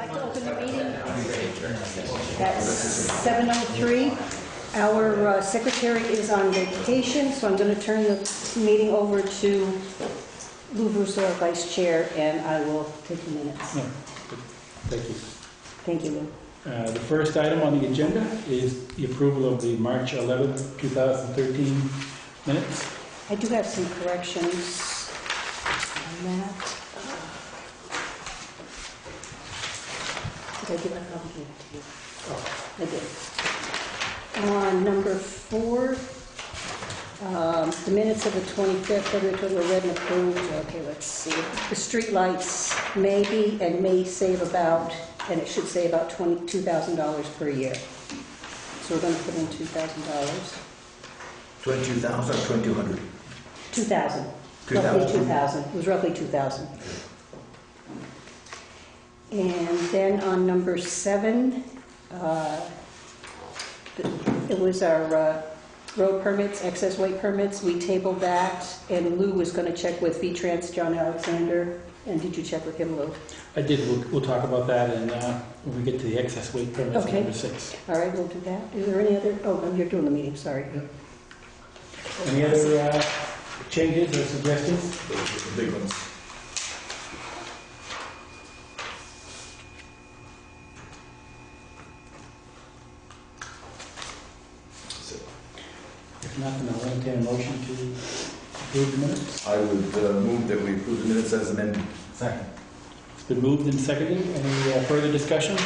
like to open the meeting at 7:03. Our secretary is on vacation, so I'm going to turn the meeting over to Lou Russo, our vice chair, and I will take the minutes. No. Thank you. Thank you, Lou. The first item on the agenda is the approval of the March 11th, 2013 minutes. I do have some corrections on that. Did I give it? I'll give it to you. Oh, I did. On number 4, the minutes of the 25th, February 20 were read and approved. Okay, let's see. The street lights maybe and may save about, and it should say about $22,000 per year. So we're going to put in $2,000. 22,000 or 2,200? 2,000. 2,000. Roughly 2,000. It was roughly 2,000. And then on number 7, it was our road permits, excess weight permits. We tabled that, and Lou was going to check with V-Trans, John Alexander. And did you check with him, Lou? I did. We'll talk about that and when we get to the excess weight permits, Okay. number 6. All right, we'll do that. Is there any other? Oh, you're doing the meeting, sorry. Yep. Any other changes or suggestions? Those are the big ones. If not, then I'll entertain a motion to approve the minutes. I would move that we approve the minutes as amended. Second. It's been moved and seconded. Any further discussion?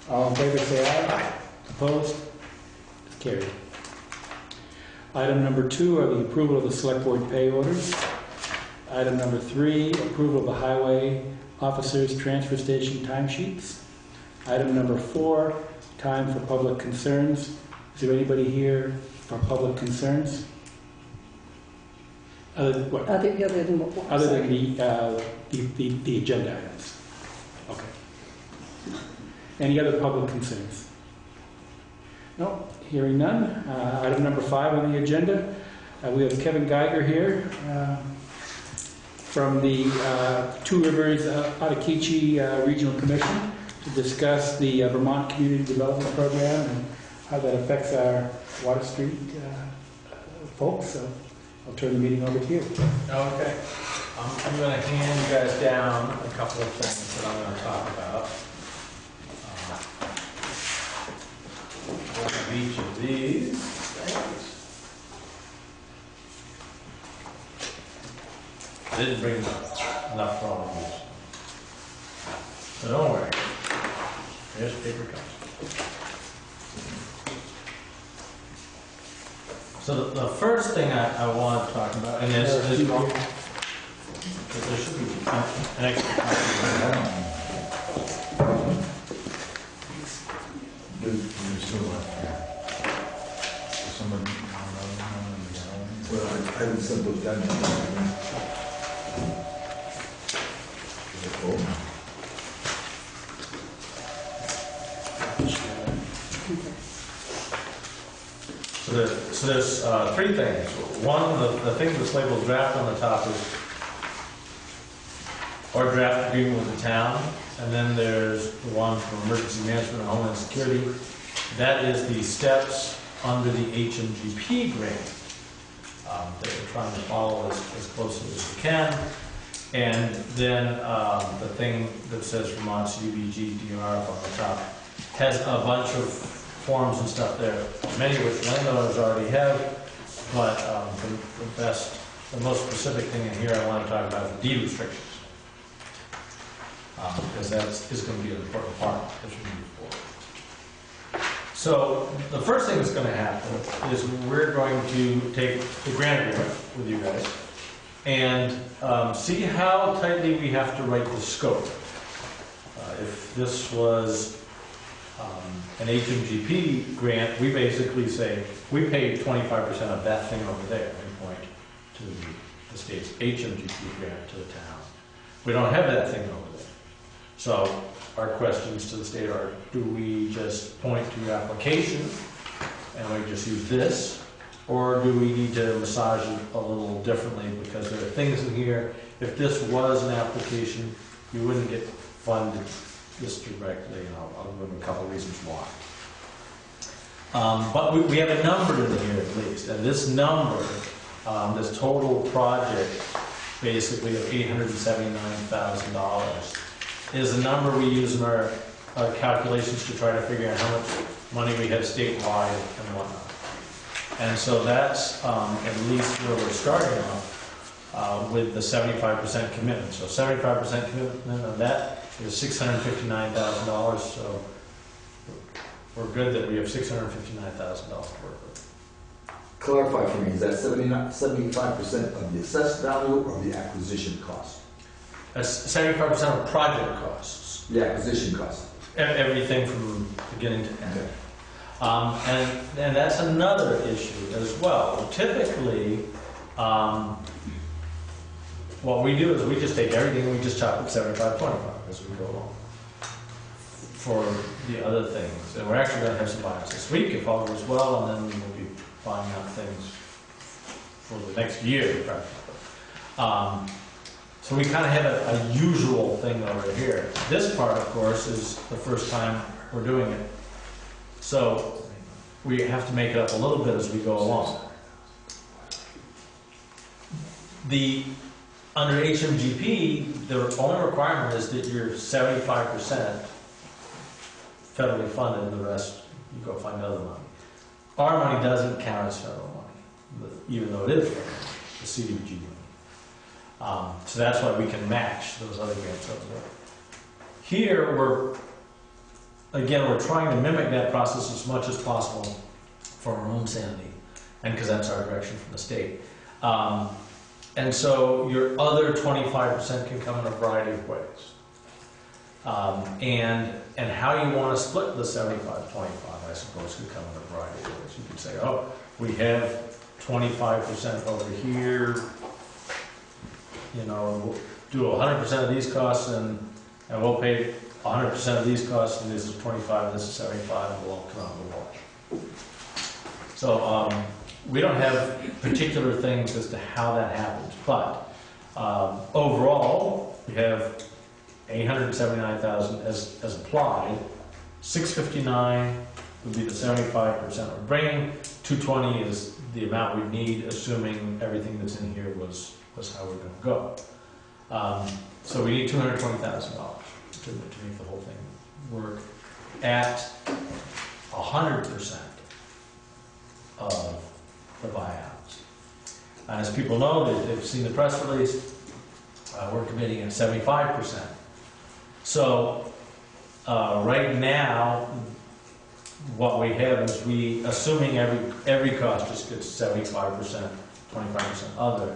All in favor, say aye. Aye. Opposed? It's carried. Item number 2 are the approval of the select board pay orders. Item number 3, approval of the highway officers transfer station timesheets. Item number 4, time for public concerns. Is there anybody here for public concerns? Other than what? Other than what? Other than the agenda items. Okay. Any other public concerns? No, hearing none. Item number 5 on the agenda. We have Kevin Geiger here from the Two Rivers Ottauquechee Regional Commission to discuss the Vermont Community Development Program and how that affects our Water Street folks. So I'll turn the meeting over to you. Okay. I'm going to hand you guys down a couple of things that I'm going to talk about. One of each of these things. I didn't bring enough for all of these. So don't worry. Here's paper cups. So the first thing I want to talk about, and there should be an extra copy of that. Well, I haven't sent those down yet. So there's 3 things. One, the thing that's labeled draft on the top is, or draft agreement with the town, and then there's the one for emergency management and homeland security. That is the steps under the HMGP grant that we're trying to follow as closely as we can. And then the thing that says Vermont CDBG DRF on the top has a bunch of forms and stuff there, many of which landowners already have, but the most specific thing in here I want to talk about is the deed restrictions. Because that is going to be an important part as we move forward. So the first thing that's going to happen is we're going to take the grant agreement with you guys and see how tightly we have to write the scope. If this was an HMGP grant, we basically say we pay 25% of that thing over there and point to the state's HMGP grant to the town. We don't have that thing over there. So our questions to the state are, do we just point to your application and we just use this? Or do we need to massage it a little differently because there are things in here, if this was an application, you wouldn't get funded this directly, and I'll give them a couple of reasons why. But we have a number in here at least, and this number, this total project, basically of $879,000, is the number we use in our calculations to try to figure out how much money we have statewide and whatnot. And so that's at least where we're starting off with the 75% commitment. So 75% commitment of that is $659,000. So we're good that we have $659,000 to work with. Clarify for me, is that 75% of the assessed value or the acquisition cost? That's 75% of project costs. The acquisition cost. Everything from beginning to end. Okay. And that's another issue as well. Typically, what we do is we just take everything and we just chop it 75-25 as we go along for the other things. And we're actually going to have some buyouts this week if all goes well, and then we'll be buying out things for the next year, practically. So we kind of have a usual thing over here. This part, of course, is the first time we're doing it. So we have to make it up a little bit as we go along. Under HMGP, the only requirement is that you're 75% federally funded, and the rest you go find other money. Our money doesn't count as federal money, even though it is federal, the CDBG money. So that's why we can match those other grants over there. Here, we're trying to mimic that process as much as possible for our own sanity, and because that's our direction from the state. And so your other 25% can come in a variety of ways. And how you want to split the 75-25, I suppose, could come in a variety of ways. You could say, oh, we have 25% over here, you know, we'll do 100% of these costs, and we'll pay 100% of these costs, and this is 25, and this is 75, and we'll all come out in the wash. So we don't have particular things as to how that happens, but overall, we have $879,000 as applied. $659 would be the 75% we're bringing. $220 is the amount we need, assuming everything that's in here was how we're going to go. So we need $220,000 to make the whole thing work at 100% of the buyouts. As people know, they've seen the press release, we're committing at 75%. So right now, what we have is assuming every cost just gets 75%, 25% other.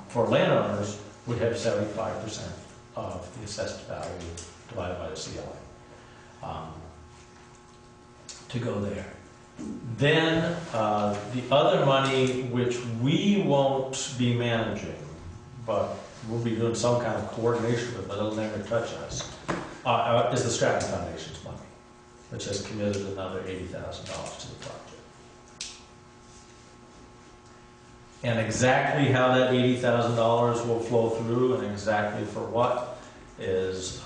For landowners, we have 75% of the assessed value divided by the CLA to go there. Then the other money, which we won't be managing, but we'll be doing some kind of coordination with, but it'll never touch us, is the Stratton Foundation's money, which has committed another $80,000 to the project. And exactly how that $80,000 will flow through and exactly for what is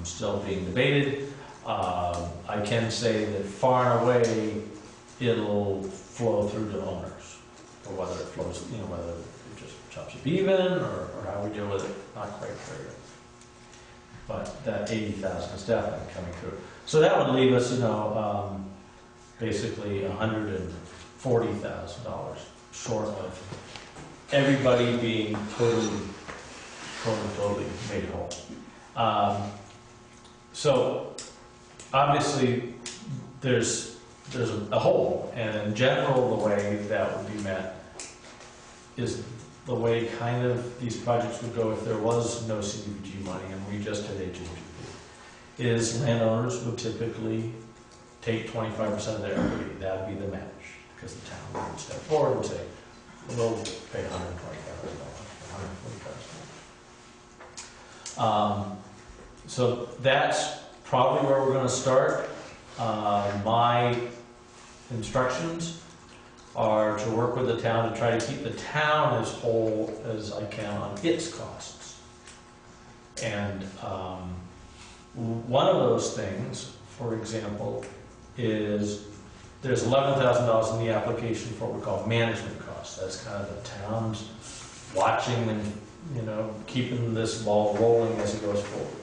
still being debated. I can say that far and away it'll flow through to owners, or whether it flows, whether it just chops up even or how we deal with it, not quite clear. But that $80,000 is definitely coming through. So that would leave us, basically $140,000 short of everybody being totally made whole. So obviously there's a hole, and in general the way that would be met is the way kind of these projects would go if there was no CDBG money and we just had HMGP, is landowners would typically take 25% of their equity. That would be the match, because the town would step forward and say, we'll pay $120,000, $140,000. So that's probably where we're going to start. My instructions are to work with the town to try to keep the town as whole as I can on its costs. And One of those things, for example, is there's $11,000 in the application for what we call management costs. That's kind of the town's watching and, you know, keeping this ball rolling as it goes forward.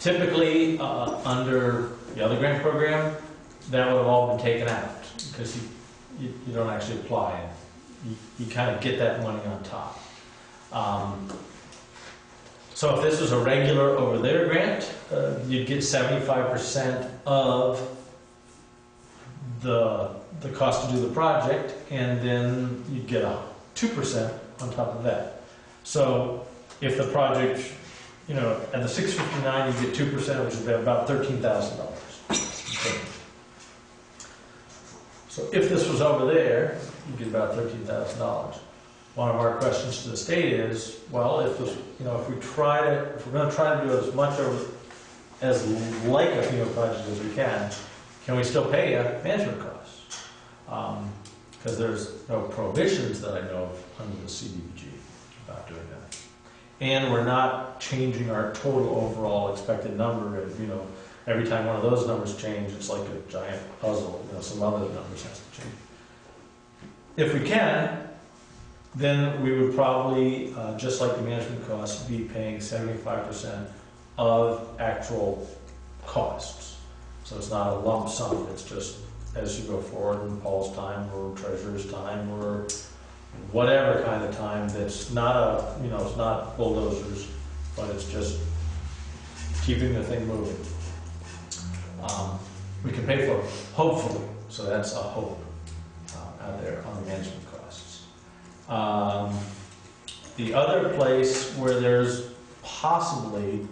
Typically, under the other grant program, that would have all been taken out because you don't actually apply it. You kind of get that money on top. So if this was a regular over there grant, you'd get 75% of the cost to do the project, and then you'd get 2% on top of that. So if the project, you know, at the 659, you get 2%, which is about $13,000. So if this was over there, you get about $13,000. One of our questions to the state is, well, if this, you know, if we're going to try to do as much as like a FEMA project as we can we still pay you management costs? Because there's no prohibitions that I know of under the CDBG about doing that. And we're not changing our total overall expected number. And, you know, every time one of those numbers change, it's like a giant puzzle. You know, some other numbers has to change. If we can, then we would probably, just like the management costs, be paying 75% of actual costs. So it's not a lump sum, it's just as you go forward in Paul's time or treasurer's time or whatever kind of time that's not a, you know, it's not bulldozers, but it's just keeping the thing moving. We can pay for it, hopefully, so that's a hope out there on the management costs. The other place where there's possibly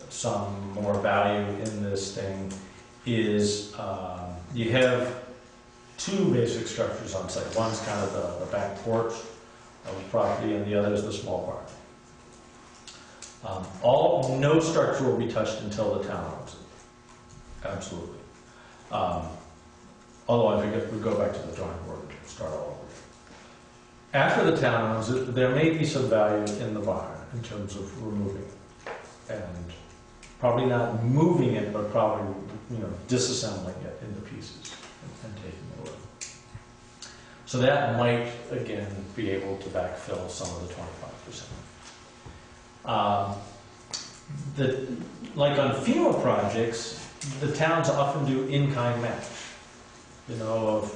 some more value in this thing is you have two basic structures on site. One's kind of the back porch of the property, and the other is the small barn. No structure will be touched until the town owns it. Absolutely. Otherwise, we go back to the drawing board and start all over. After the town owns it, there may be some value in the barn in terms of removing it. And probably not moving it, but probably, you know, disassembling it into pieces and taking it away. So that might, again, be able to backfill some of the 25%. Like on FEMA projects, the towns often do in-kind match, you know, of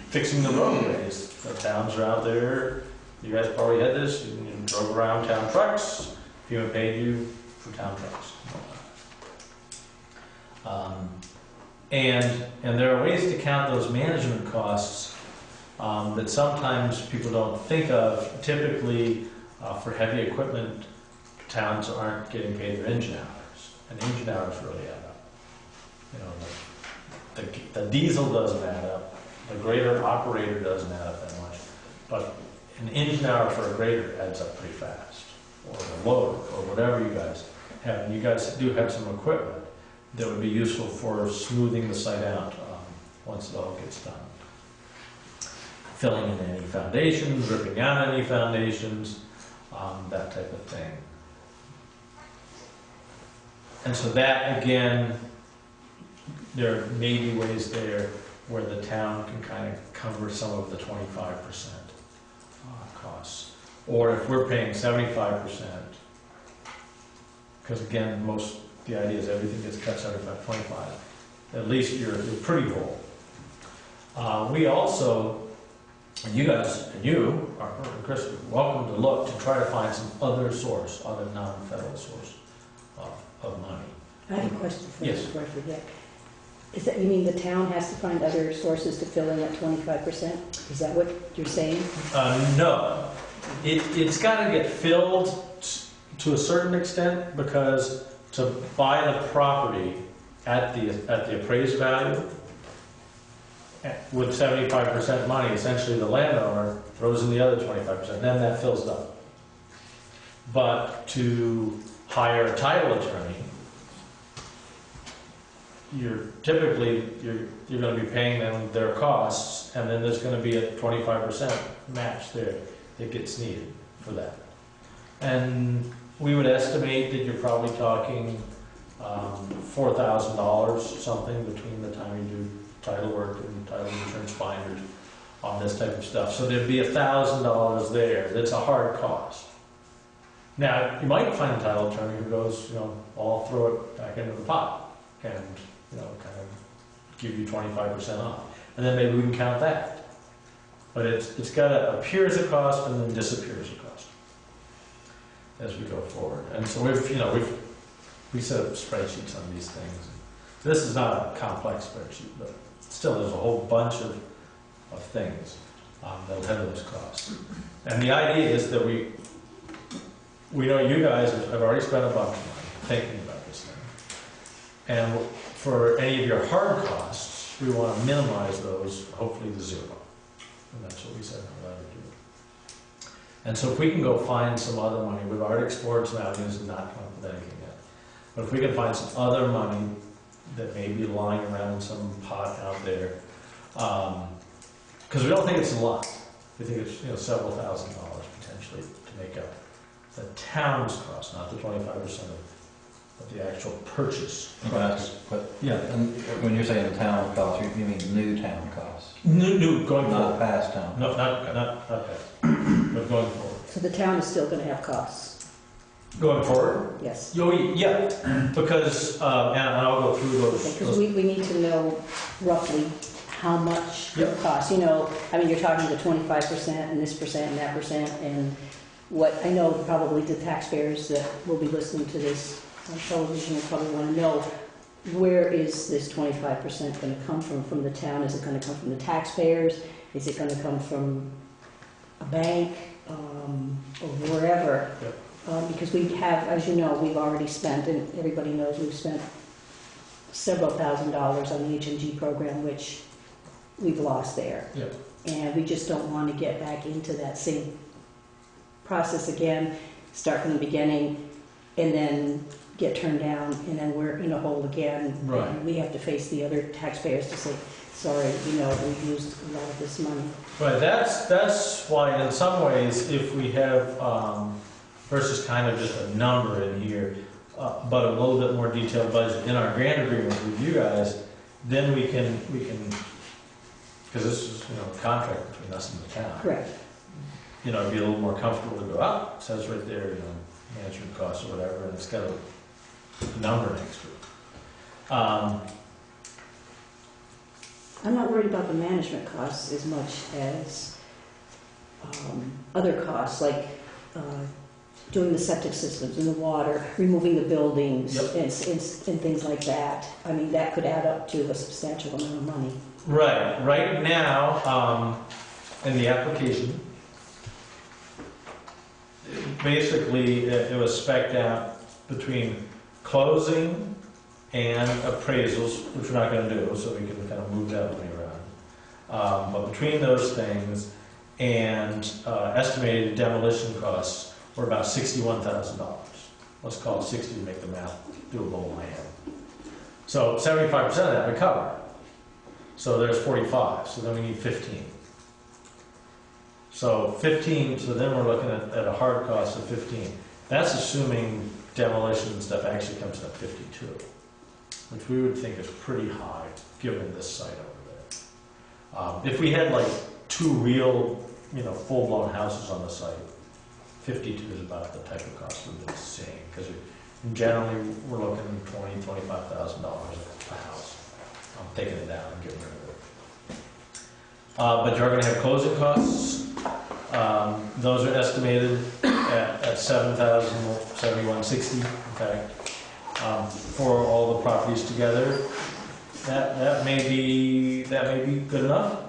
fixing the roadways. The towns are out there, you guys probably had this, you drove around town trucks, FEMA paid you for town trucks. And there are ways to count those management costs that sometimes people don't think of. Typically, for heavy equipment, towns aren't getting paid their engine hours, and engine hours really add up. You know, the diesel doesn't add up, the grader operator doesn't add up that much, but an engine hour for a grader adds up pretty fast, or a loader, or whatever you guys have. And you guys do have some equipment that would be useful for smoothing the site out once it all gets done. Filling in any foundations, ripping out any foundations, that type of thing. And so that, again, there may be ways there where the town can kind of cover some of the 25% costs. Or if we're paying 75%, because again, the idea is everything gets cut 75, 25, at least you're pretty whole. We also, and you guys, and you, Chris, welcome to look to try to find some other source, other non-federal source of money. I have a question for you Yes. before I forget. Is that, you mean the town has to find other sources to fill in that 25%? Is that what you're saying? No. It's got to get filled to a certain extent, because to buy the property at the appraised value with 75% money, essentially the landowner throws in the other 25%, then that fills up. But to hire a title attorney, you're going to be paying them their costs, and then there's going to be a 25% match there that gets needed for that. And we would estimate that you're probably talking $4,000, something between the time you do title work and title insurance binders on this type of stuff. So there'd be $1,000 there. That's a hard cost. Now, you might find a title attorney who goes, I'll throw it back into the pot and, kind of give you 25% off. And then maybe we can count that. But it's got to appear as a cost and then disappear as a cost as we go forward. And so we set up spreadsheets on these things. This is not a complex spreadsheet, but still there's a whole bunch of things that'll have those costs. And the idea is that we know you guys have already spent a bunch of money thinking about this thing. And for any of your hard costs, we want to minimize those, hopefully to zero. And that's what we said we'd rather do. And so if we can go find some other money, we've already explored some avenues and not come up with anything yet. But if we can find some other money that may be lying around in some pot out there, because we don't think it's a lot. We think it's several $1,000s potentially to make up the town's cost, not the 25% of the actual purchase price. But Yeah, and when you're saying town costs, you mean new town costs, new going not forward. past town. No, not past, but going forward. So the town is still gonna have costs, Going forward? yes. Yeah, because, and I'll go through Because those. we need to know roughly how much it Yep. costs. You're talking the 25% and this percent and that percent, and what I know probably the taxpayers that will be listening to this on television will probably want to know, where is this 25% going to come from the town? Is it going to come from the taxpayers? Is it going to come from a bank, or wherever? Yep. Because we have, as you know, we've already spent, and everybody knows we've spent several $1,000s on the HMG program, which we've lost there. Yep. And we just don't want to get back into that same process again, start from the beginning, and then get turned down, and then we're in a hole again. Right. And we have to face the other taxpayers to say, sorry, we've used a lot of this money. Right, that's why in some ways, if we have, versus kind of just a number in here, but a little bit more detailed budget in our grant agreement with you guys, then we can, because this is, a contract between us and the town. Correct. Be a little more comfortable to go up, it says right there, management costs or whatever, and it's got a number next to it. I'm not worried about the management costs as much as other costs, like doing the septic systems and the water, removing the buildings, Yep. and things like that. That could add up to a substantial amount of money. Right now, in the application, basically, it was spec'd out between closing and appraisals, which we're not going to do, so we can kind of move that money around. But between those things and estimated demolition costs were about $61,000. Let's call it 60 to make the math doable in my head. So 75% of that we cover. So there's 45, so then we need 15. So 15, so then we're looking at a hard cost of 15. That's assuming demolition and stuff actually comes to 52, which we would think is pretty high given this site over there. If we had like two real, full-blown houses on the site, 52 is about the type of cost we've been seeing, because generally we're looking at $20,000, $25,000 a house. I'm taking it down and getting rid of it. But you're going to have closing costs. Those are estimated at $7,071.60, in fact, for all the properties together. That may be good enough.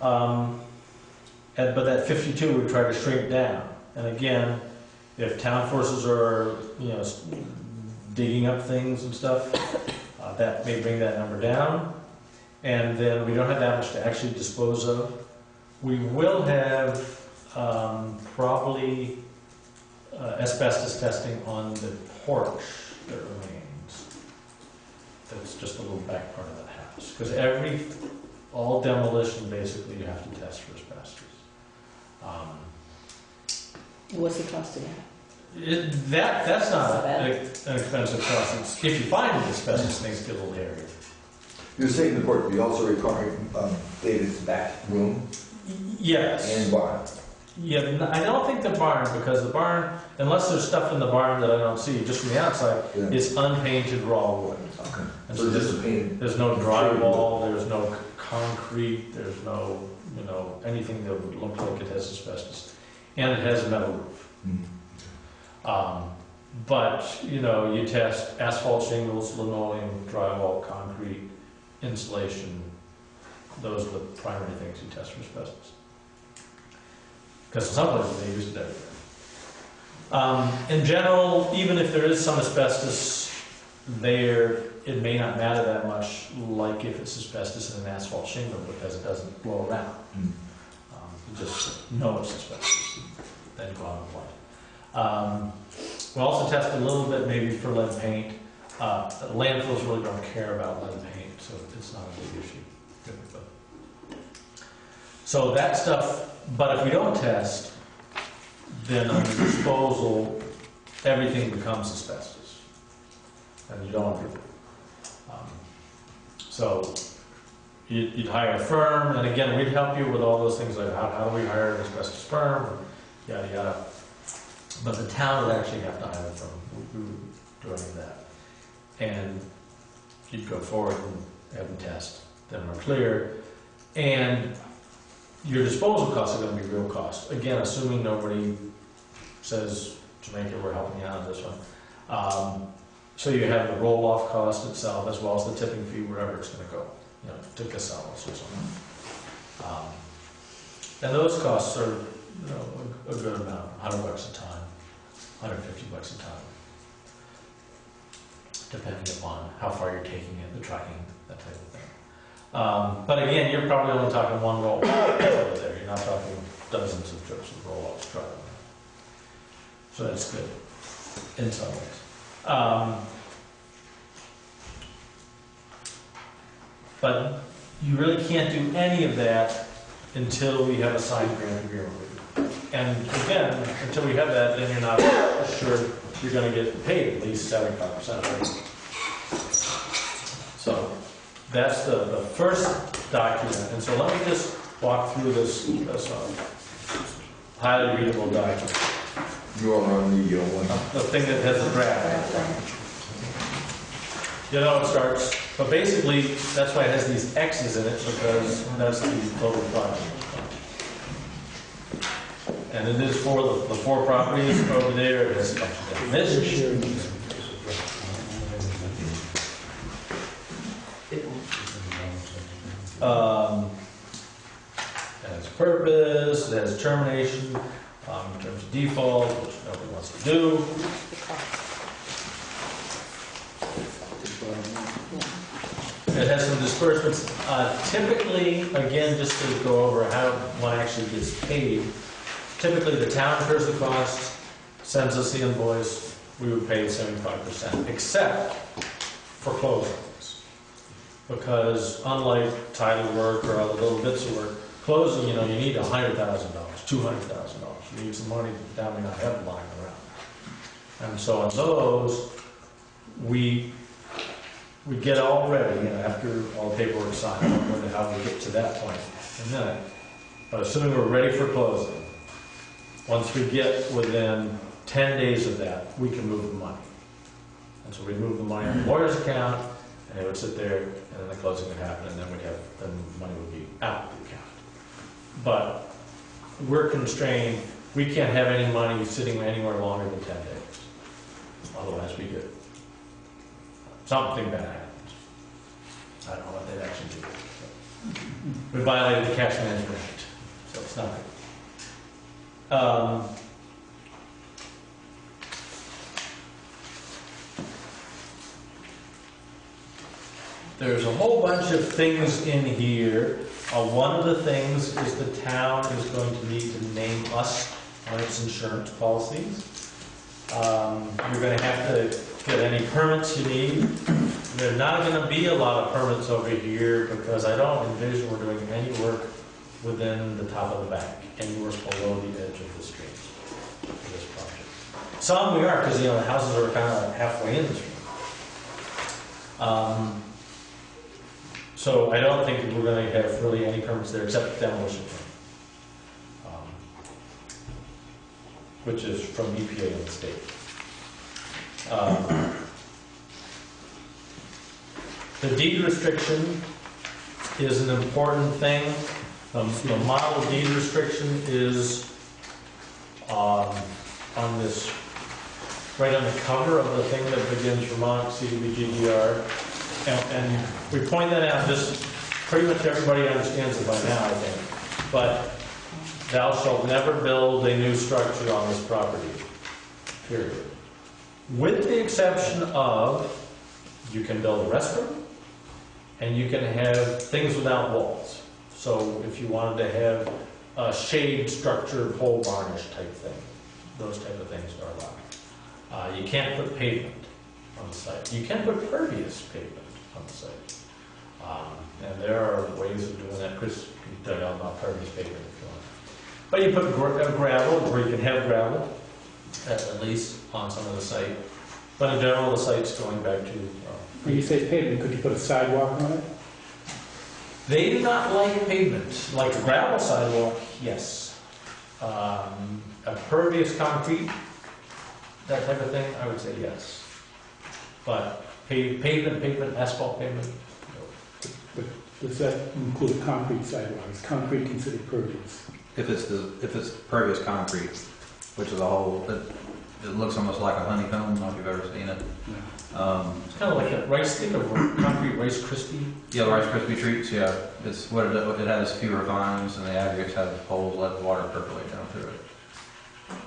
But that 52 we try to shrink down. And again, if town forces are digging up things and stuff, that may bring that number down. And then we don't have that much to actually dispose of. We will have probably asbestos testing on the porch that remains. That's just a little back part of that house. Because all demolition, basically, you have to test for asbestos. What's the cost of that? That's not bad. an expensive cost. If you find the asbestos, things get a little hairy. You're saying the court, we also require David's back room Yes. and barn. Yeah, I don't think the barn, because the barn, unless there's stuff in the barn that I don't see, just from the outside, Yeah. is unpainted raw wood. Okay. And So just a painted. there's no drywall, there's no concrete, there's no, anything that would look like it has asbestos. And it has a metal roof. But, you test asphalt shingles, linoleum, drywall, concrete, insulation. Those are the primary things you test for asbestos. Because in some places they use it everywhere. In general, even if there is some asbestos there, it may not matter that much, like if it's asbestos in an asphalt shingle, because it doesn't blow around. You just know it's asbestos, then go on and apply it. We also test a little bit maybe for lead paint. Landfills really don't care about lead paint, so it's not a big issue. So that stuff, but if we don't test, then on the disposal, everything becomes asbestos. And you don't want to do that. So you'd hire a firm, and again, we'd help you with all those things like how do we hire an asbestos firm, yada yada. But the town would actually have to hire a firm who doing that. And you'd go forward and have them test. Then we're clear. And your disposal costs are going to be real costs. Again, assuming nobody says, Jamaica, we're helping you out on this one. So you have the roll-off cost itself, as well as the tipping fee, wherever it's going to go, to Casellas or something. And those costs are, a good amount, $100 a ton, $150 a ton, depending upon how far you're taking it, the trucking, that type of thing. But again, you're probably only talking one roll over there. You're not talking dozens of trips of roll-offs trucking. So that's good in some ways. But you really can't do any of that until we have a signed grant agreement with you. And again, until we have that, then you're not assured you're going to get paid at least 75% of it. So that's the first document. And so let me just walk through this highly readable document. You are on the one. The thing that has a draft. It starts, but basically, that's why it has these X's in it, because that's the total project. And it is for the 4 properties over there. It has a bunch of definitions. It has purpose, it has termination, in terms of default, which nobody wants to do. It has some disbursements. Typically, again, just to go over how one actually gets paid, typically the town incurs the cost, sends us the invoice, we would pay 75%, except for closings. Because unlike title work or other little bits of work, closing, you need $100,000, $200,000. You need some money that the town may not have lying around. And so on those, we get all ready, after all the paperwork's signed. I don't know how we get to that point in a minute. But assuming we're ready for closing, once we get within 10 days of that, we can move the money. And so we move the money on the lawyer's account, and it would sit there, and then the closing would happen, and then the money would be out of the account. But we're constrained. We can't have any money sitting anywhere longer than 10 days. Otherwise, we get something bad happens. I don't know what they'd actually do. We violated the cash management act, so it's not good. There's a whole bunch of things in here. One of the things is the town is going to need to name us on its insurance policies. You're going to have to get any permits you need. There's not going to be a lot of permits over here because I don't envision we're doing any work within the top of the bank, anywhere below the edge of the stream for this project. Some we are, because, you know, the houses are kind of like halfway in the street. So I don't think we're going to have really any permits there except demolition permit, which is from EPA and the state. The deed restriction is an important thing. The model deed restriction is on this, right on the cover of the thing that begins Vermont CDBGDR. And we point that out, just pretty much everybody understands it by now, I think. But thou shalt never build a new structure on this property, period. With the exception of, you can build a restroom, and you can have things without walls. So if you wanted to have a shade structure, pole varnish type thing, those type of things are allowed. You can't put pavement on the site. You can put pervious pavement on the site. And there are ways of doing that. Chris can tell you all about pervious pavement if you want. But you put gravel, or you can have gravel, at least on some of the site. But in general, the site's going back to... When you say pavement, could you put a sidewalk on it? They do not like pavement. Like a gravel sidewalk, yes. A pervious concrete, that type of thing, I would say yes. But pavement, asphalt pavement, no. But does that include a concrete sidewalk? Is concrete considered pervious? If it's pervious concrete, which is a whole, it looks almost like a honeycomb, I don't know if you've ever seen it. It's kind of like a rice thing, of concrete Rice Krispie. Yeah, Rice Krispie treats, yeah. It's what it has fewer vines, and the aggregates have holes, let the water percolate down through it.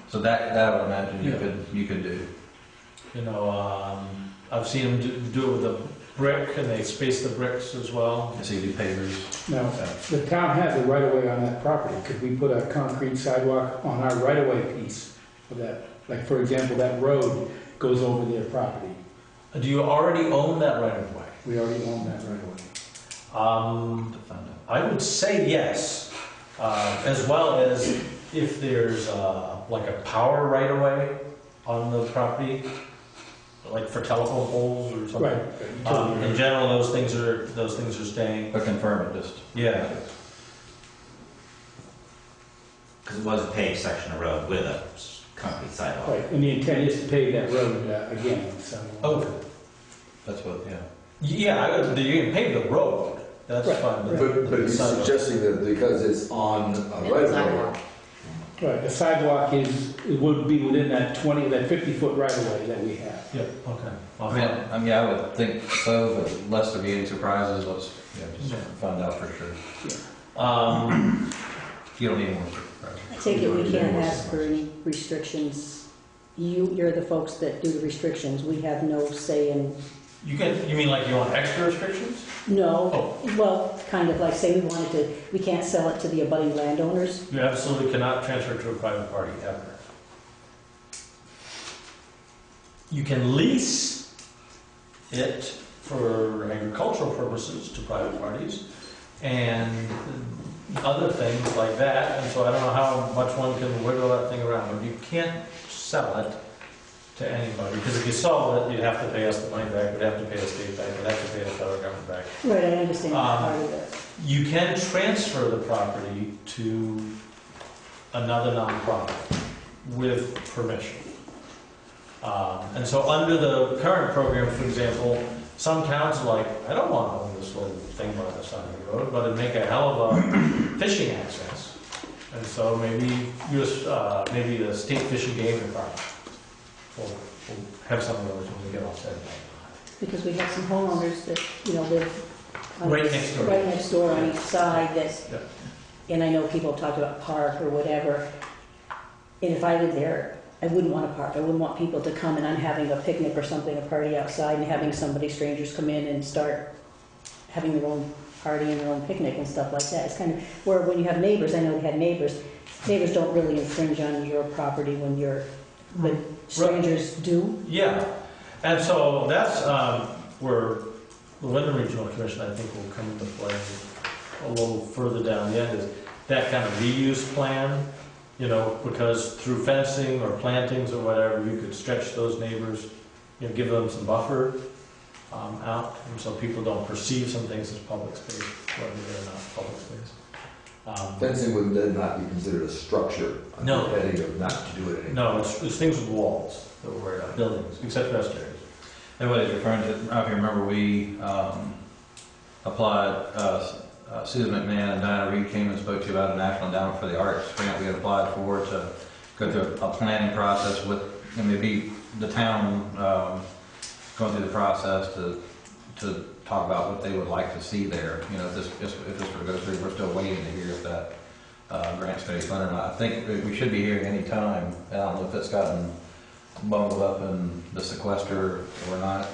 So that I would imagine you could do. You know, I've seen them do it with a brick, and they space the bricks as well. So you do pavers. Now, the town has a right-of-way on that property. Could we put a concrete sidewalk on our right-of-way piece of that? Like, for example, that road goes over their property. Do you already own that right of way? We already own that right-of-way. To find out. I would say yes, as well as if there's like a power right of way on the property, like for telephone poles or something. Right. In general, those things are staying. But confirm it, just. Yeah. Because it was a paved section of road with a concrete sidewalk. Right, and the intent is to pave that road again, so. Okay. That's what, yeah. Yeah, you can pave the road. That's Right, fine. right. But he's suggesting that because it's on a right-of-way. Right, the sidewalk it would be within that 50-foot right-of-way that we have. Yeah, okay. I mean, I would think so, but lest there be any surprises, let's just find out for sure. You don't need more surprises. I take it we can't ask for any restrictions. You're the folks that do the restrictions. We have no say in... You mean like you want extra restrictions? No, well, kind of like say we can't sell it to the abutting landowners. You absolutely cannot transfer it to a private party, ever. You can lease it for agricultural purposes to private parties and other things like that, and so I don't know how much one can wiggle that thing around, but you can't sell it to anybody, because if you sold it, you'd have to pay us the money back, we'd have to pay the state back, we'd have to pay the federal government back. Right, I understand that part of it. You can transfer the property to another nonprofit with permission. And so under the current program, for example, some towns are like, I don't want to own this little thing by the side of the road, but it'd make a hell of a fishing access. And so maybe maybe the state fish and game department will have some of those when we get off set. Because we have some homeowners that, live on Right next door. right next door on each side that, Yeah. and I know people talk about park or whatever. And if I lived there, I wouldn't want a park. I wouldn't want people to come and I'm having a picnic or something, a party outside, and having strangers come in and start having their own party and their own picnic and stuff like that. It's kind of where when you have neighbors, I know we had neighbors don't really infringe on your property but strangers do. Yeah, and so that's where the Wyndham Regional Commission, I think, will come into play a little further down the end, is that kind of reuse plan. You know, because through fencing or plantings or whatever, you could stretch those neighbors, you know, give them some buffer out, and so people don't perceive some things as public space, whether they're not public space. Fencing would then not be considered a structure. No. Heading of not to do it anymore. No, it's things with walls that we're worried about, buildings, except rest areas. And what he's referring to, I don't know if you remember, we applied, Susan McMahon and Diana Reed came and spoke to you about a National Endowment for the Arts grant we had applied for to go through a planning process with, and maybe the town going through the process to talk about what they would like to see there. You know, if this were to go through, we're still waiting to hear if that grant's going to be funded or not. I think we should be hearing any time. I don't know if it's gotten bungled up in the sequester or not,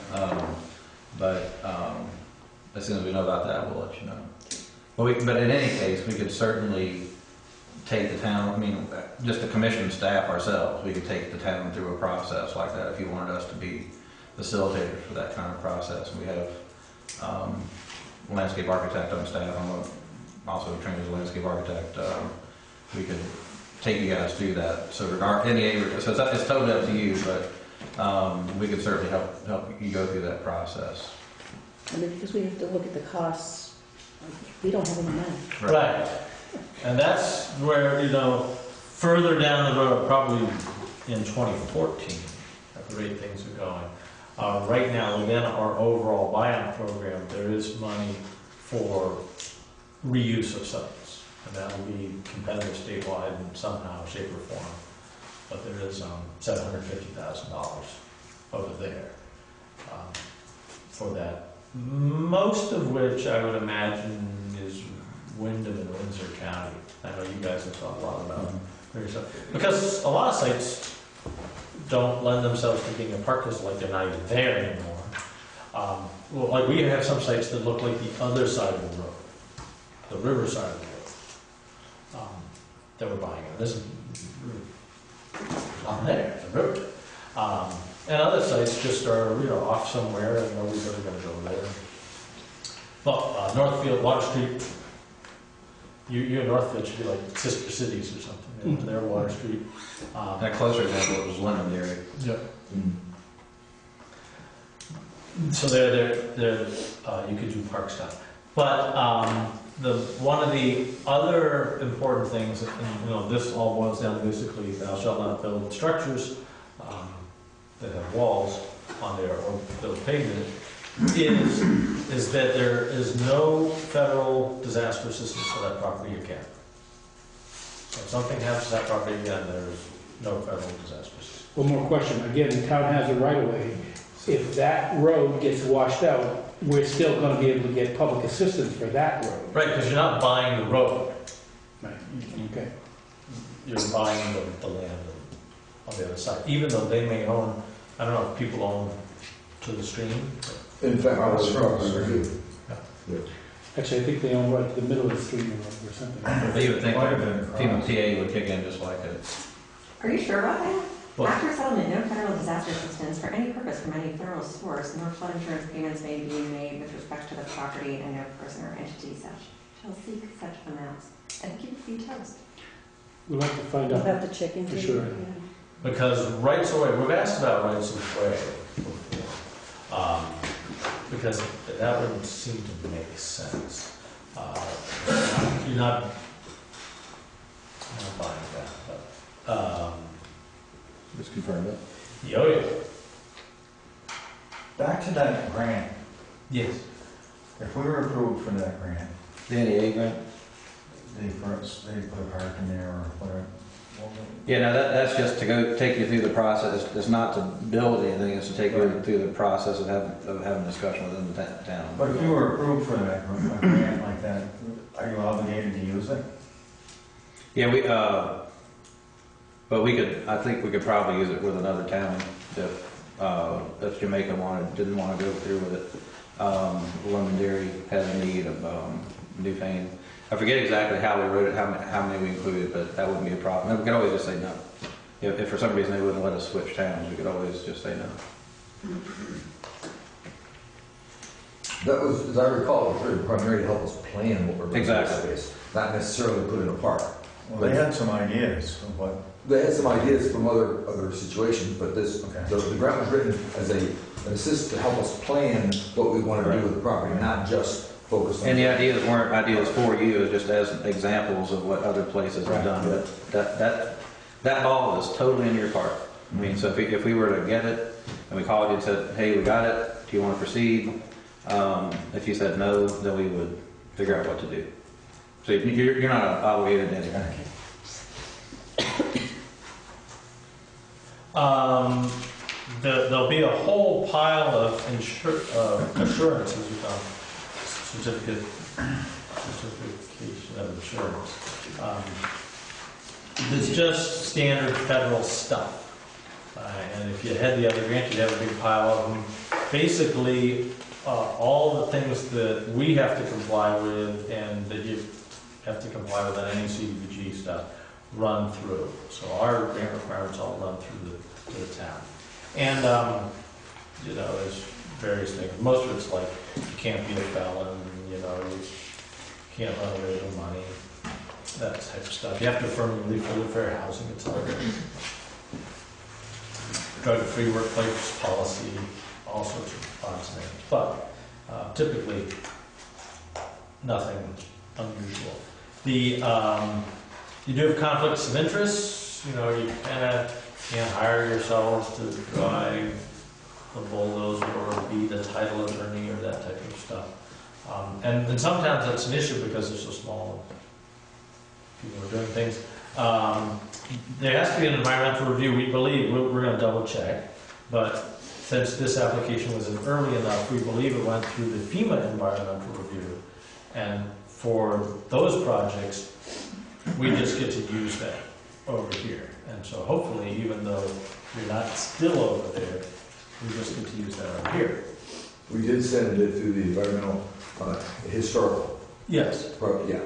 but as soon as we know about that, we'll let you know. But in any case, we could certainly take the town, I mean, just the commission staff ourselves, we could take the town through a process like that if you wanted us to be facilitators for that kind of process. We have a landscape architect on staff. I'm also trained as a landscape architect. We could take you guys through that. So it's totally up to you, but we could certainly help you go through that process. I mean, because we have to look at the costs. We don't have any money. Right. And that's where, you know, further down the road, probably in 2014, at the rate things are going. Right now, within our overall buyout program, there is money for reuse of sites. And that will be competitive statewide in somehow, shape, or form. But there is $750,000 over there for that. Most of which I would imagine is Wyndham and Windsor County. I know you guys have thought a lot about yourself. Because a lot of sites don't lend themselves to being a park because like they're not even there anymore. Well, like we have some sites that look like the other side of the road, the river side of the road, that we're buying. This is not there, the river. And other sites just are, you know, off somewhere and nobody's ever going to go there. Well, Northfield, Water Street, you in Northfield should be like sister cities or something. They're Water Street. That closer example was Londonderry. Yep. So there, you could do park stuff. But one of the other important things, and you know, this all boils down to basically, thou shalt not build structures that have walls on there or build pavement, is that there is no federal disaster assistance for that property again. So if something happens to that property again, there's no federal disaster assistance. One more question. Again, the town has a right of way. If that road gets washed out, we're still going to be able to get public assistance for that road. Right, because you're not buying the road. Right. Okay. You're buying the land on the other side, even though they may own, I don't know if people own to the stream. In fact, I was wrong. Actually, I think they own right to the middle of the street or something. But you would think FEMA would kick in just like it. Are you sure about that? Well, After settlement, no federal disaster assistance for any purpose from any federal source, nor flood insurance payments may be made with respect to the property, and no person or entity shall seek such amounts. I think you would be toast. We'll have to find We'll out. have to check into For it. sure. Yeah. because rights of way, we've asked about rights of way before, because that wouldn't seem to make sense. You're not buying that, but, Just confirm that. yo-yo. Back to that grant, Yes. if we were approved for that grant, The NEA grant? they put a park in there or whatever. Yeah, no, that's just to go take you through the process. It's not to build anything, it's to take you through the process of having a discussion within the town. But if you were approved for that a grant like that, are you obligated to use it? Yeah, but I think we could probably use it with another town if Jamaica didn't want to go through with it. Londonderry has a need of Newfane. I forget exactly how we wrote it, how many we included, but that wouldn't be a problem. And we could always just say no. If for some reason they wouldn't let us switch towns, we could always just say no. That was, as I recall, it was really primarily to help us plan what we're going to do Exactly. with space, not necessarily put in a park. Well, they had some ideas of what, They had some ideas from other situations, but this, Okay. the grant was written as an assist to help us plan what we want to do with the property, not just focus on. And the ideas weren't ideas for you, it was just as examples of what other places have Right. done. But that ball is totally in your park. I mean, so if we were to get it, and we called you and said, hey, we got it, do you want to proceed? If you said no, then we would figure out what to do. So you're not obligated to anything. There'll be a whole pile of assurances, certification of insurance. It's just standard federal stuff. And if you had the other grant, you'd have a big pile of them. Basically, all the things that we have to comply with and that you have to comply with on any CDBG stuff run through. So our grant requirements all run through the town. And, you know, there's various things. Most of it's like, you can't be a felon, you know, you can't run away with money, that type of stuff. You have to affirmatively for the fair housing, it's all good. Drug-free workplace policy, all sorts of odds and ends. But typically, nothing unusual. You do have conflicts of interest. You know, you kind of can't hire yourselves to drive the bulldozer or be the title attorney or that type of stuff. And sometimes that's an issue because they're so small. People are doing things. There has to be an environmental review. We believe, we're going to double check, but since this application was in early enough, we believe it went through the FEMA environmental review. And for those projects, we just get to use that over here. And so hopefully, even though you're not still over there, we just get to use that over here. We did send it through the environmental, historical. Yes. Yeah.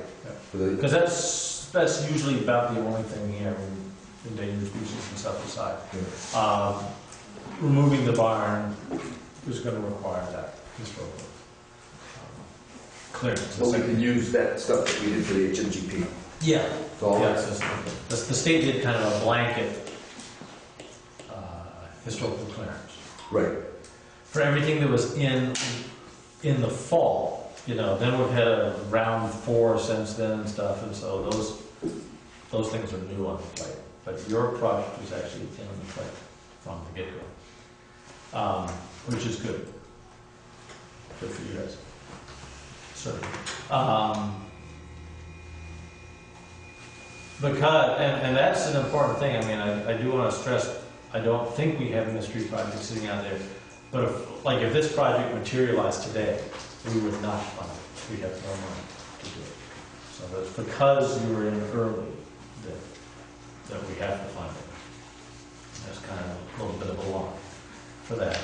For the- Because that's usually about the only thing here, endangered species and stuff aside. yeah. Removing the barn is going to require that historical clearance. But we can use that stuff that we did for the HMGP. Yeah. So all Yeah, that's- the state did kind of a blanket historical clearance Right. for everything that was in the fall. You know, then we've had a round 4 since then and stuff, and so those things are new on the plate. But your project was actually in the plate from the get-go, which is good. Good for you guys. Certainly. Because, and that's an important thing. I mean, I do want to stress, I don't think we have any street projects sitting out there. But if this project materialized today, we would not fund it. We'd have no money to do it. So it's because you were in early that we have to fund it. That's kind of a little bit of a law for that.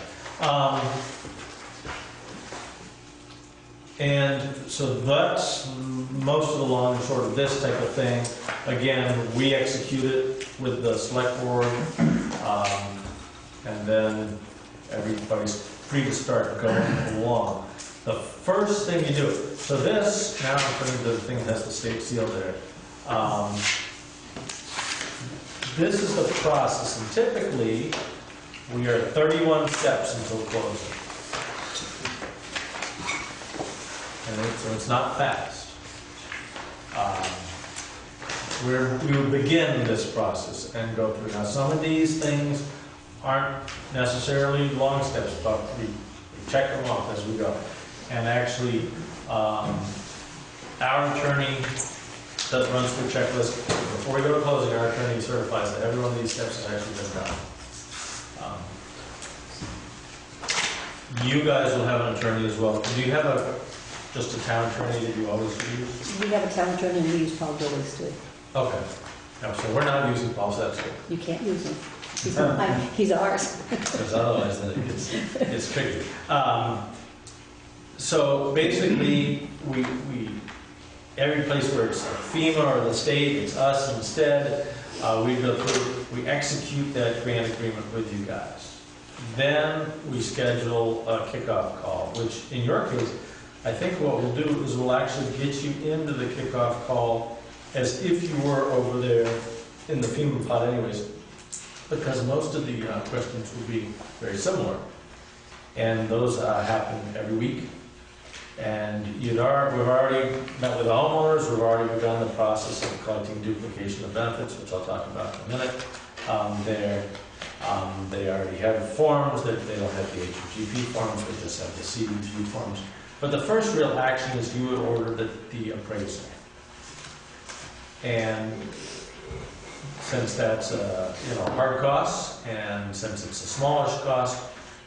And so that's most of the long and short of this type of thing. Again, we execute it with the select board, and then everybody's free to start going along. The first thing you do, so this, now I'm putting the thing that has the state seal there. This is the process, and typically we are 31 steps until closing. And so it's not fast. We would begin this process and go through. Now, some of these things aren't necessarily long steps, but we check them off as we go. And actually, our attorney runs through a checklist. Before we go to closing, our attorney certifies that every one of these steps has actually been done. You guys will have an attorney as well. Do you have just a town attorney that you always use? We have a town attorney and we use Paul Gillis too. Okay. No, so we're not using Paul Setzer, You can't use him. He's ours. because otherwise then it gets tricky. So basically, we every place where it's FEMA or the state, it's us instead. We go through, we execute that grant agreement with you guys. Then we schedule a kickoff call, which in your case, I think what we'll do is we'll actually get you into the kickoff call as if you were over there in the FEMA pod anyways, because most of the questions will be very similar. And those happen every week. And we've already met with the homeowners, we've already begun the process of collecting duplication of benefits, which I'll talk about in a minute. They already have forms, they don't have the HGP forms, they just have the CDG forms. But the first real action is you would order the appraisal. And since that's hard costs, and since it's a smallish cost,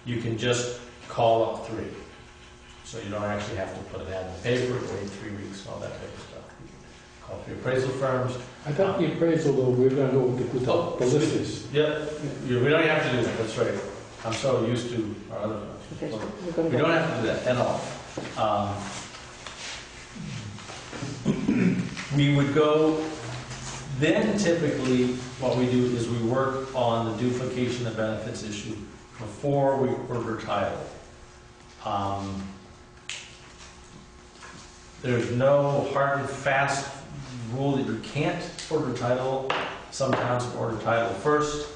you can just call up 3. So you don't actually have to put an ad in the paper, wait 3 weeks, all that type of stuff. You can call 3 appraisal firms. I thought the appraisal, though, we're going to go with the list is. Yep, we don't have to do that, that's right. I'm so used to our other Okay, so firms. we're going We to don't go. have to do that at all. We would go, then typically what we do is we work on the duplication of benefits issue before we order title. There's no hard and fast rule that you can't order title. Some towns order title first.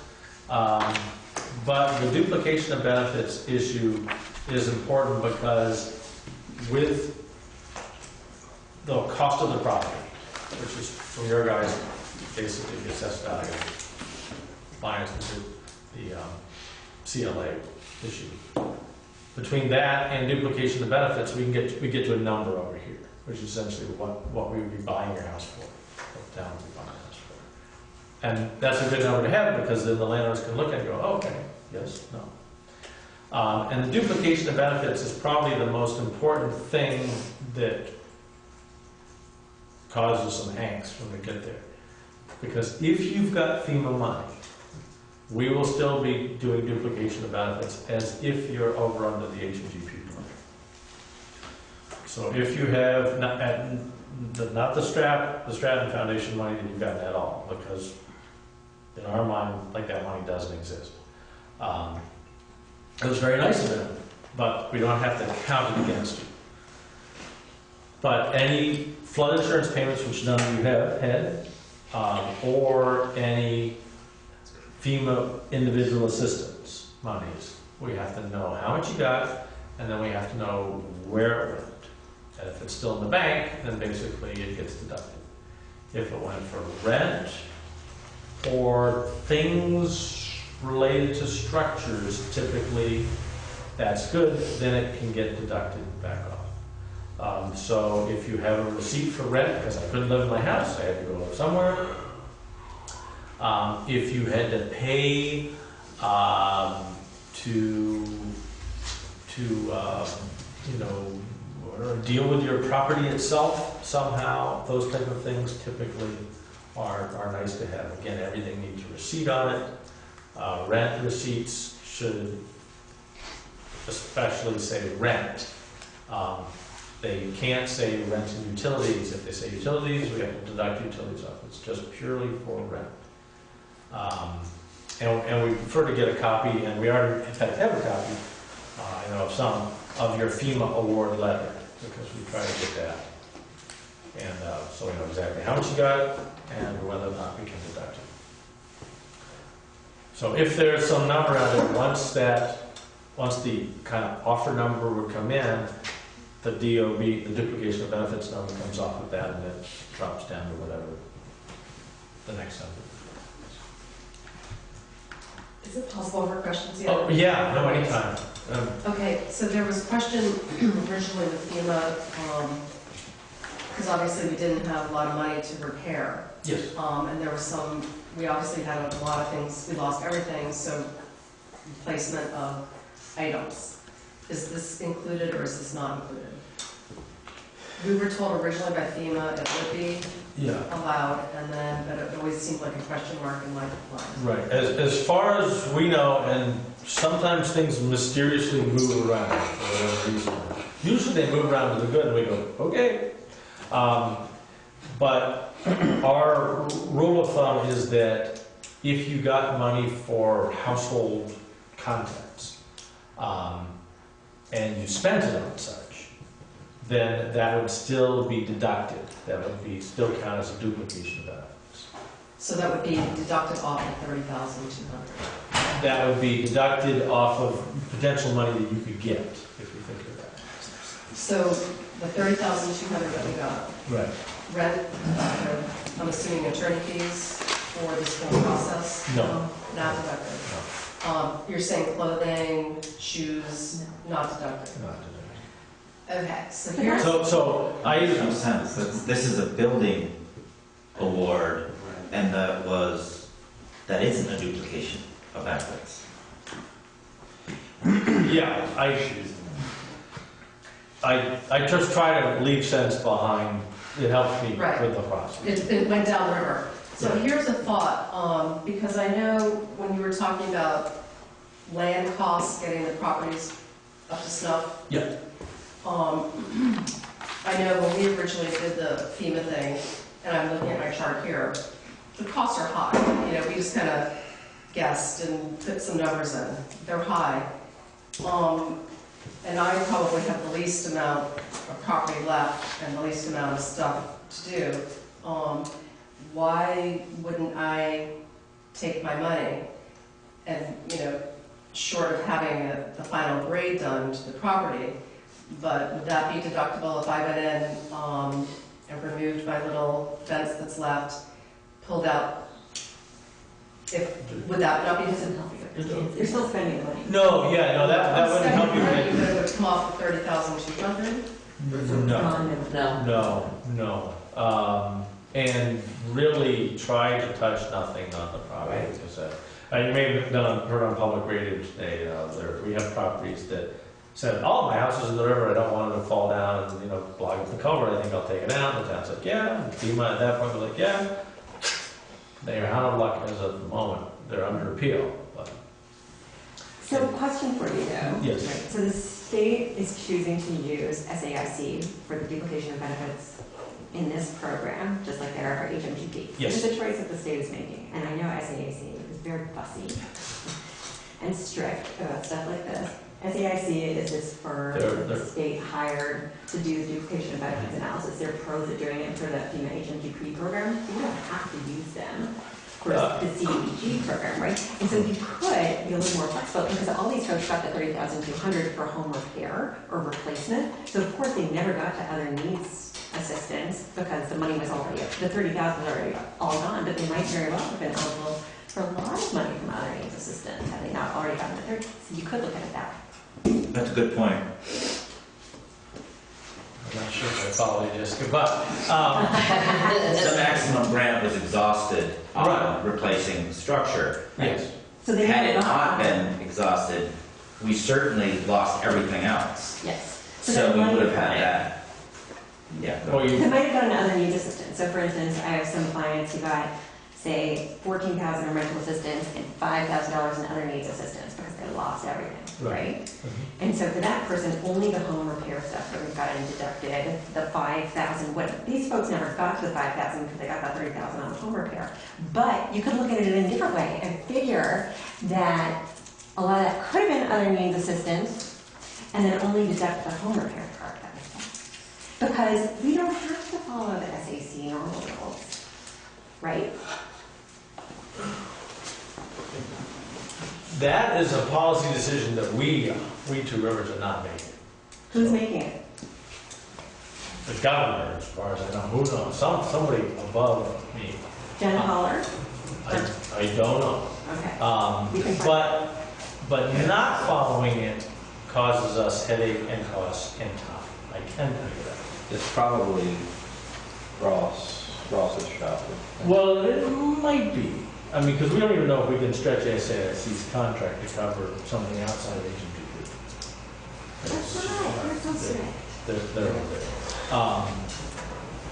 But the duplication of benefits issue is important because with the cost of the property, which is from your guys, basically the assessed value minus the CLA issue. Between that and duplication of benefits, we get to a number over here, which is essentially what we would be buying your house for, what the town would be buying your house for. And that's a good number to have because then the landowners can look at it and go, oh, okay, yes, no. And the duplication of benefits is probably the most important thing that causes some angst when we get there. Because if you've got FEMA money, we will still be doing duplication of benefits as if you're over under the HGP program. So if you have not the Stratton Foundation money that you've gotten at all, because in our mind, like that money doesn't exist. It was very nice of them, but we don't have to count it against you. But any flood insurance payments, which none of you have had, or any FEMA individual assistance monies, we have to know how much you got, and then we have to know where it went. And if it's still in the bank, then basically it gets deducted. If it went for rent or things related to structures, typically that's good, then it can get deducted back off. So if you have a receipt for rent, because I couldn't live in my house, I had to go somewhere. If you had to pay or deal with your property itself somehow, those type of things typically are nice to have. Again, everything needs a receipt on it. Rent receipts should especially say rent. They can't say rent and utilities. If they say utilities, we have to deduct utilities off. It's just purely for rent. And we prefer to get a copy, and we already, in fact, have a copy, I know of some, of your FEMA award letter, because we try to get that. And so we know exactly how much you got, and whether or not we can deduct it. So if there's some number out there, once the kind of offer number would come in, the DOB, the duplication of benefits number comes off of that, and it drops down to whatever the next number. Is it possible for questions yet? Oh, yeah, no, anytime. Okay, so there was a question originally with FEMA, because obviously we didn't have a lot of money to repair. Yes. And there was we obviously had a lot of things, we lost everything, so replacement of items. Is this included or is this not included? We were told originally by FEMA it would be allowed, but it always seemed like a question mark in my mind. Right. As far as we know, and sometimes things mysteriously move around for whatever reason. Usually they move around to the good, and we go, okay. But our rule of thumb is that if you got money for household contents, and you spent it on such, then that would still be deducted. That would be, still count as a duplication of benefits. So that would be deducted off of 30,200. That would be deducted off of potential money that you could get, if you think of that. So the 30,200 that we got, Right. rent, I'm assuming attorney fees for this whole process? No. Not deducted. You're saying clothing, shoes, not deducted? Not deducted. Okay, so here's, So I Makes no use, sense. This is a building award, and that isn't a duplication of benefits. yeah, I just try to leave sense behind, it helps me Right. with the process. it went down the river. So Right. here's a thought, because I know when you were talking about land costs, getting the properties up to snuff. Yeah. I know when we originally did the FEMA thing, and I'm looking at my chart here, the costs are high. You know, we just kind of guessed and put some numbers in. They're high. And I probably have the least amount of property left and the least amount of stuff to do. Why wouldn't I take my money and, short of having the final grade done to the property, but would that be deductible if I went in and removed my little fence that's left, pulled out? Would that not be deductible? You're still spending the money. No, yeah, no, that wouldn't help you. But it would come off of 30,200? No. And really try to touch nothing on the property. Because, you may have heard on public radio today, we have properties that said, oh, my house is in the river, I don't want it to fall down and, block up the culvert, I think I'll take it out. And the town's like, yeah. And FEMA at that point was like, yeah. They're out of luck as of the moment. They're under appeal. But So question for you though. Yes. Right, so the state is choosing to use SAIC for the duplication of benefits in this program, just like there are HMGP. Yes. It's a choice that the state is making. And I know SAIC is very fussy and strict about stuff like this. SAIC is this firm that the state hired to do the duplication of benefits analysis. They're pros at doing it for the FEMA HMGP program. You don't have to use them for the CDBG program, right? And so you could be a little more flexible because all these folks got the 30,200 for home repair or replacement. So of course they never got to other needs assistance because the money was already, the 30,000 was already all gone, but they might very well have been eligible for a lot of money from other needs assistance had they not already gotten the 30. So you could look at it that way. That's a good point. I'm not sure if I follow you, Jessica, but The maximum grant was exhausted on Right. replacing the structure. yes. So they Had never it got not that. been exhausted, we certainly lost everything else. Yes. So that we money- would have had that. Yeah. Well, They you, might have gotten other needs assistance. So for instance, I have some clients who got, say, $14,000 in rental assistance and $5,000 in other needs assistance because they lost everything, right? Mm-hmm. And so for that person, only the home repair stuff that we've gotten deducted, the $5,000, what, these folks never got to the $5,000 because they got that $30,000 on home repair. But you could look at it in a different way and figure that a lot of that could have been other needs assistance and then only deduct the home repair part of it. Because we don't have to follow the SAC normal rules, right? that is a policy decision that we Two Rivers are not making. Who's making it? The governor, as far as I know, who knows? Somebody above me. Jen Holler? I don't know. Okay. We can find- But not following it causes us headache and cost and time. I can tell you that. It's probably Ross's shop. Well, it might be. I mean, because we don't even know if we can stretch SAIC's contract to cover something outside of HMGP. That's right, you're so strict. They're over there.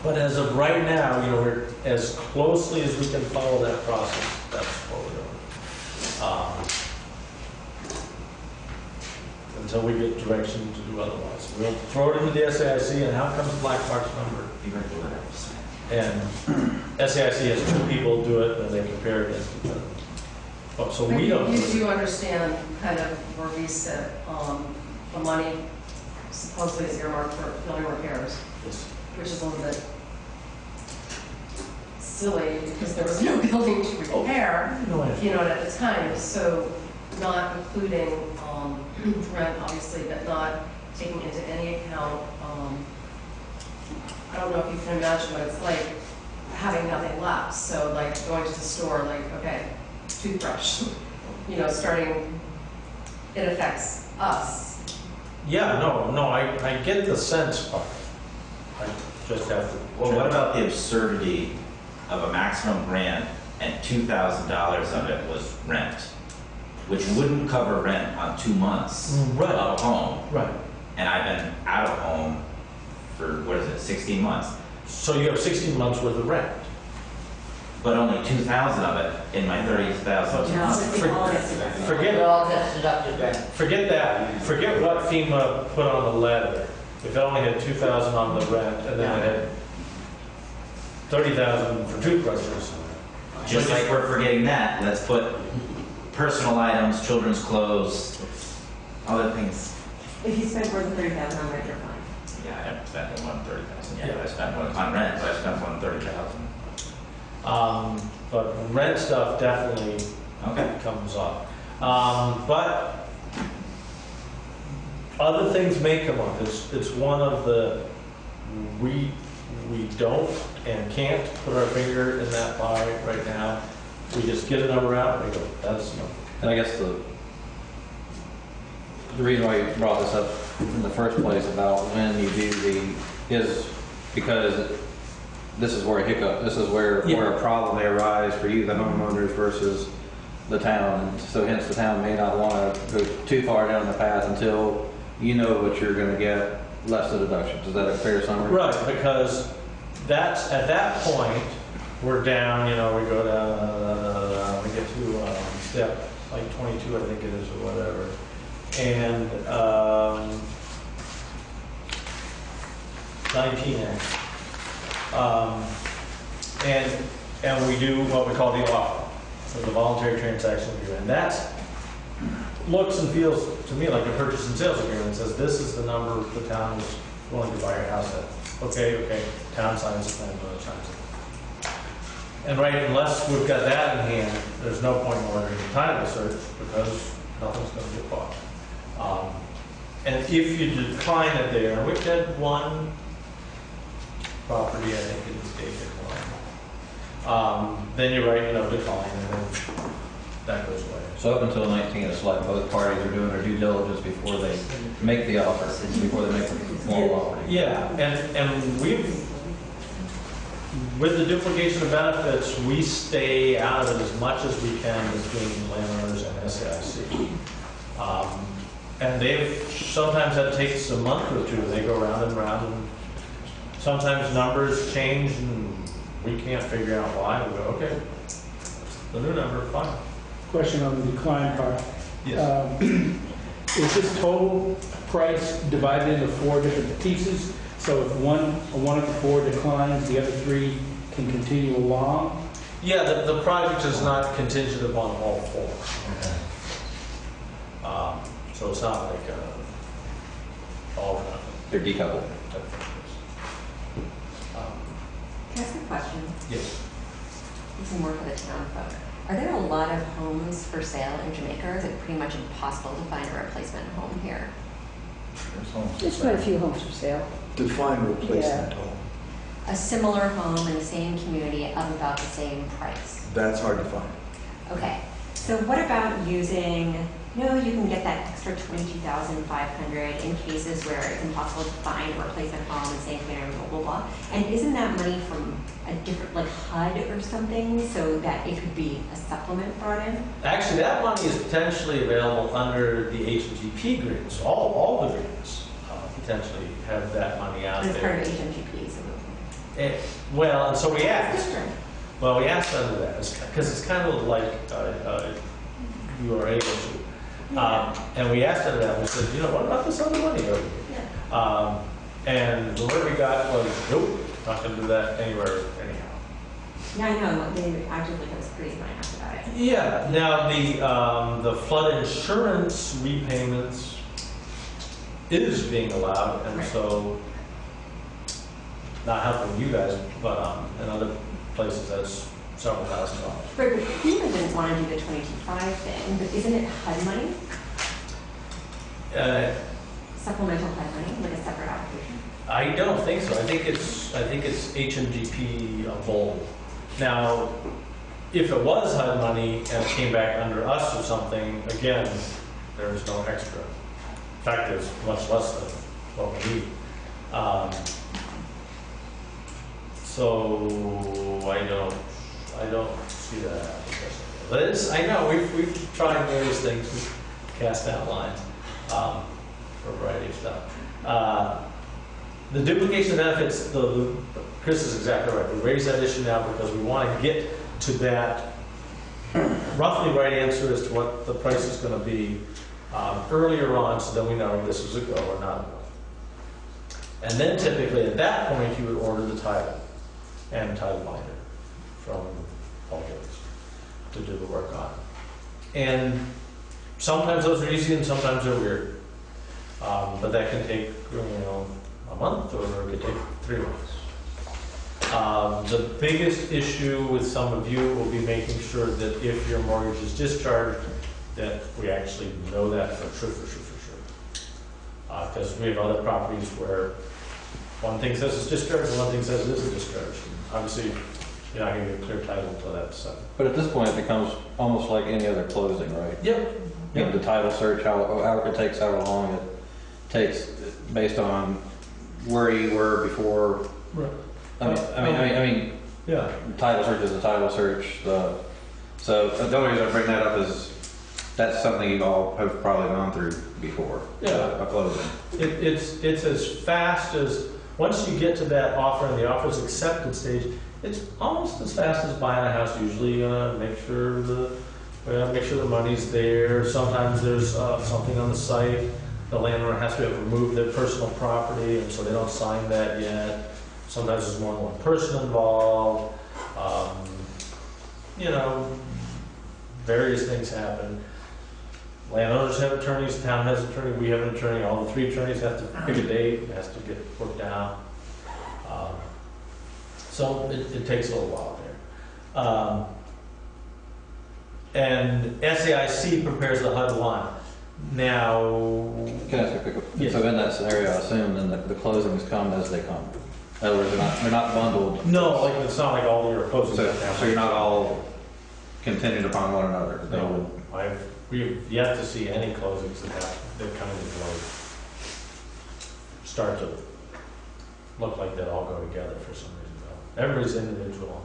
But as of right now, we're as closely as we can follow that process. That's what we're doing. Until we get direction to do otherwise. We'll throw it into the SAIC, and out comes Black Mark's number. And SAIC has two people do it, and they compare it against each other. Oh, so we don't. You do understand kind of where we sit, the money supposedly is earmarked for building repairs, Yes. which is a little bit silly because there was no building to repair, you know, at the time. So not including rent, obviously, but not taking into any account, I don't know if you can imagine what it's like having nothing left. So like going to the store, like, okay, toothbrush, you know, starting, it affects us. Yeah, no, I get the sense part. I just have to. Well, what about the absurdity of a maximum grant and $2,000 of it was rent, which wouldn't cover rent on 2 months Right. of a home, Right. and I've been out of home for, what is it, 16 months, So you have 16 months worth of rent. but only 2,000 of it in my 30,000. No, it's all gets deducted. Forget It all gets deducted then. Forget that. Forget what FEMA put on the letter. If it only had 2,000 on the rent and then it had 30,000 for toothbrushes. Just like we're forgetting that, let's put personal items, children's clothes, other things. If you spend more than 30,000 on rent, you're fine. Yeah, I haven't spent more than 30,000. Yeah. Yeah, I spent one on rent, but I spent more than 30,000. But rent stuff definitely Okay. comes up. But other things may come up. It's one of the, we don't and can't put our finger in that pie right now. We just get a number out and we go, that's enough. And I guess the reason why you brought this up in the first place about when you do is because this is where a hiccup, this is where a problem may arise for you, the homeowners, versus the town. And so hence the town may not want to go too far down the path until you know what you're going to get less the deductions. Is that a fair summary? Right, because that's, at that point, we're down, you know, we go down, we get to step like 22, I think it is, or whatever. And 19, and we do what we call the offer, so the voluntary transaction agreement. And that looks and feels to me like a purchase and sales agreement. It says this is the number the town is willing to buy your house at. Okay, town signs it, and the signs it. And right, unless we've got that in hand, there's no point in ordering a title search because nothing's going to get bought. And if you decline it there, and we've had one property, I think, in the state decline, then you write, decline, and then that goes away. So up until 19, it's like both parties are doing their due diligence before they make the offer, before they make the formal offer. Yeah, and we've, with the duplication of benefits, we stay out of it as much as we can between landowners and SAIC. And they've sometimes that takes a month or two. They go round and round, and sometimes numbers change, and we can't figure out why. We go, okay, the new number, fine. Question on the decline part. Yes. Is this total price divided into 4 different pieces? So if one of the 4 declines, the other 3 can continue along? Yeah, the project is not contingent upon all 4. So it's not like all or nothing. They're decoupled. Can I ask a question? Yes. This is more for the town folk. Are there a lot of homes for sale in Jamaica, or is it pretty much impossible to find a replacement home here? There's quite a few homes for sale. Define replacement home. A similar home in the same community of about the same price. That's hard to find. Okay, so what about using, you can get that extra $22,500 in cases where it's impossible to find a replacement home in the same community, blah, blah, blah. And isn't that money from a different, like HUD or something, so that it could be a supplement brought in? Actually, that money is potentially available under the HMGP grants. All the grants potentially have that money out But it's part there. of HMGP, so. And so we asked. Different. Well, we asked under that because it's kind of like you are able to. And we asked under that. We said, what about this other money over here? Yeah. And the word we got was, nope, not going to do that anywhere anyhow. Yeah, I know, they actively was pretty nice about it. Yeah. Now the flood insurance repayments is being allowed, and so not helping you guys, but in other places, that's several $1,000s. Right, but FEMA didn't want to do the 22.5 thing, but isn't it HUD money? Supplemental HUD money, like a separate application? I don't think so. I think it's HMGP Bold. Now, if it was HUD money and it came back under us or something, again, there's no extra. In fact, there's much less than what we need. So I don't see that happening. But I know we've tried various things, we've cast out lines for a variety of stuff. The duplication of benefits, Chris is exactly right. We raise that issue now because we want to get to that roughly right answer as to what the price is going to be earlier on, so then we know if this is a go or not a go. And then typically at that point you would order the title and title binder from Paul Gillis to do the work on. And sometimes those are easy and sometimes they're weird. But that can take a month or it could take 3 months. The biggest issue with some of you will be making sure that if your mortgage is discharged, that we actually know that for sure. Because we have other properties where one thing says it's discharged and one thing says it isn't discharged. Obviously, you're not going to get a clear title until that's settled. But at this point, it becomes almost like any other closing, right? Yep. You know, the title search, however it takes, however long it takes, based on where you were before. Right. I mean, yeah. the title search is a title search. So the only reason I bring that up is that's something you all have probably gone through before. Yeah. A closing. It's as fast as, once you get to that offer and the offer's accepted stage, it's almost as fast as buying a house. Usually make sure the money's there. Sometimes there's something on the site. The landlord has to have removed their personal property, and so they don't sign that yet. Sometimes there's more than one person involved. Various things happen. Landowners have attorneys, town has an attorney, we have an attorney. All the 3 attorneys have to pick a date, it has to get worked out. So it takes a little while there. And SAIC prepares the HUD line. Now, Can I ask a quick? Yes. So in that scenario, I assume then the closings come as they come. In other words, they're not bundled. no, like it's not like all your closings So, have to happen. so you're not all contingent upon one another. They No, would- we've yet to see any closings that come into close start to look like they all go together for some reason. Though. Everybody's individual.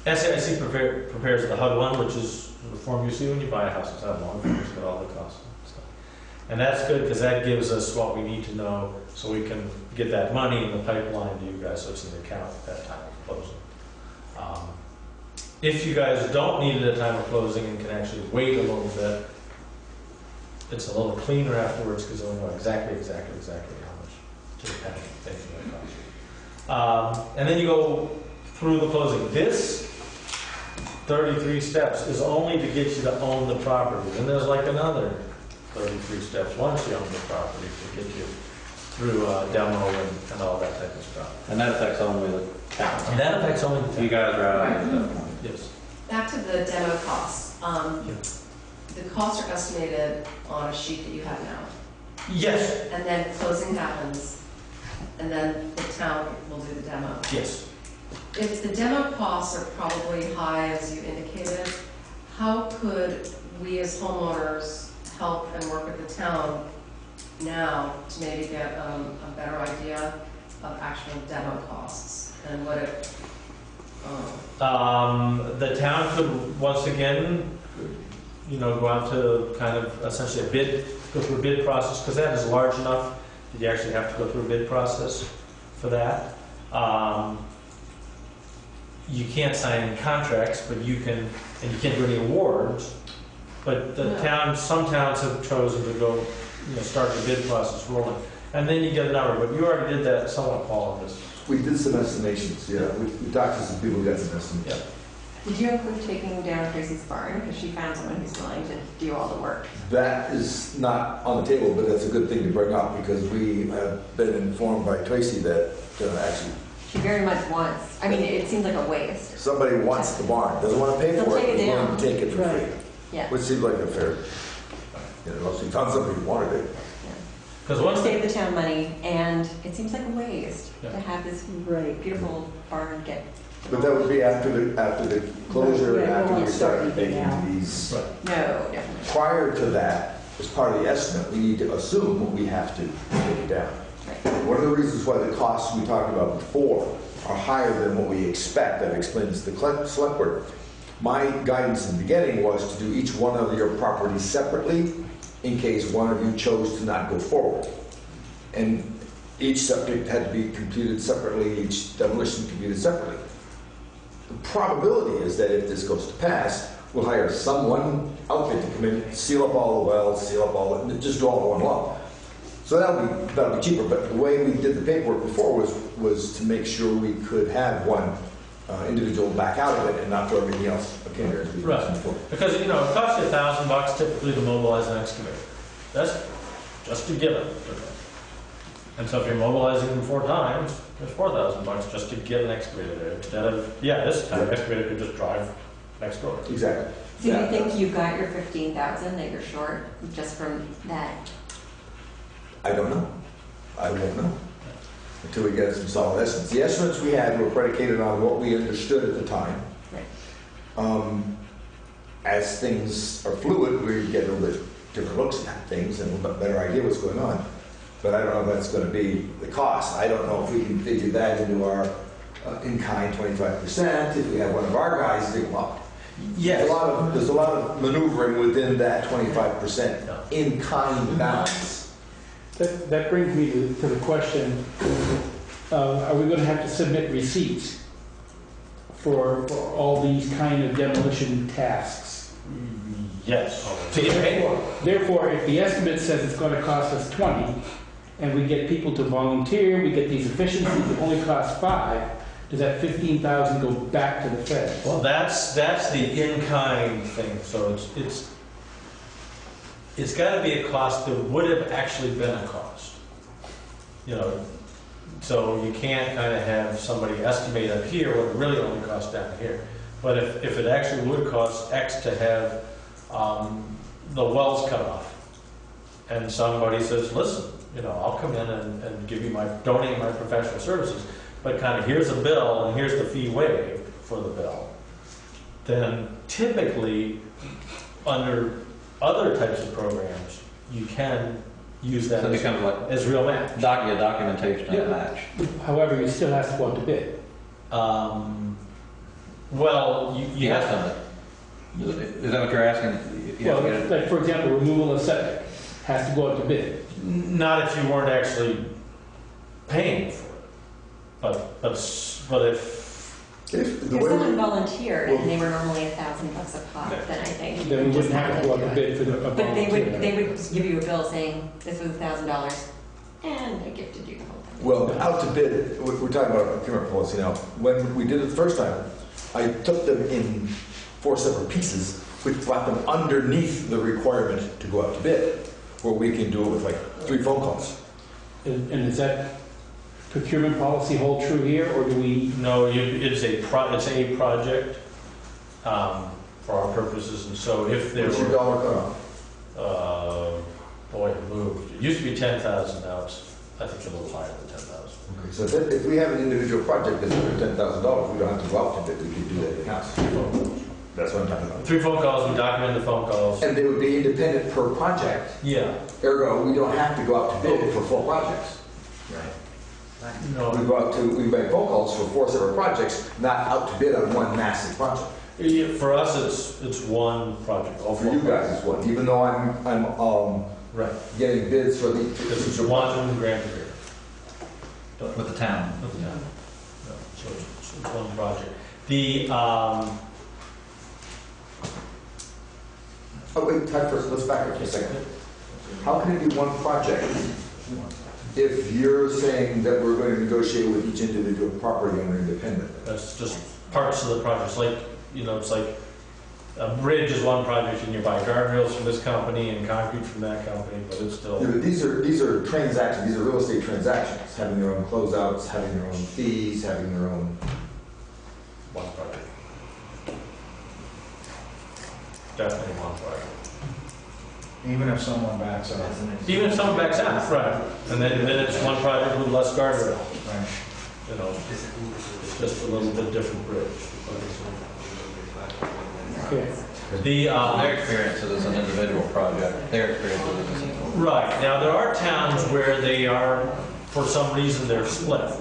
SAIC prepares the HUD one, which is the form you see when you buy a house. It's HUD one, it's got all the costs and stuff. And that's good because that gives us what we need to know so we can get that money in the pipeline to you guys so it's in the account at that time of closing. If you guys don't need it at time of closing and can actually wait a little bit, it's a little cleaner afterwards because you'll know exactly how much to the penny things are going to cost. And then you go through the closing. This 33 steps is only to get you to own the property. Then there's like another 33 steps once you own the property to get you through demo and all that type of stuff. And that affects only the town. And that affects only the You guys are out at that point. Yes. Back to the demo costs. The costs are estimated on a sheet that you have now. Yes. And then closing happens, and then the town will do the demo. Yes. If the demo costs are probably high, as you indicated, how could we as homeowners help and work with the town now to maybe get a better idea of actual demo costs and what it... The town could, once again, go out to kind of essentially go through a bid process, because that is large enough that you actually have to go through a bid process for that. You can't sign any contracts, but you can, and you can't do any awards, but some towns have chosen to go, start the bid process rolling. And then you get a number, but you already did that somewhat, Paul, on this. We did some estimations, yeah. We talked to some people, got some estimates. Yeah. Did you include taking down Tracy's barn, because she found someone who's willing to do all the work? That is not on the table, but that's a good thing to bring up because we have been informed by Tracy that actually She very much wants, I mean, it seems like a waste. somebody wants the barn, doesn't want to pay for They'll it, take it is willing down. to take it for Right. free. Yeah. Which seems like a fair, she found somebody who wanted it. Because once Save the town money, and it seems like a waste Yeah. to have this Right. beautiful barn get. But that would be after the closure and Yeah, after we won't start start anything out. making these. Right. No, definitely. Prior to that, as part of the estimate, we need to assume we have to take it down. Right. One of the reasons why the costs we talked about before are higher than what we expect, I've explained this to the select board. My guidance in the beginning was to do each one of your properties separately in case one of you chose to not go forward. And each septic had to be computed separately, each demolition computed separately. The probability is that if this goes to pass, we'll hire someone outfit to come in, seal up all the wells, seal up all, just do all in one lump. So that'll be cheaper, but the way we did the paperwork before was to make sure we could have one individual back out of it and not throw everything else. Okay, here's the Right. before. Because, it costs you $1,000 typically to mobilize an excavator. That's just a given. And so if you're mobilizing them 4 times, there's $4,000 just to get an excavator there. Instead of, this time excavator could just drive next door. Exactly. So you think you got your 15,000 that you're short just from that? I don't know. I won't know until we get some solid estimates. The estimates we had were predicated on what we understood at the time. Right. As things are fluid, we get a little bit different looks at things and a better idea what's going on. But I don't know if that's going to be the cost. I don't know if we can figure that into our in-kind 25%. If we have one of our guys dig them up. Yes. There's a lot of maneuvering within that 25% in-kind balance. That brings me to the question, are we going to have to submit receipts for all these kind of demolition tasks? Yes. To get paid for. Therefore, if the estimate says it's going to cost us 20, and we get people to volunteer, we get these efficiencies that only cost 5, does that 15,000 go back to the Fed? Well, that's the in-kind thing. So it's got to be a cost that would have actually been a cost. So you can't kind of have somebody estimate up here what it really only costs down here. But if it actually would cost X to have the wells cut off, and somebody says, listen, I'll come in and give you donate my professional services, but kind of here's a bill and here's the fee waived for the bill, then typically under other types of programs, you can use that So it becomes like as real match. documentation of Yeah. match. However, you still have to go out to bid. Well, you have to. Is that what you're asking? You have to get it- Like, for example, removal of septic has to go out to bid. Not if you weren't actually paying for it, but if If the If way someone we, volunteered and they were normally $1,000 a pop, then I think. Then we you just wouldn't have to go out to do it. bid for a But they volunteer. would give you a bill saying, this was $1,000 and I gifted you the whole thing. well, out to bid, we're talking about procurement policy now. When we did it the first time, I took them in 4 separate pieces, which brought them underneath the requirement to go out to bid, where we can do it with like 3 phone calls. And is that procurement policy hold true here, or do we? no, it's a project for our purposes, and so if there What's your were, dollar cutoff? boy, it moved. It used to be 10,000, now it's I think a little higher than 10,000. Okay, so if we have an individual project that's under $10,000, we don't have to go out to bid, we can do that in-house. That's what I'm talking about. 3 phone calls, we document the phone calls. And they would be independent per project. Yeah. Ergo, we don't have to go out to bid for full projects. No. We make phone calls for 4 separate projects, not out to bid on one massive project. Yeah, for us, it's one project. All For 4 you guys, projects. it's one, even though I'm Right. getting bids for the. Because it's one grant a year. with the town. Yeah. No, so it's one project. The, Oh, wait, time first, let's back up for a second. How can it be one project if you're saying that we're going to negotiate with each individual property owner independently? that's just parts of the projects, like you know, it's like a bridge is one project and you buy guardrails from this company and concrete from that company, but it's still. Yeah, but these are transactions, these are real estate transactions, having their own closeouts, having their own fees, having their own. One project. Definitely one project. Even if someone backs out. Even if someone backs out, right, and then it's one project with less guardrail, Right. you know, it's just a little bit different bridge. Okay. Their experience is an individual project, their experience is a single. Right, now there are towns where they are, for some reason, they're split,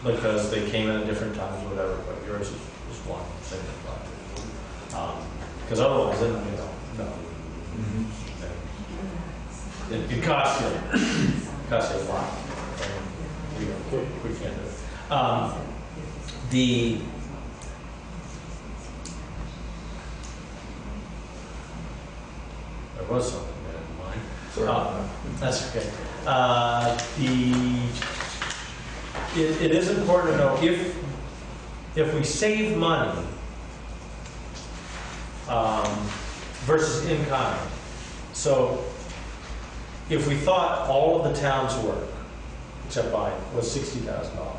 because they came in at different times, or whatever, but yours is one single project. Because otherwise, then, you know, no. It costs you a lot. And we can't do it. There was something there in mind. Sorry. That's okay. It is important to know if we save money versus in kind. So if we thought all of the town's work, except mine, was $60,000,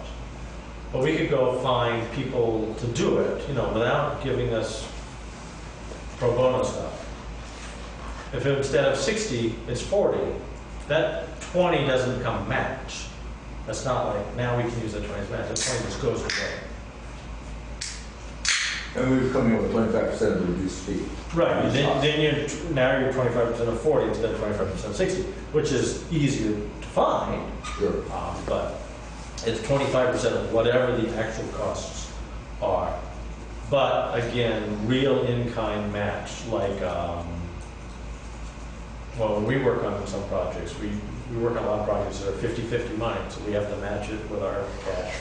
but we could go find people to do it, you know, without giving us pro bono stuff. If instead of 60, it's 40, that 20 doesn't become match. That's not like, now we can use that 20 as match, that 20 just goes away. And we've come in with 25% of the reduced fee. Right, then now you're 25% of 40 instead of 25% of 60, which is easier to find, Sure. but it's 25% of whatever the actual costs are. But again, real in-kind match, like, well, when we work on some projects, we work on a lot of projects that are 50-50 money, so we have to match it with our cash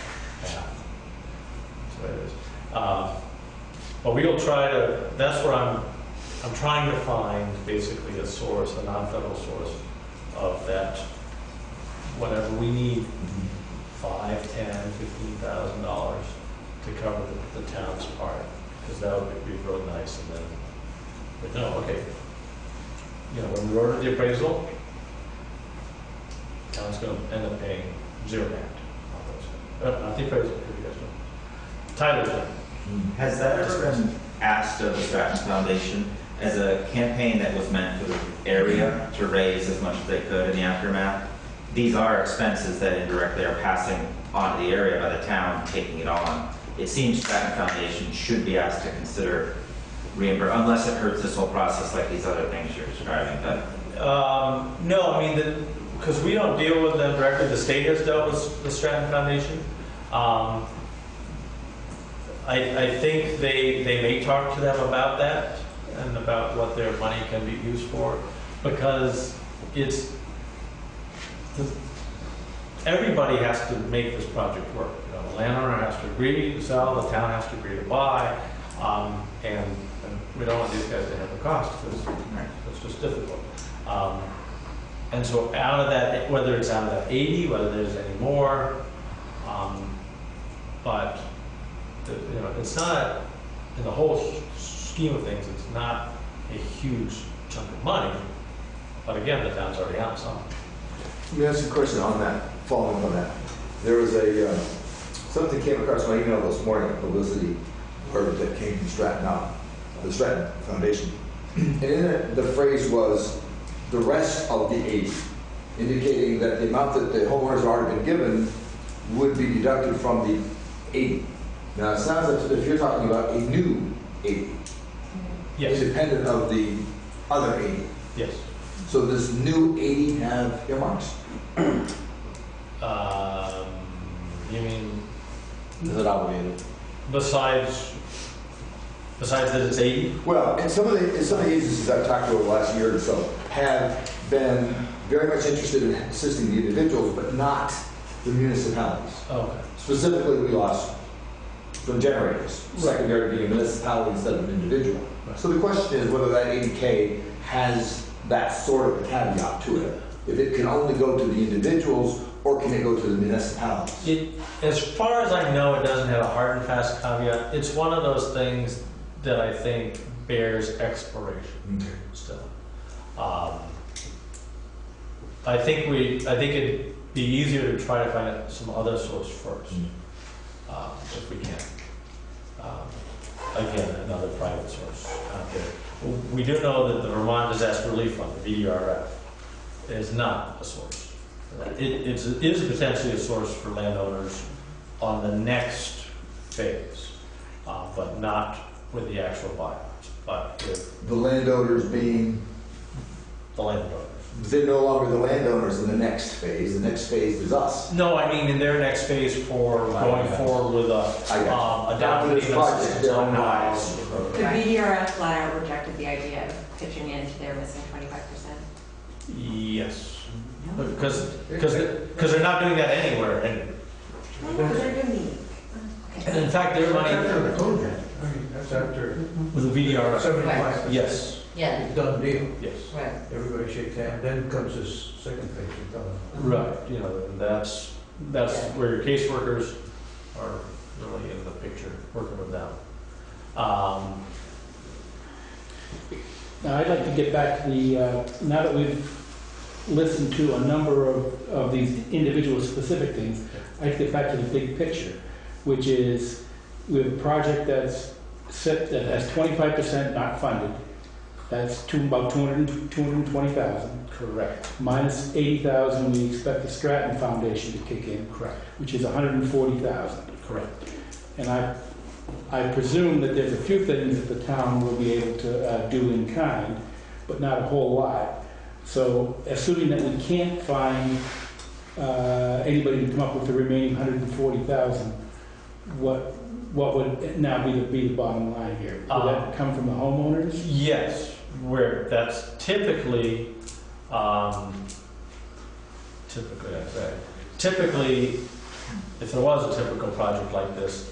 half. That's the way it is. But we'll try to, that's what I'm trying to find basically a source, a non-federal source of that, whatever we need, $5,000, $10,000, $15,000 to cover the town's part, because that would be real nice. And then, but no, okay. You know, when we ordered the appraisal, the town's going to end up paying zero back. Not the appraisal, if you guys know. Title's done. Has that ever been asked of the Stratton Foundation as a campaign that was meant for the area to raise as much as they could in the aftermath? These are expenses that indirectly are passing on to the area by the town taking it on. It seems Stratton Foundation should be asked to consider reimbursement, unless it hurts this whole process like these other things you're describing. But no, I mean, because we don't deal with them directly. The state has dealt with the Stratton Foundation. I think they may talk to them about that and about what their money can be used for, because everybody has to make this project work. You know, the landowner has to agree to sell, the town has to agree to buy, and we don't want these guys to have the cost, because it's just difficult. And so out of that, whether it's out of that 80, whether there's any more, but you know, it's not, in the whole scheme of things, it's not a huge chunk of money, but again, the town's already out some. Let me ask you a question on that, following on that. There was something came across my email this morning, a publicity word that came from Stratton, the Stratton Foundation. And in it, the phrase was, the rest of the 80, indicating that the amount that the homeowners have already been given would be deducted from the 80. Now, it sounds as if you're talking about a new 80, Yes. independent of the other 80. Yes. So does new 80 have earmarks? You mean Is it obligated? besides that it's 80? Well, and some of the agencies I've talked to over the last year or so have been very much interested in assisting the individuals, but not the municipalities. Okay. Specifically, we lost from generators, secondary being a municipality instead of an individual. Right. So the question is whether that 80K has that sort of a caveat to it. If it can only go to the individuals, or can it go to the municipalities? As far as I know, it doesn't have a hard and fast caveat. It's one of those things that I think bears exploration still. I think it'd be easier to try to find some other source first, if we can. Again, another private source out there. We do know that the Vermont Disaster Relief Fund, the VDRF, is not a source. It is potentially a source for landowners on the next phase, but not with the actual buyouts. But with The landowners being, the landowners. they're no longer the landowners in the next phase. The next phase is us. No, I mean in their next phase for going forward with a down This payment project, assistance their on own house. The VDRF flat out rejected the idea of pitching into their missing 25%. Yes, because they're not doing that anywhere, and They're unique. and in fact their money After the code, then. I mean, that's after with the VDR. 75%. Yes, Yeah, Done deal. yes, right. Everybody shakes hands, then comes this second phase. You're done. right. You know, and that's where your caseworkers are really in the picture, working with them. Now, I'd like to get back to the, now that we've listened to a number of these individual specific things, I'd like to get back to the big picture, which is we have a project that's set, that has 25% not funded. That's about 220,000. Correct. Minus 80,000, we expect the Stratton Foundation to kick in, Correct. which is 140,000. Correct. And I presume that there's a few things that the town will be able to do in kind, but not a whole lot. So assuming that we can't find anybody to come up with the remaining 140,000, what would now be the bottom line here? Would that come from the homeowners? Yes, where that's typically, typically, if there was a typical project like this,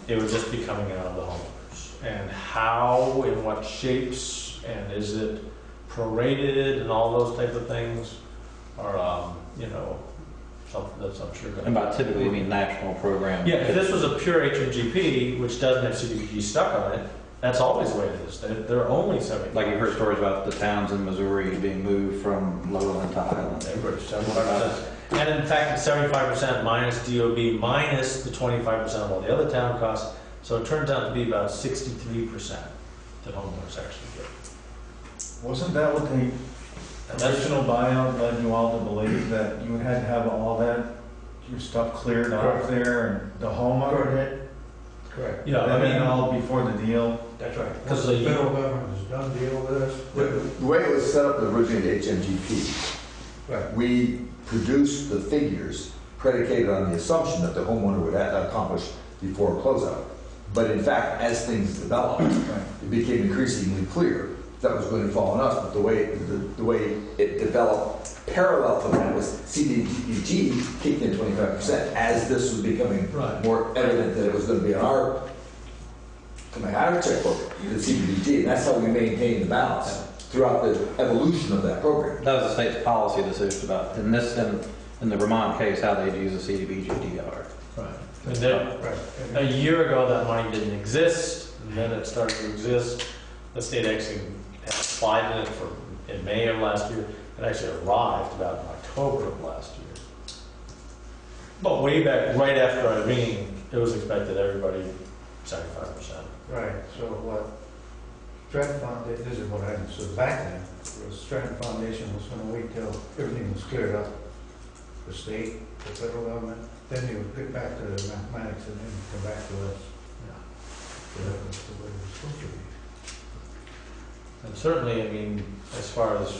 it would just be coming out of the homeowners. And how, in what shapes, and is it prorated and all those type of things are, something that's I'm sure going to. And by typically, you mean national program? Yeah, if this was a pure HMGP, which doesn't have CDBG stuck on it, that's always the way it is. They're only 70. Like you've heard stories about the towns in Missouri being moved from lowland to highland. Everybody's 75%. And in fact, it's 75% minus DOB minus the 25% of all the other town costs. So it turns out to be about 63% that homeowners actually get. Wasn't that what the original buyout led you all to believe, that you had to have all that, your stuff cleared off there and the homeowner did? Correct. Yeah, I That mean, ain't all before the deal? That's right. Because Once the- the federal government has done deal with us. The way it was set up originally at HMGP, Right. we produced the figures predicated on the assumption that the homeowner would accomplish before closeout. But in fact, as things developed, it became increasingly clear that was going to fall on us. But the way it developed parallel to that was CDBG kicked in 25% as this was becoming Right. more evident that it was going to be on our checkbook, the CDBG, and that's how we maintained the balance throughout the evolution of that program. That was the state's policy decision about, in the Vermont case, how they'd use the CDBG DLR. right. And then Right. a year ago, that money didn't exist, and then it started to exist. The state actually had applied in it in May of last year. It actually arrived about in October of last year. But way back, right after Irene, it was expected everybody 75%. Right, so what Stratton Foundation, this is what I understood back then, was Stratton Foundation was gonna wait till everything was cleared up. The state, the federal government, then they would get back to the mathematics and then come back to us. So that was the way it was supposed to be. And certainly, I mean, as far as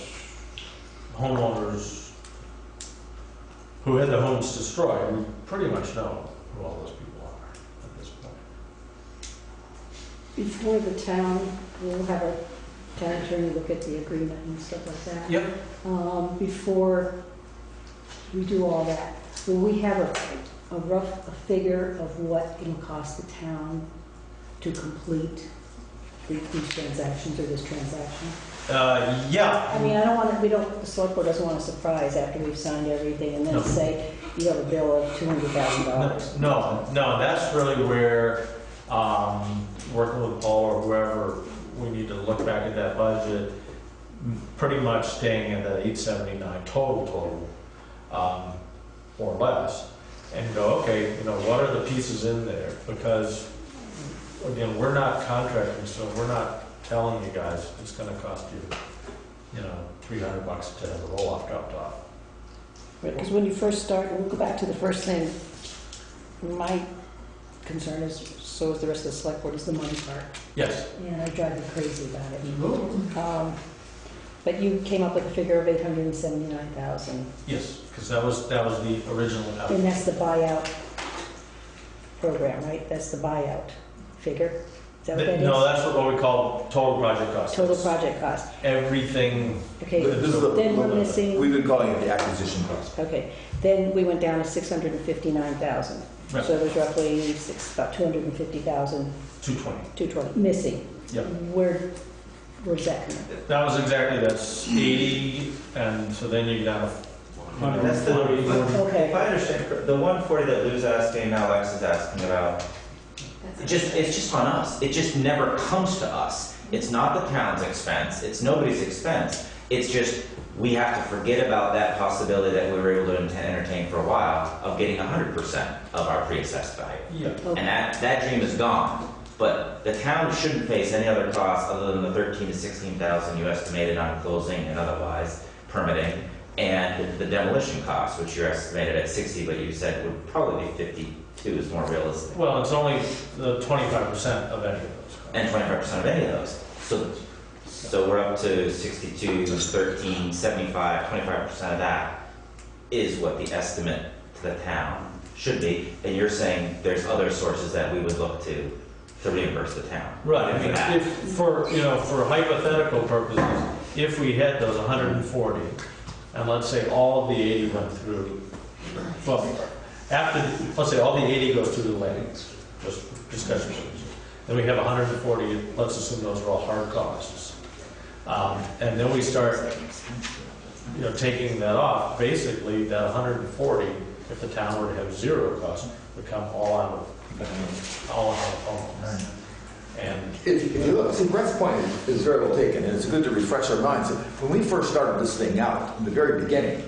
homeowners who had their homes destroyed, we pretty much know who all those people are at this point. Before the town, we'll have a town attorney look at the agreement and stuff like that. Yep. Before we do all that, will we have a rough figure of what it'll cost the town to complete these transactions or this transaction? Yeah. I mean, I don't want to, the select board doesn't want a surprise after we've signed everything and No. then say, you have a bill of $200,000. No, that's really where, working with Paul or whoever, we need to look back at that budget, pretty much staying at that 879 total, or less, and go, okay, what are the pieces in there? Because, again, we're not contracting, so we're not telling you guys it's gonna cost you, $300 to have a roll-off dropped off. Because when you first start, we'll go back to the first thing, my concern is, so is the rest of the select board, is the money part. Yes. And I drive you crazy about it. But you came up with a figure of 879,000, Yes, because that was the original. and that's the buyout program, right? That's the buyout figure? Is that what that is? No, that's what we call total project cost. Total project cost. Everything. Okay, This is the- then we're missing, We've been calling it the acquisition cost. okay, then we went down to 659,000. Right. So there's roughly about 250,000, 220. 220, missing. Yep. Where's that coming? That's 80, and so then you're down to That's the- 140. Okay. If I understand, the 140 that Lou's asking, now Lex is asking about, it's just on us. It just never comes to us. It's not the town's expense. It's nobody's expense. It's just, we have to forget about that possibility that we were able to entertain for a while of getting 100% of our pre-assessed value. Yeah. And that dream is gone. But the town shouldn't face any other costs other than the 13 to 16,000 you estimated on closing and otherwise permitting, and the demolition costs, which you're estimated at 60, but you said would probably be 52 is more realistic. Well, it's only the 25% of any of those. And 25% of any of those. So we're up to 62, 13, 75, 25% of that is what the estimate to the town should be. And you're saying there's other sources that we would look to reimburse the town. Right. If we have. If for hypothetical purposes, if we had those 140, and let's say all of the 80 went through, well, let's say all the 80 goes through the lanes, just discussion purposes. Then we have 140, let's assume those are all hard costs. And then we start, taking that off, basically that 140, if the town were to have zero cost, would come all out of homeowners. And If you look, see, Brett's point is very well taken, and it's good to refresh our minds. When we first started this thing out, in the very beginning,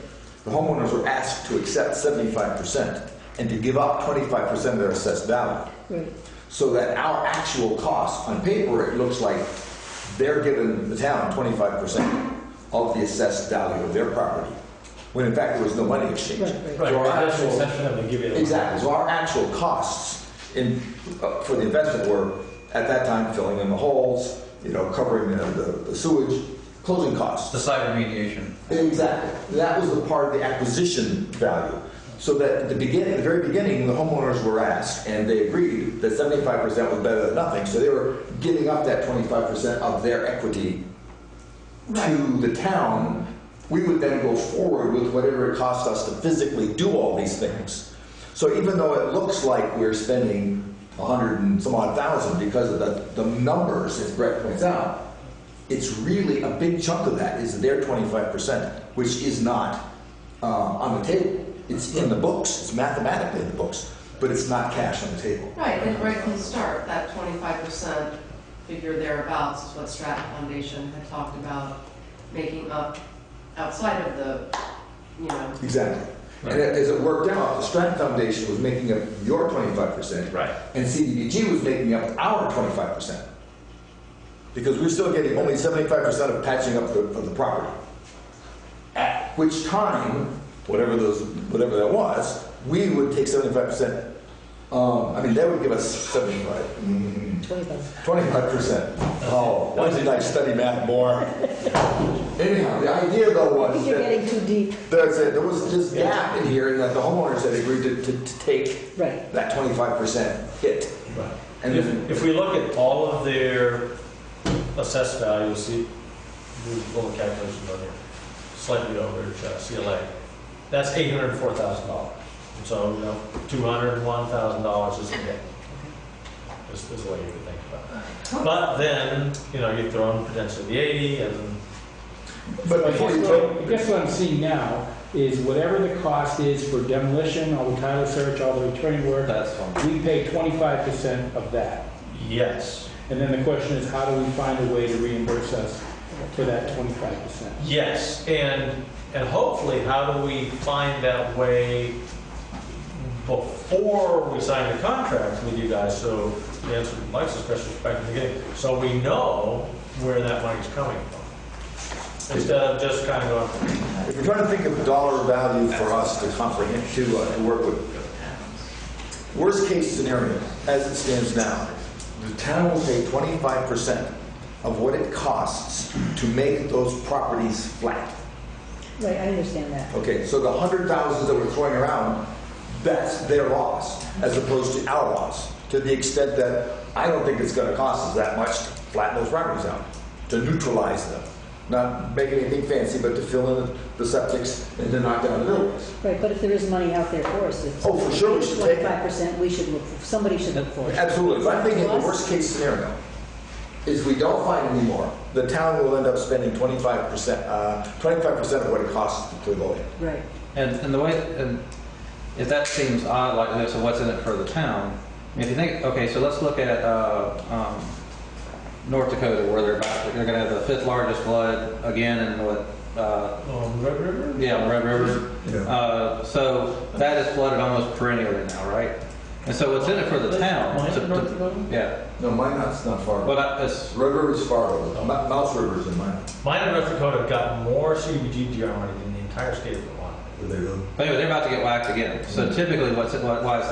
the homeowners were asked to accept 75% and to give up 25% of their assessed value. Right. So that our actual cost, on paper, it looks like they're giving the town 25% of the assessed value of their property, when in fact there was no money exchange. Right. right, So our that's actual- exception of they give you the Exactly. So our actual costs for the investment were, at that time, filling in the holes, covering the sewage, closing costs. The site remediation. Exactly. That was the part of the acquisition value. So that at the very beginning, the homeowners were asked, and they agreed that 75% was better than nothing. So they were giving up that 25% of their equity to the town. We would then go forward with whatever it cost us to physically do all these things. So even though it looks like we're spending 100 and some odd thousand because of the numbers, as Brett points out, it's really a big chunk of that is their 25%, which is not on the table. It's in the books, it's mathematically in the books, but it's not cash on the table. Right, and right from the start, that 25% figure thereabouts is what Stratton Foundation had talked about making up outside of the, Exactly. And as it worked out, the Stratton Foundation was making up your 25%, Right. and CDBG was making up our 25%. Because we're still getting only 75% of patching up of the property. At which time, whatever that was, we would take 75%. They would give us 25%. Oh, why didn't I study math more? Anyhow, the idea though I think was you're that getting too deep. there was this gap in here, and that the homeowners had agreed to take Right. that 25% hit. Right. And then, If we look at all of their assessed values, see, we've little calculations on here, slightly over CLA, that's $804,000. So, $201,000 is the hit. This is the way you could think about it. But then, you throw in potentially the 80 and. But before you I guess what I'm seeing now is whatever the cost is for demolition, all the title search, all the returning work, That's fine. we pay 25% of that. Yes. And then the question is, how do we find a way to reimburse us for that 25%? Yes, and hopefully, how do we find that way before we sign the contract with you guys? So the answer to Mike's question is back in the beginning. So we know where that money's coming from. Instead of just kind of going, If you're trying to think of dollar value for us to comprehend, to work with, worst case scenario, as it stands now, the town will pay 25% of what it costs to make those properties flat. Right, I understand that. Okay, so the 100,000 that we're throwing around, that's their loss, as opposed to our loss, to the extent that I don't think it's going to cost us that much to flatten those properties out, to neutralize them. Not make anything fancy, but to fill in the septics and to knock down the buildings. Right, but if there is money out there for us, it's. Oh, for sure, we should take it. 25%, we should look, somebody should look for it. Absolutely, but I'm thinking the worst case scenario is we don't find any more. The town will end up spending 25% of what it costs to go in. Right. And the way, and if that seems odd like this, so what's in it for the town? I mean, if you think, okay, so let's look at North Dakota, where they're going to have the 5th largest flood again in what? Red River? Yeah, on Red River. Yeah. So that is flooded almost perennially now, right? And so what's in it for the town? North Dakota? Yeah. No, Minot's not far. Well, it's, Red River's far over. Mouse River's in Minot. Mine and North Dakota got more CDBG money than the entire state of Vermont. Were they really? but anyway, they're about to get whacked again. So typically, why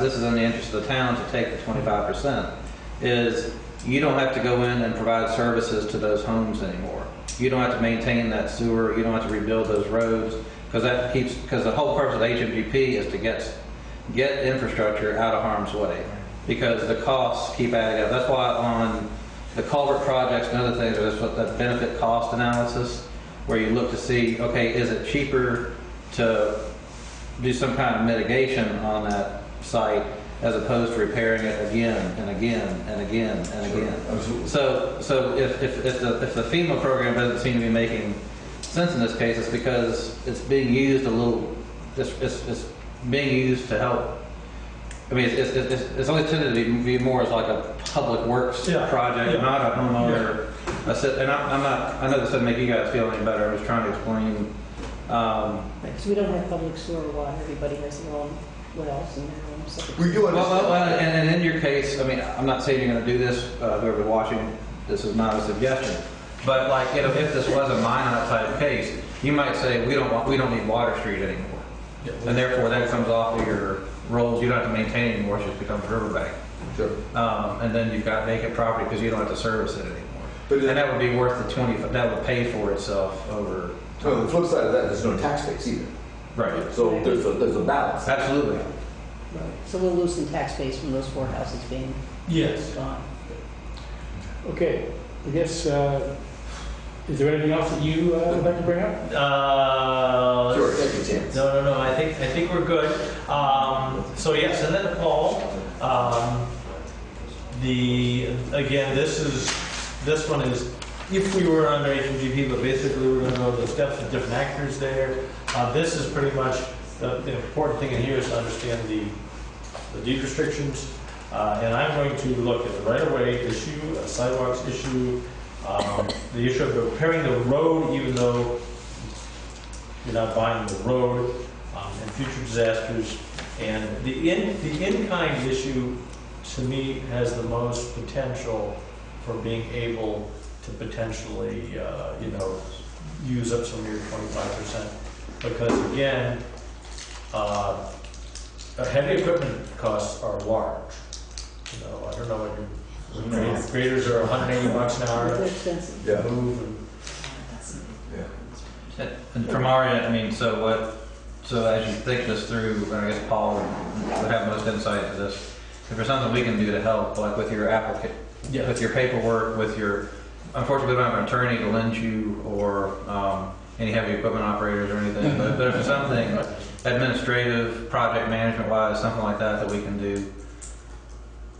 this is in the interest of the town to take the 25% is you don't have to go in and provide services to those homes anymore. You don't have to maintain that sewer. You don't have to rebuild those roads because the whole purpose of HMGP is to get infrastructure out of harm's way because the costs keep adding up. That's why on the culvert projects and other things, there's what the benefit cost analysis where you look to see, okay, is it cheaper to do some kind of mitigation on that site as opposed to repairing it again and again and again and again. Absolutely. So if the FEMA program doesn't seem to be making sense in this case, it's because it's being used it's being used to help. I mean, it's always tended to be more as like a public works project, not a homeowner. I know this doesn't make you guys feel any better. I was trying to explain. Because we don't have public sewer water, everybody has their own wells and their own septic. We do understand. Well, and in your case, I mean, I'm not saying you're going to do this. Whoever's watching, this is not a suggestion. But like, if this was a Minot type case, you might say we don't need Water Street anymore, and therefore that comes off of your rolls. You don't have to maintain anymore; it just becomes riverbank. Sure. And then you've got vacant property because you don't have to service it anymore. But And that would be worth the 20. That would pay for itself over. No, the flip side of that, there's no tax base either. Right. So there's a balance. Absolutely. Right. So we'll lose some tax base from those 4 houses being gone. Okay, I guess, is there anything else that you would like to bring up? Sure, take your chance. No. I think we're good. So yes, and then Paul, this one is if we were under HMGP, but basically we're going to go the steps of different actors there. This is pretty much the important thing in here is to understand the deed restrictions. And I'm going to look at the right-of-way issue, a sidewalks issue, the issue of repairing the road, even though you're not buying the road, and future disasters. And the in-kind issue, to me, has the most potential for being able to potentially, use up some of your 25%. Because again, heavy equipment costs are large. I don't know what your graders are $180 an hour. They're expensive. Yeah. Move and And from our end, I mean, so as you think this through, and I guess Paul would have most insight into this, if there's something we can do to help, like with your with your paperwork, unfortunately we don't have an attorney to lend you or any heavy equipment operators or anything, but if there's something administrative, project management wise, something like that we can do,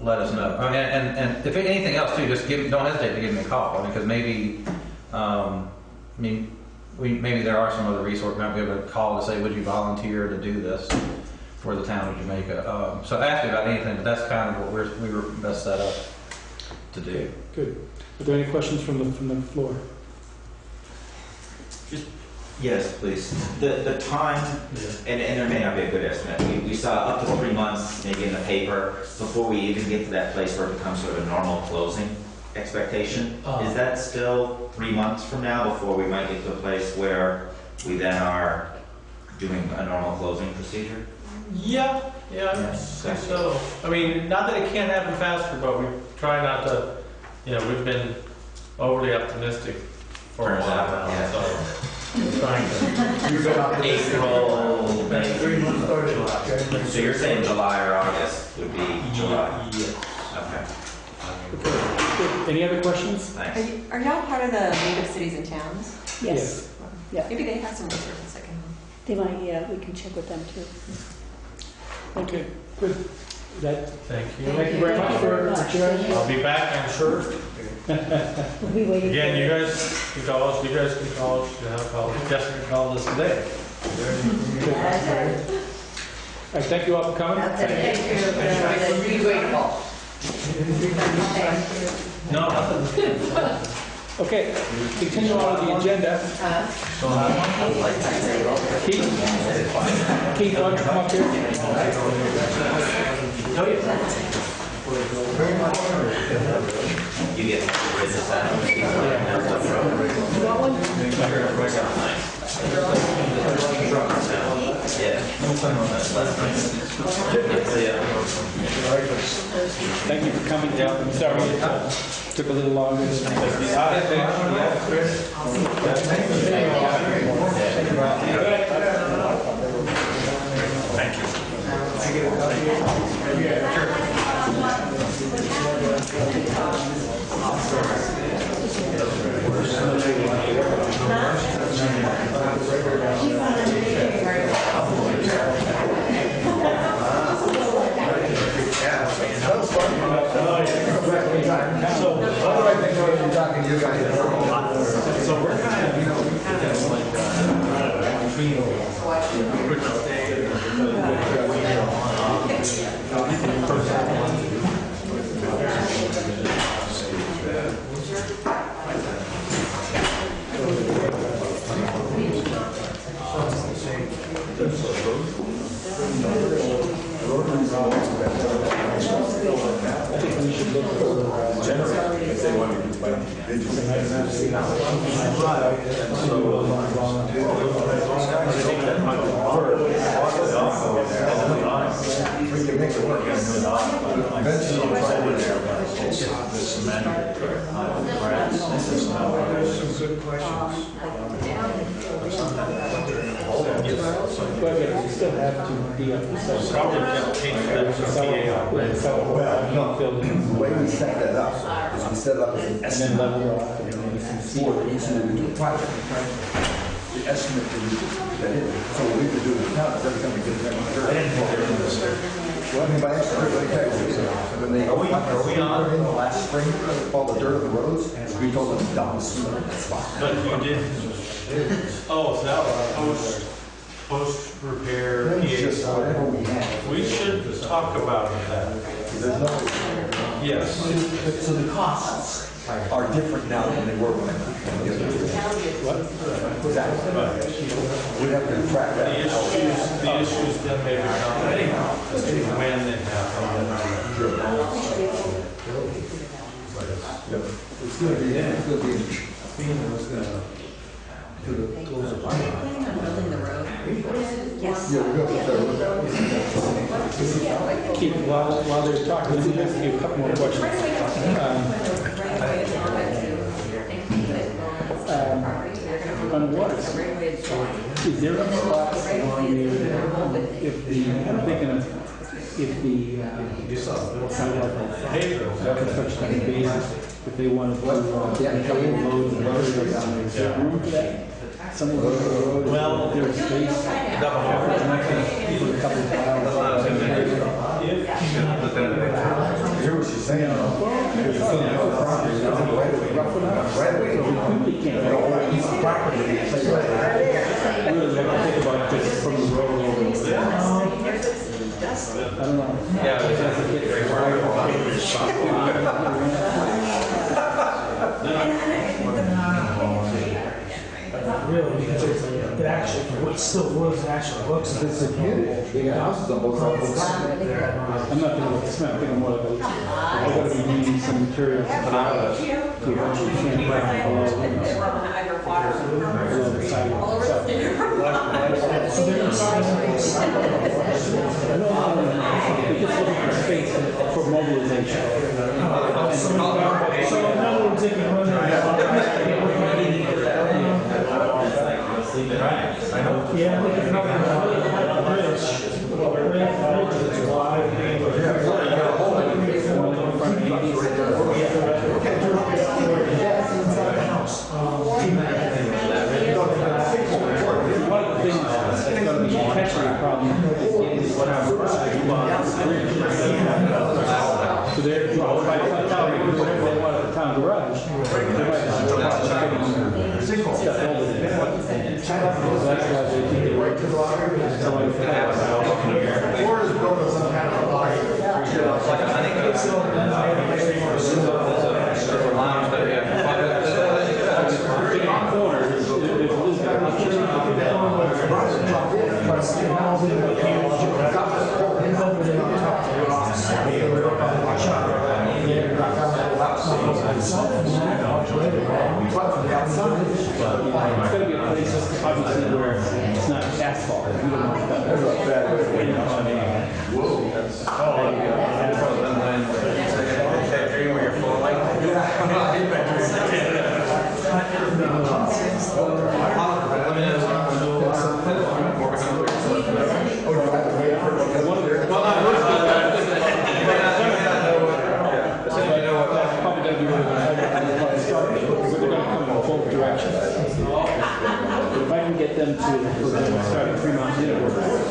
let us know. I mean, and if anything else too, just don't hesitate to give me a call. I mean, because maybe, maybe there are some other resources. Maybe we have a call to say, would you volunteer to do this for the town of Jamaica? So ask me about anything, but that's kind of what we were best set up to do. Good. Are there any questions from the floor? Yes, please. The time, and there may not be a good estimate, we saw up to 3 months maybe in the paper before we even get to that place where it becomes sort of a normal closing expectation. Is that still 3 months from now before we might get to a place where we then are doing a normal closing procedure? Yeah, I think so. I mean, not that it can't happen faster, but we try not to, we've been overly optimistic for a Turns while out, now, yeah. so we're trying to. April, May. 3 months started July. So you're saying July or August would be July? Yes. Okay, Good. Any other questions? thanks. Are y'all part of the League of Cities and Towns? Yes. Yeah. Maybe they have some resources that can help. They might, yeah, we can check with them too. Okay, good. That, Thank you. thank you very much for sharing. I'll be back, I'm sure. We'll be waiting. Again, you guys can call us, you guys can call us, you have called, Jessica called us today. All right, thank you all for coming. No, nothing. Okay, continue on with the agenda. Keith, why don't you come up here? You get business out of it. Thank you for coming down. I'm sorry it took a little longer than Thank you. So we're kind of, we still have to be up to probably got to change that to The way we set that up is we set it up as an and then estimate level off and then you can see. for each individual project. The estimate that we put in. So what we could do is now, every time we get that one. Well, I mean, by estimate, what when they, Are we on? in the last spring, all the dirt on the roads, we told them to dump the snow in that spot. But you did, oh, so that was post-repair. It's just whatever we have. We should talk about that. There's no, Yes. so the costs are different now than they were when I. Exactly. We have to track The that. issues then may become when it happened. It's gonna be, FEMA was gonna do the close of Planning on building the road? Yes. Yeah, we're gonna put Keith, while they're talking, let me ask you a couple more questions. On water, is there a spot along there, if the, I'm thinking of, if the, construction on the basis, if they wanted to, load the road down there, is there room for that? Somewhere over the road, Well, is there a space? Put a couple of piles. saying. Right away. We really can't. Really have to think about this from the road over. I don't know. Yeah, it's very Really, because it actually, what still was actually looks like. It's a beautiful, big houses on both sides. I'm not thinking about the cement, I'm thinking more about, I gotta be needing some materials to put out to eventually camp out below, below the sidewalk. So they're inside. No, we're just looking for space for mobilization. So in other words, they can run their. Yeah, we can run a bridge. It's wide. One of the things that's going to be potentially a problem is what happens. So they're, if I tell them they want a town garage, they might step over there. So that's why they think they work. Ford is built on some kind of a line. It's like a honeycomb. Lounge, but yeah. It's going to be a place, obviously, where it's not asphalt. We don't know if that. Probably going to be one of the both directions. But if I can get them to start at Fremont University,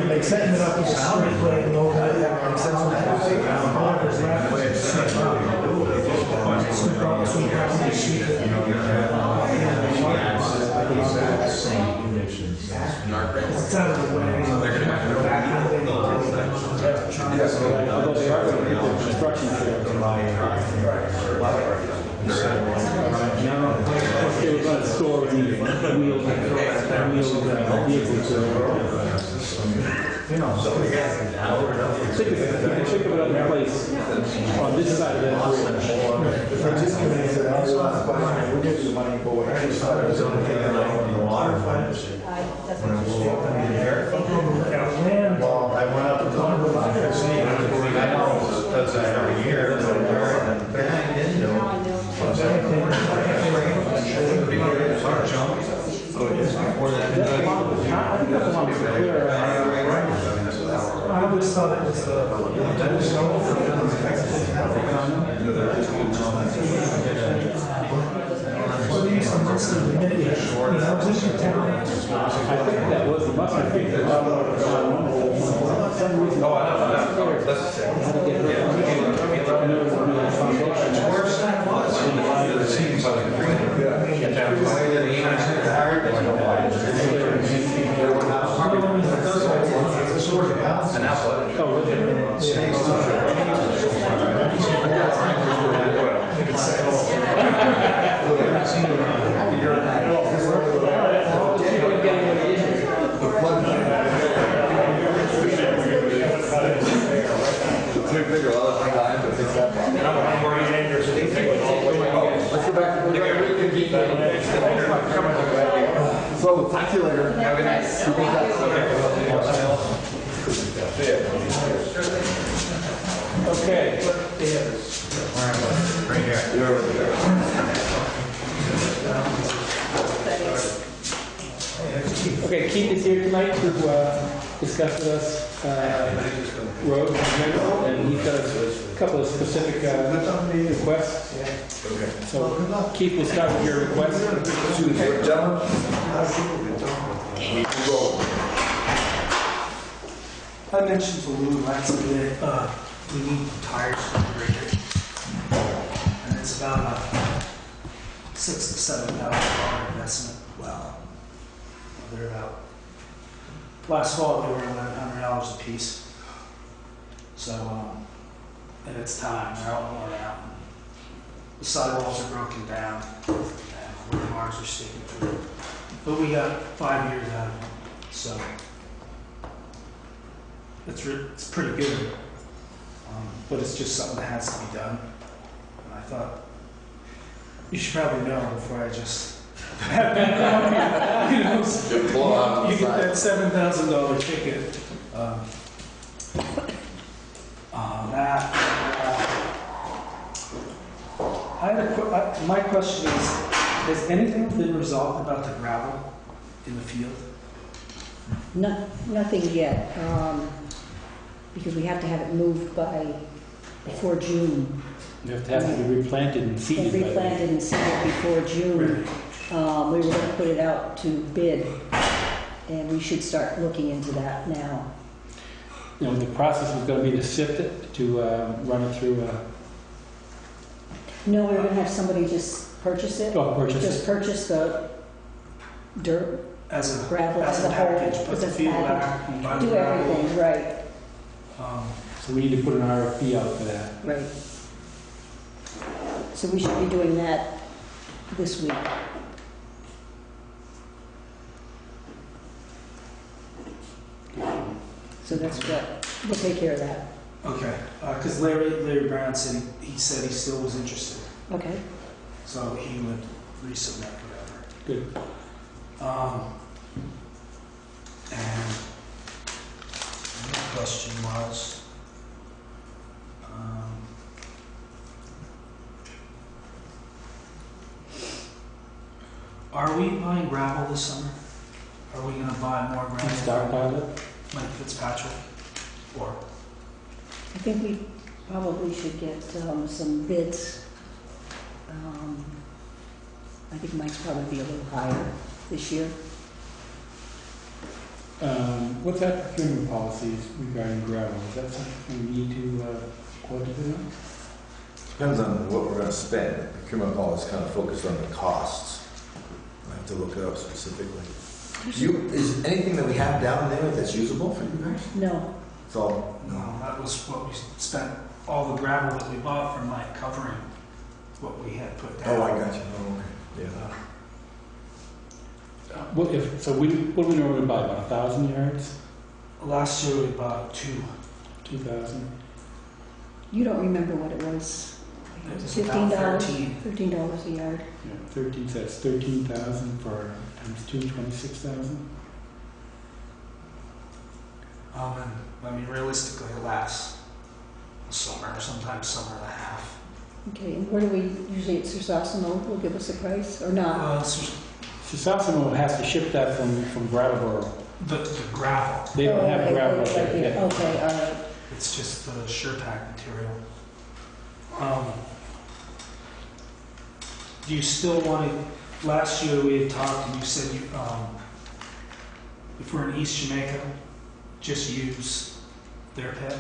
They setting it up as a street play and all that. It's out of the way. although they are going to get the construction for they were going to store the wheeled vehicles. Think of another place on this side of that bridge. We'll give you money for whatever. Well, I went up to talk about it. That's every year. I always thought it was well, they used to list the mitigation. I was in your town. I think that was the mustard thing. For some reason, how to get rid of it. I know it was a foundation. It seems like an outlet. Oh, really? So, talk to you later. Have a good night. Okay. Right here. Okay, Keith is here tonight to discuss with us roads in general, and he's got a couple of specific requests. Okay. So Keith, we'll start with your request. Excuse me, gentlemen? We go. I mentioned to Lou last that we need tires for the grader. And it's about a $6,000 to $7,000 investment. Well, they're about, last fall they were $1,100 a piece. So, and it's time, they're all worn out. The sidewalls are broken down, and the bars are sticking through. But we got 5 years out of them, so it's pretty good. But it's just something that has to be done. And I thought, you should probably know before I just have that, you know, you get that $7,000 ticket. My question is, has anything been resolved about the gravel in the field? Nothing yet, because we have to have it moved before June. You have to be replanted and And seeded. by then. replanted and seeded before June. We were going to put it out to bid, and we should start looking into that now. You know, the process was going to be to sift it, to run it through. No, we were going to have somebody just purchase it. Just purchase the dirt, As a gravel, as as a a whole, package, put as the a field package. back and buy the Do gravel. everything, right, So we need to put an RFP out for that. right. So we should be doing that this week. So that's what, we'll take care of that. Okay, because Larry Brown said he said he still was interested, Okay. so he would resubmit whatever. Good. And the question was, are we buying gravel this summer? Are we gonna buy more gravel? Stockpile it. Mike Fitzpatrick? Or, I think we probably should get some bids. I think Mike's probably be a little higher this year. What's our procurement policies regarding gravel? Is that something we need to quote to them? Depends on what we're going to spend. Procurement policy is kind of focused on the costs. I have to look it up specifically. Is anything that we have down there that's usable for you guys? No, It's all. no, that was what we spent, all the gravel that we bought from Mike covering what we had put down. Oh, I got you. Oh, okay. Yeah. What do we normally buy? About 1,000 yards? Last year we bought 2,000? you don't remember what it was. It was about $15, $15 a yard. Yeah, 13, so that's 13,000 for times 2, 26,000. And I mean, realistically, it lasts a summer, sometimes summer and a half. Okay, and where do we, usually it's Sursasano will give us a price, or not? Sussano has to ship that from Brattleboro. The gravel, They don't have Okay, gravel up right there. here. Yeah. Okay, all right. it's just the SurePack material. Do you still want to, last year we had talked and you said you, if we're in East Jamaica, just use their pit,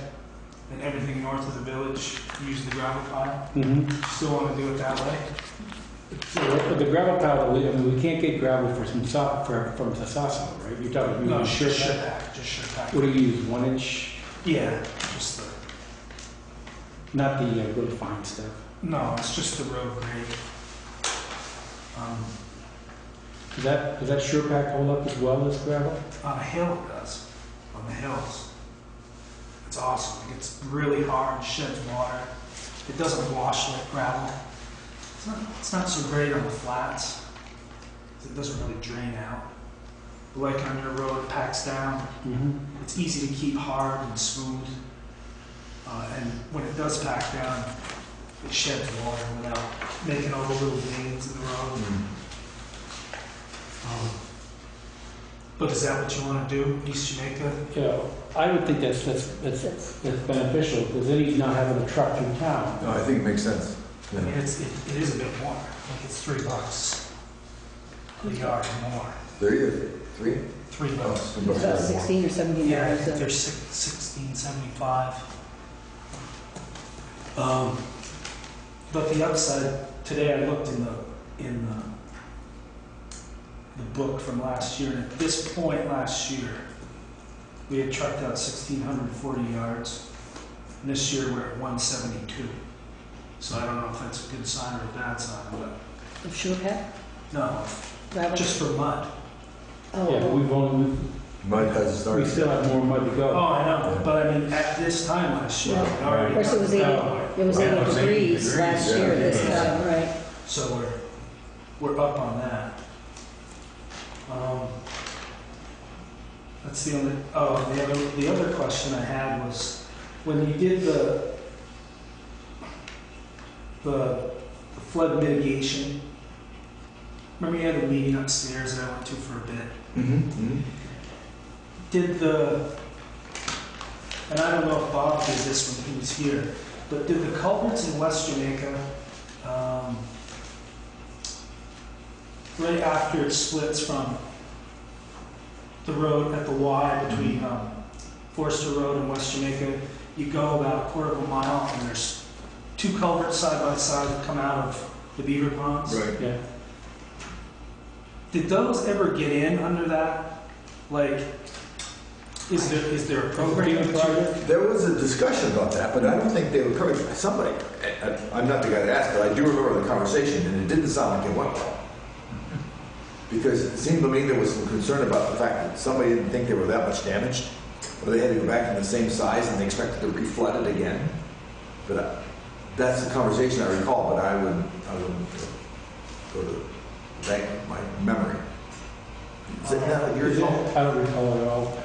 and everything north of the village, use the gravel pile. Mhm. Still want to do it that way? So the gravel pile, we can't get gravel from Sassano, right? You're talking No, about just sure. SurePack, just SurePack. What do you use? 1 inch? Yeah, just the, Not the really fine stuff. no, it's just the road grade. Does that sure pack hold up as well as gravel? On a hill it does, on the hills. It's awesome, it gets really hard, sheds water. It doesn't wash like gravel. It's not so great on the flats. It doesn't really drain out. But like on your road, it packs down. Mm-hmm. It's easy to keep hard and smooth. And when it does pack down, it sheds water without making all the little veins in the road. But is that what you want to do, East Jamaica? Yeah, I would think that's beneficial, because then he's not having a truck through town. No, I think it makes sense. I mean, it is a bit more, like it's $3 a yard more. There you go. Three? $3. It's about 16 or 17 Yeah, I yards. think they're 1675. But the upside, today I looked in the book from last year, and at this point last year, we had trucked out 1,640 yards, and this year we're at 172. So I don't know if that's a good sign or a bad sign, but Of sure pack? no, Gravel? just for mud. Oh, Yeah, but Mud hasn't we started. still have more mud to Oh, go. I know, but I mean, at this time last year, it Of already course, it was 80, got it was 80 degrees last year this Yeah. time, right? So we're up on that. That's the only, the other question I had was, when you did the flood mitigation, remember you had a meeting upstairs that I went to for a bit? Mm-hmm. And I don't know if Bob did this when he was here, but did the culverts in West Jamaica, right after it splits from the road at the Y between Forster Road and West Jamaica, you go about a quarter of a mile and there's two culverts side by side that come out of the beaver ponds. Right. Yeah. Did those ever get in under that? Like, is there a program to? There was a discussion about that, but I don't think they were covered. Somebody, I'm not the guy to ask, but I do remember the conversation, and it didn't sound like it went well. Because it seemed to me there was some concern about the fact that somebody didn't think they were that much damaged, or they had to go back in the same size and they expected to reflood it again. But that's the conversation I recall, but I wouldn't go to bank my memory. Is it now years old? I don't recall it at all.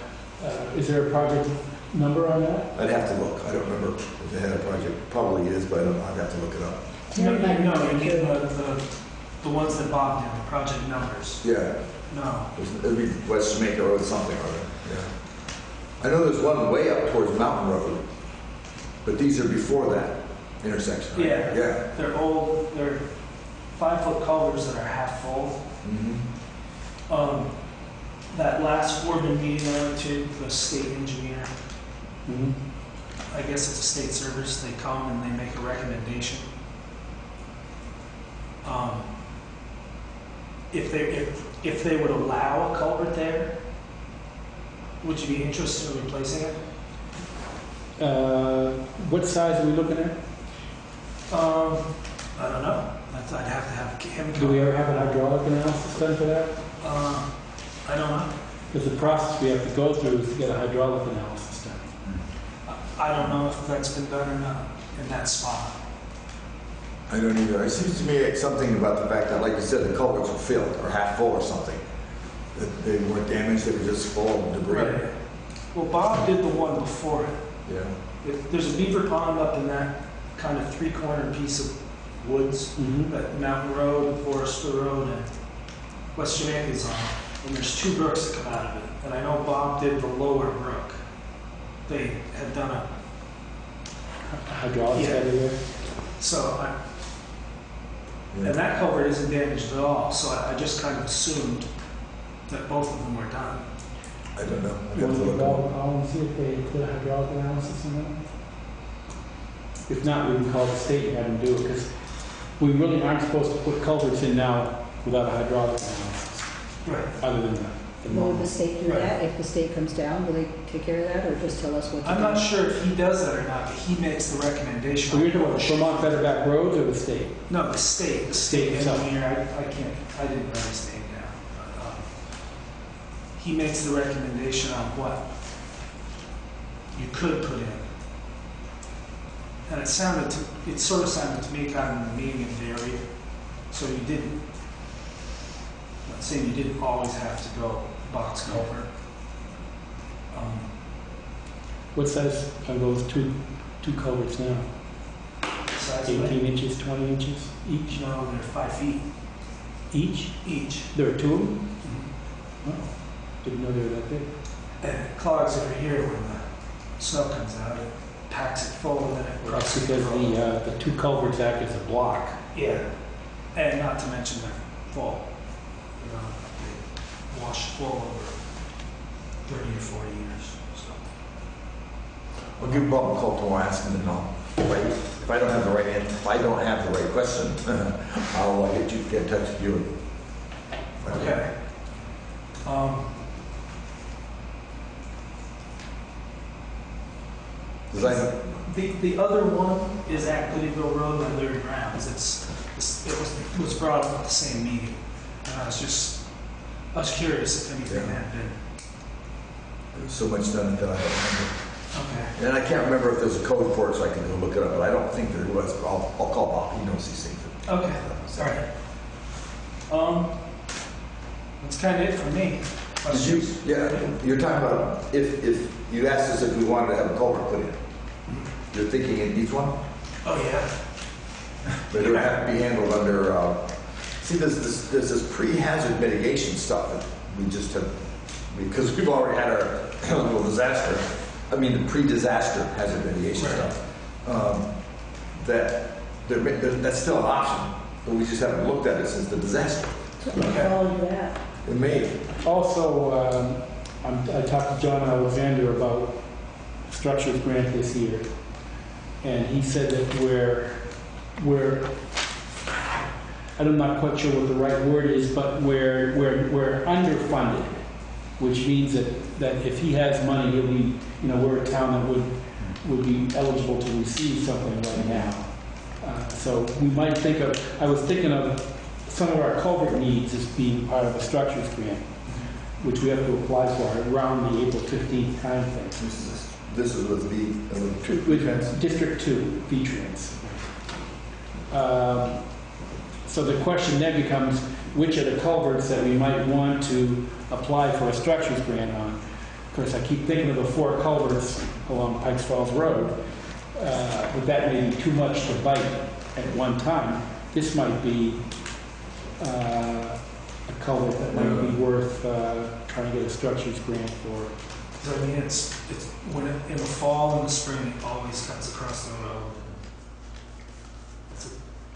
Is there a project number on that? I'd have to look. I don't remember if they had a project. Probably is, but I don't know. I'd have to look it up. No, you mean the ones that Bob did, the project numbers. Yeah. No. It'd be West Jamaica Road, something or other. Yeah. I know there's one way up towards Mountain Road, but these are before that intersection. Right? Yeah. Yeah. They're old, they're 5-foot culverts that are half full. Mm-hmm. That last foreman meeting I went to, the state engineer, Mm-hmm. I guess it's a state service, they come and they make a recommendation. If they would allow a culvert there, would you be interested in replacing it? What size are we looking at? I don't know. I'd have to have him. Do we ever have an hydraulic analysis done for that? I don't know. Because the process we have to go through is to get a hydraulic analysis done. I don't know if that's been done or not in that spot. I don't either. It seems to me like something about the fact that, like you said, the culverts were filled or half full or something. That they weren't damaged, they were just full of debris. Right. Well, Bob did the one before it. Yeah. There's a beaver pond up in that kind of three-corner piece of woods Mm-hmm. that Mountain Road, Forester Road, and West Jamaica's on. And there's two brooks that come out of it. And I know Bob did the lower brook. They had done a, Hydraulics Yeah. out of there? so and that culvert isn't damaged at all. So I just kind of assumed that both of them were done. I don't know. I'd You have want to to look call it up. Colin and see if they put a hydraulic analysis in that? If not, we can call the state and have them do it, because we really aren't supposed to put culverts in now without a hydraulic analysis, Right. other than the Will normal. the state do that? If the state comes down, will they take care of that, or just tell us what to do? I'm not sure if he does that or not, but he makes the recommendation. So you're talking about Vermont Better Back Roads or the state? No, the state State itself. engineer, I didn't write his name down. But, he makes the recommendation on what you could put in. And it sort of sounded to me kind of in the meeting it varied. So you didn't, I'm not saying you didn't always have to go box culvert. What size are those two culverts now? Size of 18 it? inches, 20 inches each? No, they're 5 feet Each? each. There are two of them? Oh, didn't know they were that big. And it clogs over here when the snow comes out. It packs it full and then it That's works. because the two culverts act as a block. Yeah, and not to mention they're full. You know, they wash full over 30 or 40 years, so. I'll give Bob a call tomorrow, ask him, and if I don't have the right answer, if I don't have the right question, I'll get in touch with you. Okay. The other one is at Goodville Road by Larry Brown's. It was brought up at the same meeting, and I was curious if anything had been. There's so much done that I don't remember. Okay. And I can't remember if there's a code for it, so I can go look it up, but I don't think there was. But I'll call Bob, he knows these things. Okay, all right. That's kind of it for me. Did you, you're talking about if you asked us if we wanted to have a culvert put in. You're thinking in each one? Oh, yeah. But it would have to be handled under, see, there's this pre-hazard mitigation stuff that we just have, because we've already had our little disaster, I mean, the pre-disaster hazard mitigation stuff. That's still an option, but we just haven't looked at it since the disaster. So I'll do that. It may. Also, I talked to John Alexander about structures grant this year, and he said that we're I'm not quite sure what the right word is, but we're underfunded, which means that if he has money, he'll be, we're a town that would be eligible to receive something right now. So we might I was thinking of some of our culvert needs as being part of a structures grant, which we have to apply for around the April 15th time frame. This is with With District 2, V-Trans. So the question then becomes, which are the culverts that we might want to apply for a structures grant on? Of course, I keep thinking of the 4 culverts along Pikes Falls Road, but that may be too much to bite at one time. This might be a culvert that might be worth trying to get a structures grant for. So, I mean, it's when in the fall and the spring, it always cuts across the road. It's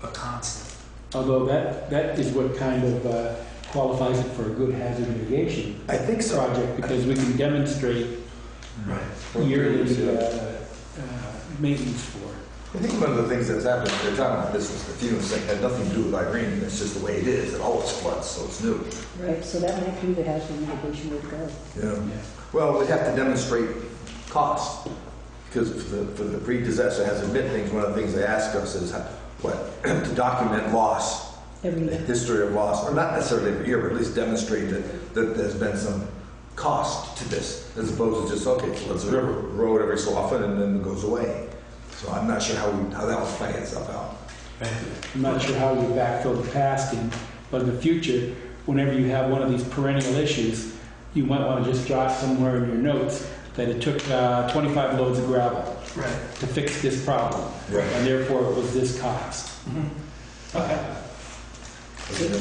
a constant. Although that is what kind of qualifies it for a good hazard mitigation I think so. project, because we can demonstrate yearly maintenance for it. I think one of the things that's happened, they're talking about this, was the fumes thing, had nothing to do with Irene, it's just the way it is, it always floods, so it's new. Right, so that might be the hazard mitigation would go. Yeah. Well, we have to demonstrate cost, because for the pre-disaster hazard mitigation things, one of the things they ask us is to document loss, Every the year. history of loss, or not necessarily every year, but at least demonstrate that there's been some cost to this, as opposed to just, okay, floods the road every so often and then it goes away. So I'm not sure how that will play itself out. I'm not sure how we backfill the past, but in the future, whenever you have one of these perennial issues, you might want to just jot somewhere in your notes that it took 25 loads of gravel to fix this problem, and therefore it was this cost. Okay.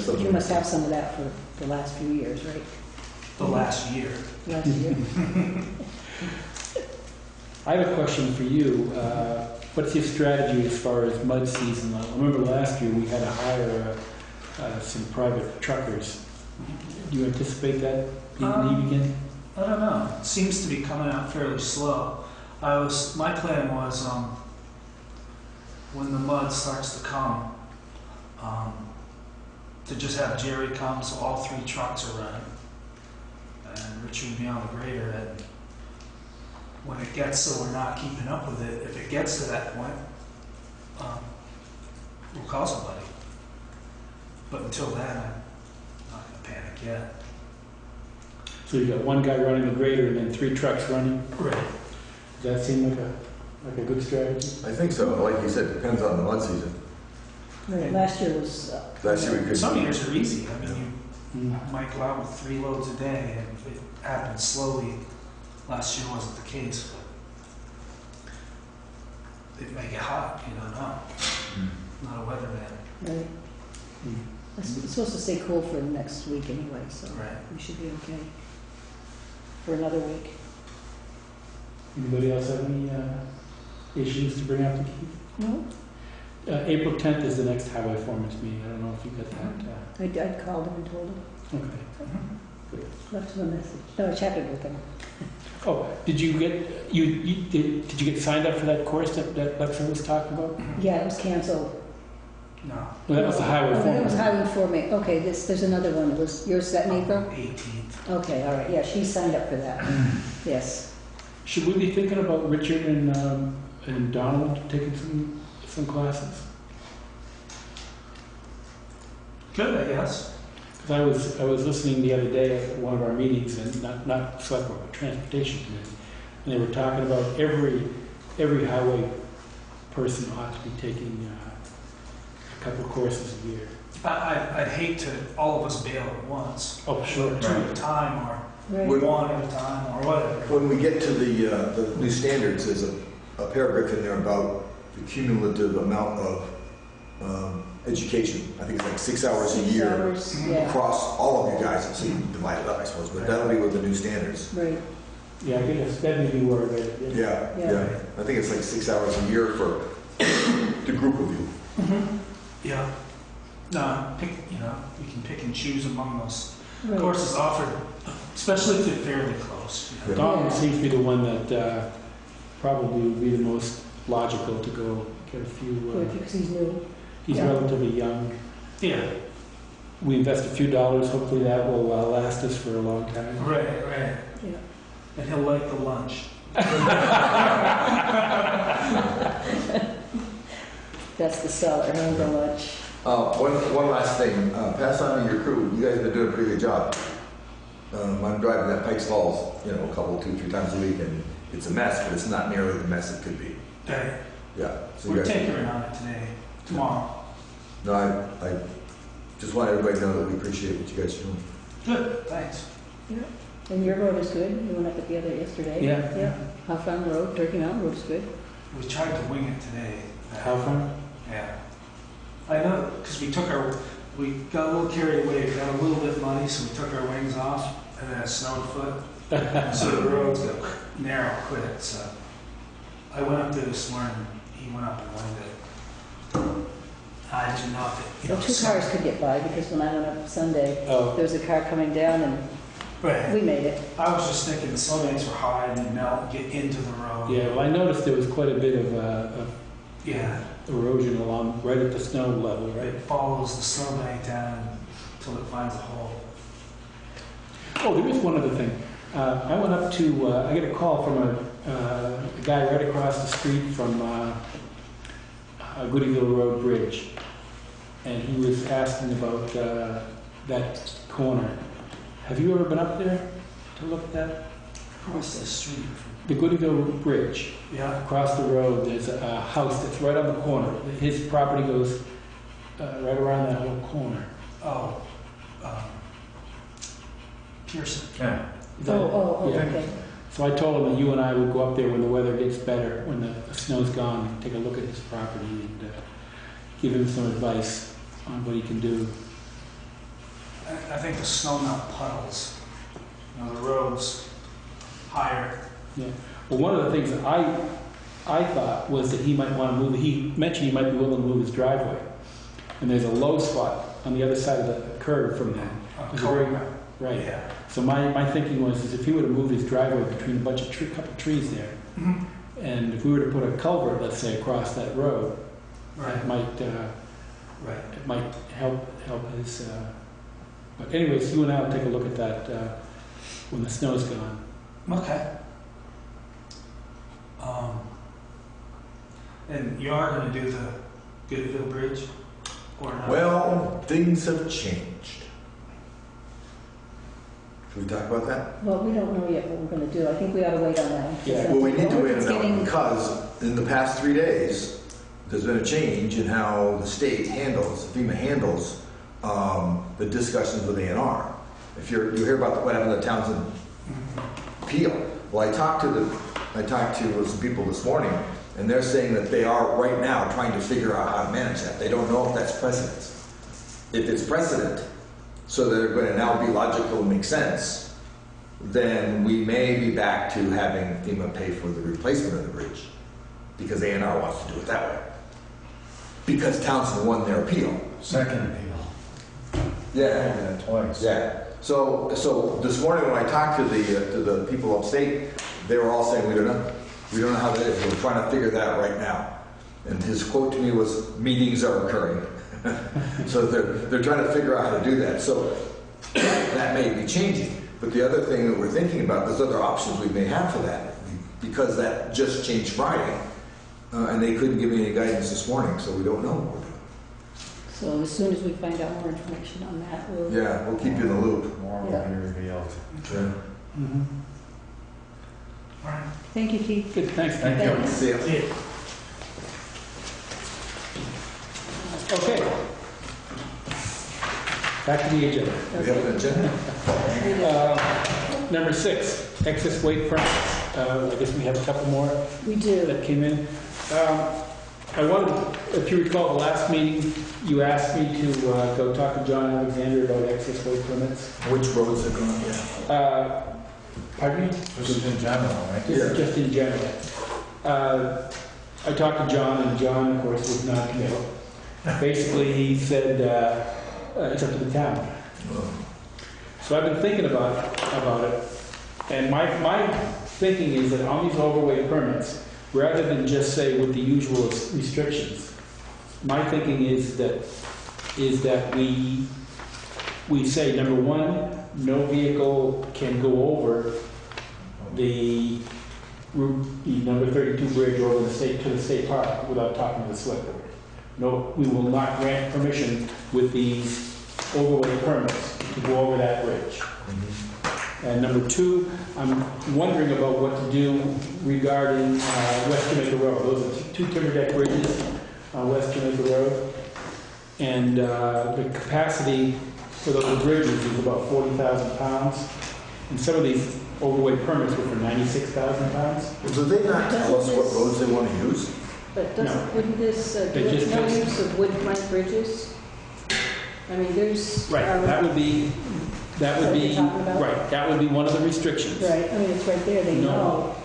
But you must have some of that for the last few years, right? The last year. Last year. I have a question for you. What's your strategy as far as mud season? I remember last year we had to hire some private truckers. Do you anticipate that being need again? I don't know. It seems to be coming out fairly slow. My plan was when the mud starts to come, to just have Jerry come, so all 3 trucks are running, and Richard would be on the grader. And when it gets so we're not keeping up with it, if it gets to that point, we'll call somebody. But until then, I'm not going to panic yet. So you got one guy running the grader and then 3 trucks running? Right. Does that seem like a good strategy? I think so, like you said, depends on the mud season. Right, last year was. Last year we could. Some years are easy. I mean, you might go out with 3 loads a day, and if it happens slowly, last year wasn't the case. But it may get hot, you don't know. Not a weatherman. Right. It's supposed to stay cool for the next week anyway, so Right. we should be okay for another week. Anybody else have any issues to bring up to Keith? No, April 10th is the next highway foreman's meeting. I don't know if you got that. I called him and told him, Okay. left him a message. No, I chatted with him. Oh, did you get did you get signed up for that course that Lexington was talking about? Yeah, it was canceled. No. Well, that was the highway Oh, that foreman. was highway foreman. Okay, there's another one. It was, yours set in April? 18th. Okay, all right, yeah, she signed up for that. Yes. Should we be thinking about Richard and Donald taking some classes? Good, I guess. Because I was listening the other day at one of our meetings, and not select board, but transportation committee, and they were talking about every highway person ought to be taking a couple of courses a year. I'd hate to all of us bail at once. Oh, sure. Two at a time, or Right. one at a time, or whatever. When we get to the new standards, there's a paragraph in there about the cumulative amount of education. I think it's like 6 hours a 6 year hours, yeah, across all of you guys. So you can divide it up, I suppose, but that'll be with the new standards. right. Yeah, I guess that may be where I read it. Yeah, Yeah. yeah. I think it's like 6 hours a year for the group of you. Yeah. No, you can pick and choose among those Right. courses offered, especially if they're fairly close. Yeah. Donald seems to be the one that probably would be the most logical to go get a few. Good, because he's new. He's Yeah. relatively young. Yeah, We invest a few dollars. Hopefully that will last us for a long time. right. Yeah. And he'll like the lunch. That's the seller, not the lunch. One last thing. Pass on to your crew. You guys have been doing a pretty good job. I'm driving that Pikes Falls, a couple, 2-3 times a week, and it's a mess, but it's not nearly the mess it could be. Okay. Yeah. So you We're guys. tinkering on it today, tomorrow. No, I just want everybody to know that we appreciate what you guys are doing. Good, thanks. And your road is good. You went up it the other yesterday. Yeah. Yeah. How Farm Road, Turkey Mountain Road is good. We tried to wing it today. How far? Yeah. I know, because we got a little carried away, got a little bit muddy, so we took our wings off, and then it snowed a foot. So the roads got narrow quick, so I went up there this morning, he went up and winged it. I didn't know if it, Well, two cars could get by, because when I went up Sunday, Oh, there was a car coming down and Right. we made it. I was just thinking the snowbanks were high and they'd melt and get into the road. yeah. Well, I noticed there was quite a bit of Yeah. erosion along right at the snow level, right? It follows the snowbank down until it finds a hole. Oh, there is one other thing. I went up to, I got a call from a guy right across the street from Goodyville Road Bridge. And he was asking about that corner. Have you ever been up there to look at that? Across the street. The Goodyville Bridge, Yeah. across the road, there's a house that's right on the corner. His property goes right around that little corner. Oh. Pearson. Yeah. Is that- Oh, yeah. okay. So I told him that you and I would go up there when the weather gets better, when the snow's gone, and take a look at his property and give him some advice on what he can do. I think the snow melt puddles. The road's higher. Well, one of the things that I thought was that he might want to move, he mentioned he might be willing to move his driveway. And there's a low spot on the other side of the curve from that. There's a very- Right. Yeah. So my thinking was is if he were to move his driveway between a bunch of couple trees there, Mhm. and if we were to put a culvert, let's say, across that road, Right. it might Right. help his. But anyways, you and I will take a look at that when the snow's gone. Okay. And you are going to do the Goodville Bridge, or not? Well, things have changed. Should we talk about that? Well, we don't know yet what we're gonna do. I think we ought to wait on that one. Yeah. Well, we need to wait on It's that one getting- because in the past 3 days, there's been a change in how the state handles, FEMA handles, the discussions with A&R. If you hear about what happened to Townsend Appeal, well, I talked to some people this morning, and they're saying that they are right now trying to figure out how to manage that. They don't know if that's precedent. If it's precedent, so they're going to now be logical and make sense, then we may be back to having FEMA pay for the replacement of the bridge. because A&R wants to do it that way. Because Townsend won their appeal. Second appeal. Yeah. Twice. Yeah. So this morning when I talked to the people upstate, they were all saying, we don't know how that is. We're trying to figure that out right now. And his quote to me was, meetings are occurring. So they're trying to figure out how to do that. So that may be changing. But the other thing that we're thinking about, there's other options we may have for that, because that just changed Friday, and they couldn't give me any guidance this morning, so we don't know what we're doing. So as soon as we find out more information on that, we'll... Yeah, we'll keep you in the loop. More will Yeah. be revealed. Okay. Mhm. All right. Thank you, Keith. Good, thanks. Thank you. Thanks. See ya. See you. Okay. Back to the agenda. We have an agenda? Number 6, excess weight permits. I guess we have a couple more We do. that came in. I wanted, if you recall, the last meeting, you asked me to go talk to John Alexander about excess weight permits. Which roads are going, yeah. Pardon me? Just in general, right? Just in general. I talked to John, and John, of course, was not committal. Basically, he said it's up to the town. So I've been thinking about it, and my thinking is that on these overweight permits, rather than just say with the usual restrictions, my thinking is that we say, number one, no vehicle can go over the number 32 bridge over to the state park without talking to the select board. No, we will not grant permission with these overweight permits to go over that bridge. And number two, I'm wondering about what to do regarding West Jamaica Road. Those are 2 timber deck bridges on West Jamaica Road. And the capacity for those bridges is about 40,000 pounds. And some of these overweight permits were for 96,000 pounds. Do they not tell us what roads they want to use? But No. wouldn't this, They just no fix- use of wood plank bridges? I mean, there's... Right, that would be, Is that what you're talking about? right, that would be one of the restrictions. Right, I mean, it's right there, they No. know.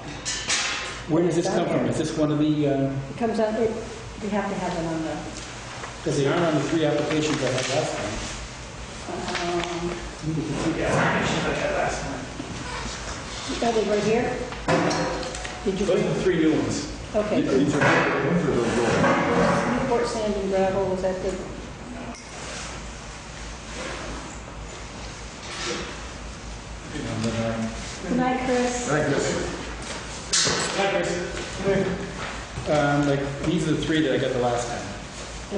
Where does this come from? Is this one of the, It comes out, they have to have it on the... because they aren't on the 3 applications I had last time. Yeah, I mentioned that last time. Are they right here? Did you... Those are the 3 new ones. Okay. These are ones or those roads? Newport Sand and Gravel, was that the... Good night, Chris. Thank you. Like, these are the 3 that I got the last time.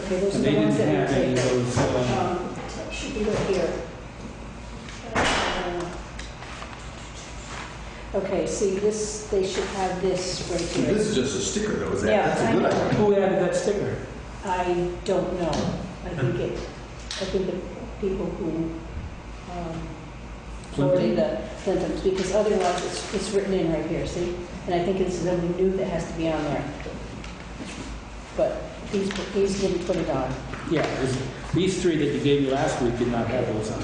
Okay, those are And the they ones didn't that have we any of take. those, Should be right here. Okay, see, this, they should have this right This here. is just a sticker though, is that? Yeah, That's a I good know. idea. who added that sticker? I don't know. I think the people who, forwarded the Clintons, because otherwise it's written in right here, see? And I think it's something new that has to be on there. But these didn't put it on. Yeah, these 3 that you gave me last week did not have those on.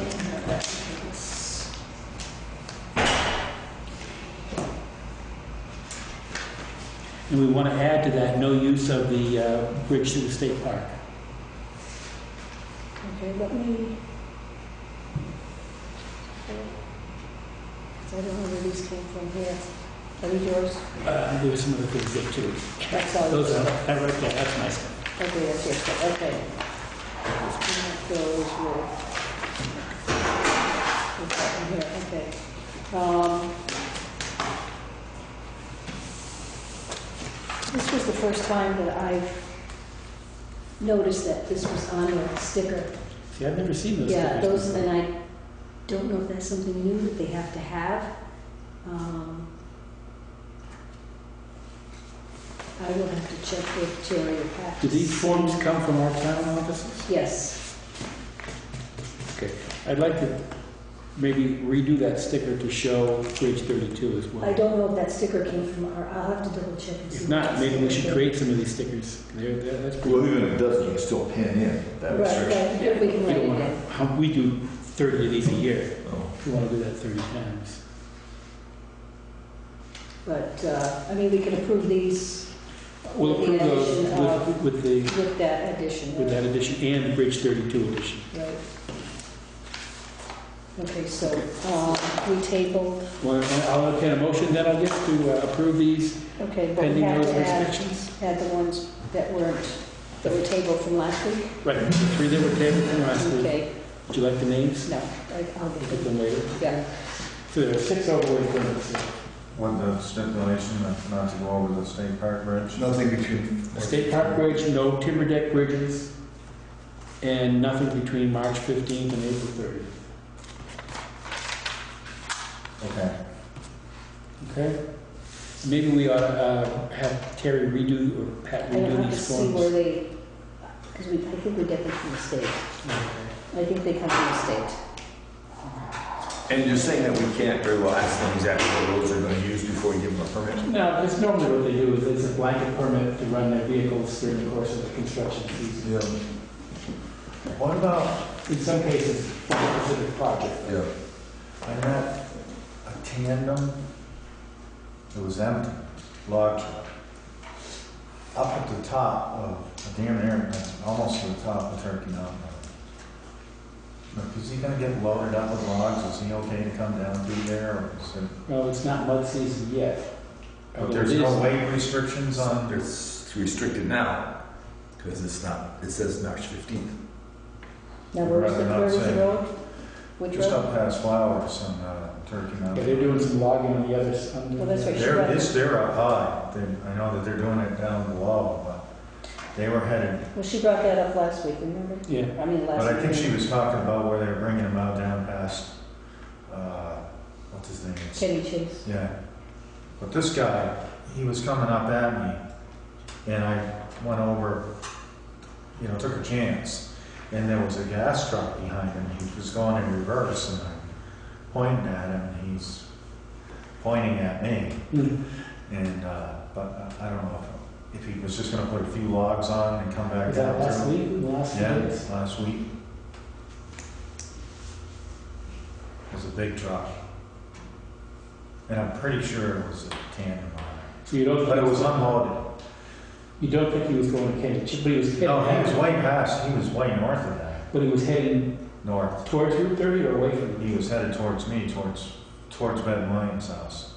And we want to add to that, no use of the bridge to the state park. Okay, let me... I don't know where these came from here. Are these yours? There were some other things there too. That's all. Those are, that right there, that's my stuff. Okay, that's yours, okay. Let's bring up those with that one here, okay. This was the first time that I've noticed that this was on a sticker. See, I've never seen those Yeah, stickers those, before. and I don't know if that's something new that they have to have. I will have to check with Terry or Pat. Do these forms come from our town offices? Yes. Okay. I'd like to maybe redo that sticker to show page 32 as well. I don't know if that sticker came from, or I'll have to double check and see. If not, maybe we should create some of these stickers. That's pretty. Well, even if it doesn't, you can still pin in that Right, restriction. right, we can We write don't it want down. to, we do 30 of these a year. Oh. If we want to do that 30 times. But, I mean, we can approve these We'll approve those addition of- with the, With that addition. with that addition and the Bridge 32 addition. Right. Okay, so we tabled, Well, I'll entertain a motion then, I guess, to approve these okay, but we pending have those to restrictions. add the ones that were tabled from last week. Right, the 3 that were tabled from last week. Okay, Would you like the names? no, I'll Get get them. them later. Yeah, So there are 6 overlay permits. With the stipulation not to go over the state park bridge. Nothing between. State Park Bridge, no timber deck bridges, and nothing between March 15th and April 30th. Okay. Okay? Maybe we ought to have Terry redo, or Pat I don't redo have to these see where forms. they, because I think we get them from the state. I think they come from the state. And you're saying that we can't very well ask them exactly what roads they're gonna use before you give them a permit? No, it's normally what they do is it's a blanket permit to run their vehicles during the course of the construction season. Yeah. What about, In some cases, for a specific project. Yeah. I met a tandem, it was empty, log truck. Up at the top of, damn near, almost to the top of Turkey Mountain. Now, is he gonna get loaded up with logs? Is he okay to come down through there, or is it? Well, it's not mud season yet. But Although there's it no is- weight restrictions on, It's restricted now, because it's not, it says March 15th. Now, where's the, Rather not where's the say. road? Which just road? up past Flowers on Turkey Yeah, Mountain. they're doing some logging on the other side. Well, that's right. They're up high. I know that they're doing it down below, but they were headed, Well, she brought that up last week, remember? Yeah. I mean, last but I week. think she was talking about where they were bringing them out down past, what's his name? Kenny Chase. Yeah. But this guy, he was coming up at me, and I went over, took a chance. And there was a gas truck behind him. He was going in reverse, and I'm pointing at him, and he's pointing at me. Mhm. And, but I don't know if he was just gonna put a few logs on and come back Was that down last through. week? Last Yeah, days? last week. It was a big truck. And I'm pretty sure it was a tandem on So you don't it. But it was think, unloaded. you don't think he was going to Kenny Chase, but he was heading No, he was back, way past, he was way north of that, but he was heading north. towards Route 30 or away from it? He was headed towards me, towards Ben Williams' house.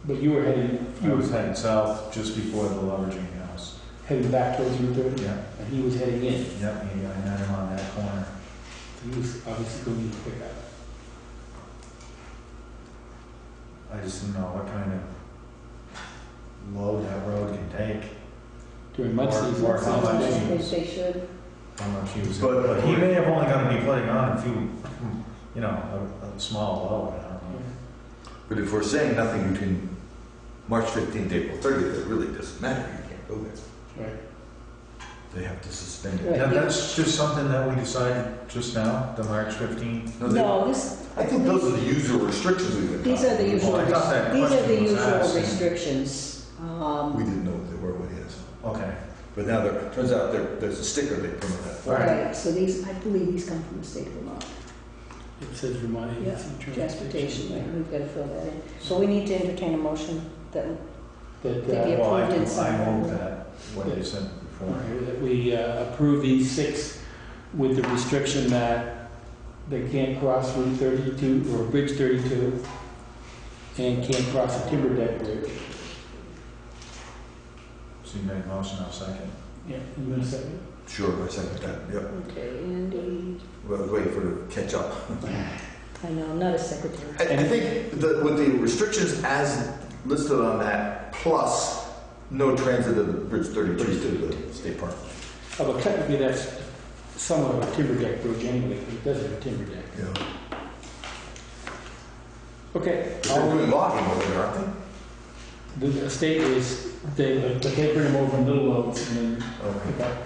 But you were heading, I was headed south just before the leveraging house. heading back towards Route 30? Yeah, And he was heading in. yep, I had him on that corner. So he was obviously going to need to pick up. I just didn't know what kind of load that road can take, During mud Or- season. or it how sounds much like- he- They should. how much he was, But- but he may have only gonna be putting on a few, a small load, I don't know. But if we're saying nothing between March 15th, April 30th, it really doesn't matter. You can't go there. Right. They have to suspend Right. it. Now, that's just something that we decided just now, the March 15th? No, this, I think those are the usual restrictions we've been. these are the talking usual, Well, I thought that these are the question was usual asked. restrictions. about. We didn't know what they were, what it is. Okay. But now it turns out there's a sticker they put on that. Right, so these, I believe these come from the state of Vermont. It says Vermont Yeah, Agency of transportation, right, we've got to fill that in. So we need to entertain a motion that, That, Did you- Well, approved and I signed. moved that, what you said before. that we approve these 6 with the restriction that they can't cross Route 32 or Bridge 32 and can't cross a timber deck bridge. So you made a motion, I'll second. Yeah, you want a second? Sure, I second that, yep. okay, and Well, wait for it to catch up. I know, I'm not a secretary. I think with the restrictions as listed on that, plus no transit of the Bridge 32 to the state park. Oh, but technically that's somewhat of a timber deck bridge anyway, because it does have a timber deck. Yeah. Okay. But they're doing logging over there, aren't The state is, but they bring them over in little loads and then they? Okay. pick up.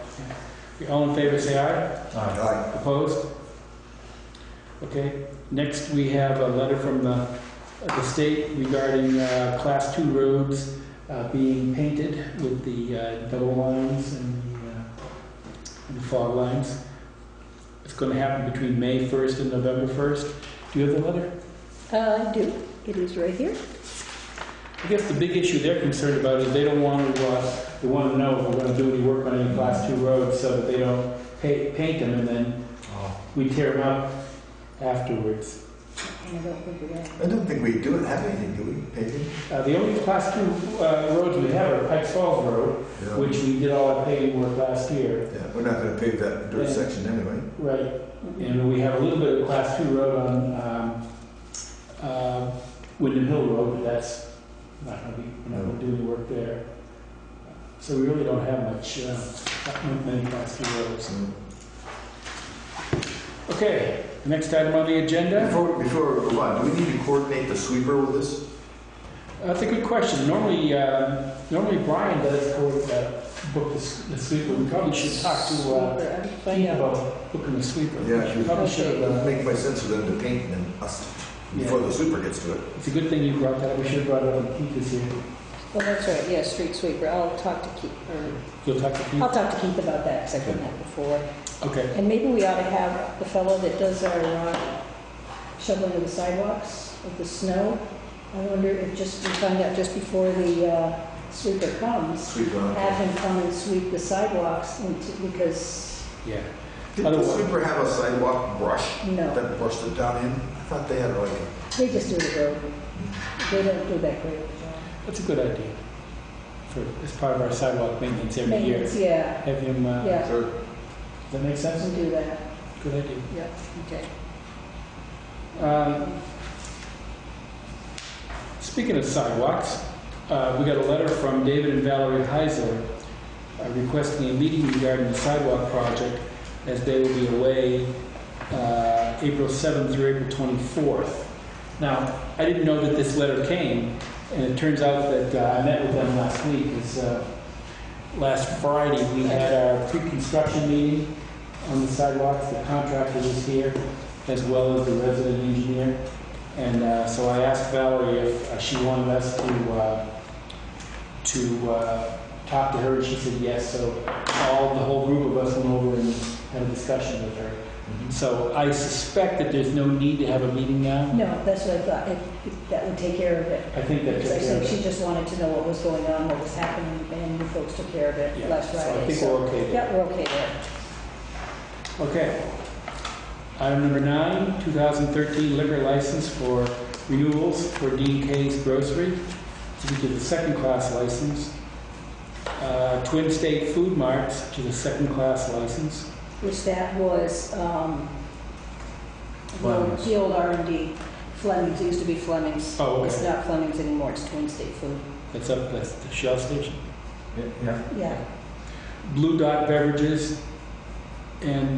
Okay, all in favor, say aye. Aye. Opposed? Okay, next we have a letter from the state regarding Class 2 roads being painted with the double lines and the fog lines. It's going to happen between May 1st and November 1st. Do you have the letter? I do, it is right here. I guess the big issue they're concerned about is they don't want to, they want to know if we're going to do any work on any Class 2 roads so that they don't paint them and then we tear them up afterwards. And I don't think we're gonna. I don't think we do have anything, do we, paving? The only Class 2 roads we have are Pikes Falls Road, Yeah. which we did all our paving work last year. Yeah, we're not gonna pave that dirt Yeah. section anyway. Right. And we have a little bit of Class 2 road on Wyndham Hill Road, but that's not going to be, we're not going to do any work there. So we really don't have much, not many Class 2 roads. Okay, next item on the agenda. Before we move on, do we need to coordinate the sweeper with this? That's a good question. Normally Brian does book the sweeper. We probably should talk to Keith about booking the sweeper. Yeah, We probably should. It would make more sense for them to paint than us before the sweeper gets to it. It's a good thing you brought that up. We should have brought it up when Keith is here. Oh, that's right, yeah, street sweeper. I'll talk to Keith, You'll talk to Keith? I'll talk to Keith about that, because I've done that before. Okay. And maybe we ought to have the fellow that does our shoveling of the sidewalks with the snow. I wonder if we find out just before the sweeper comes, Sweeper on. have him come and sweep the sidewalks because, Yeah. Didn't the sweeper have a sidewalk brush no, that brushed it down in? I thought they had like a... they just do the road. They don't do that great of a job. That's a good idea. As part of our sidewalk maintenance every year. Maintenance, yeah, Have him, yeah, does that make sense? we do that, Good idea. yeah, okay. Speaking of sidewalks, we got a letter from David and Valerie Heisler requesting a meeting regarding the sidewalk project as they will be away April 7th through April 24th. Now, I didn't know that this letter came, and it turns out that I met with them last week. Last Friday, we had our pre-construction meeting on the sidewalks. The contractor was here, as well as the resident engineer. And so I asked Valerie if she wanted us to talk to her, and she said yes. So the whole group of us went over and had a discussion with her. So I suspect that there's no need to have a meeting now. No, that's what I thought, that would take care of it. I think that Because I said she just wanted to know what was going on, what was happening, and you folks took care of it Yeah, last so Friday. I think we're okay there. Yeah, we're okay there. Okay. Item number 9, 2013 liquor license for renewals for Dean K's Grocery to be to the second-class license. Twin State Food Marts to the second-class license. Which that was, Fleming's. the old R&D, Fleming's, it used to be Fleming's. Oh, okay. It's not Fleming's anymore, it's Twin State Food. That's the Shell Station. Yeah. Yeah, Blue Dot Beverages and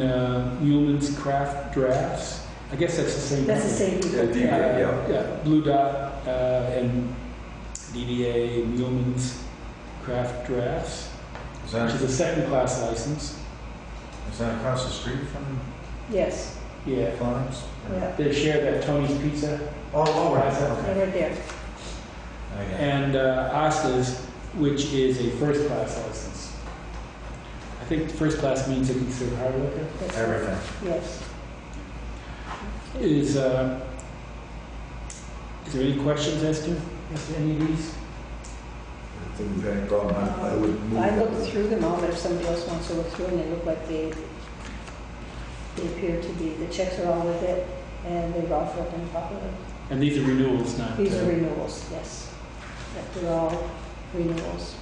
Muleman's Craft Drafts. I guess that's the same that's the company. same people. Yeah, Blue Dot and DBA Muleman's Craft Drafts, Is which is that, a second-class license. is that across the street from Yes, Yeah. Fleming's? yeah, They share that Tony's Pizza. Oh, right, right okay. there. Okay. And Oscar's, which is a first-class license. I think first-class means they can serve hard liquor. That's right. Everything. Yes. Is there any questions as to any of these? I think we've had a problem. I would move. I that. looked through them all, but if somebody else wants to look through them, they look like they appear to be, the checks are all with it, and they've all filled in properly. And these are renewals, not... These are renewals, yes. That they're all renewals.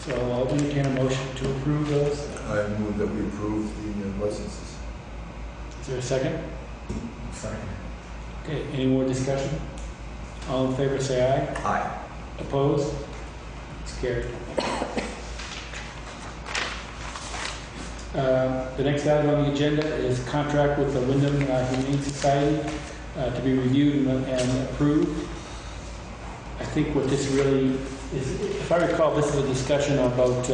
So I'll entertain a motion to approve those. I move that we approve the licenses. Is there a second? Second. Okay, any more discussion? All in favor, say aye. Aye. Opposed? It's carried. The next item on the agenda is contract with the Wyndham Humane Society to be reviewed and approved. I think what this really is, if I recall, this is a discussion about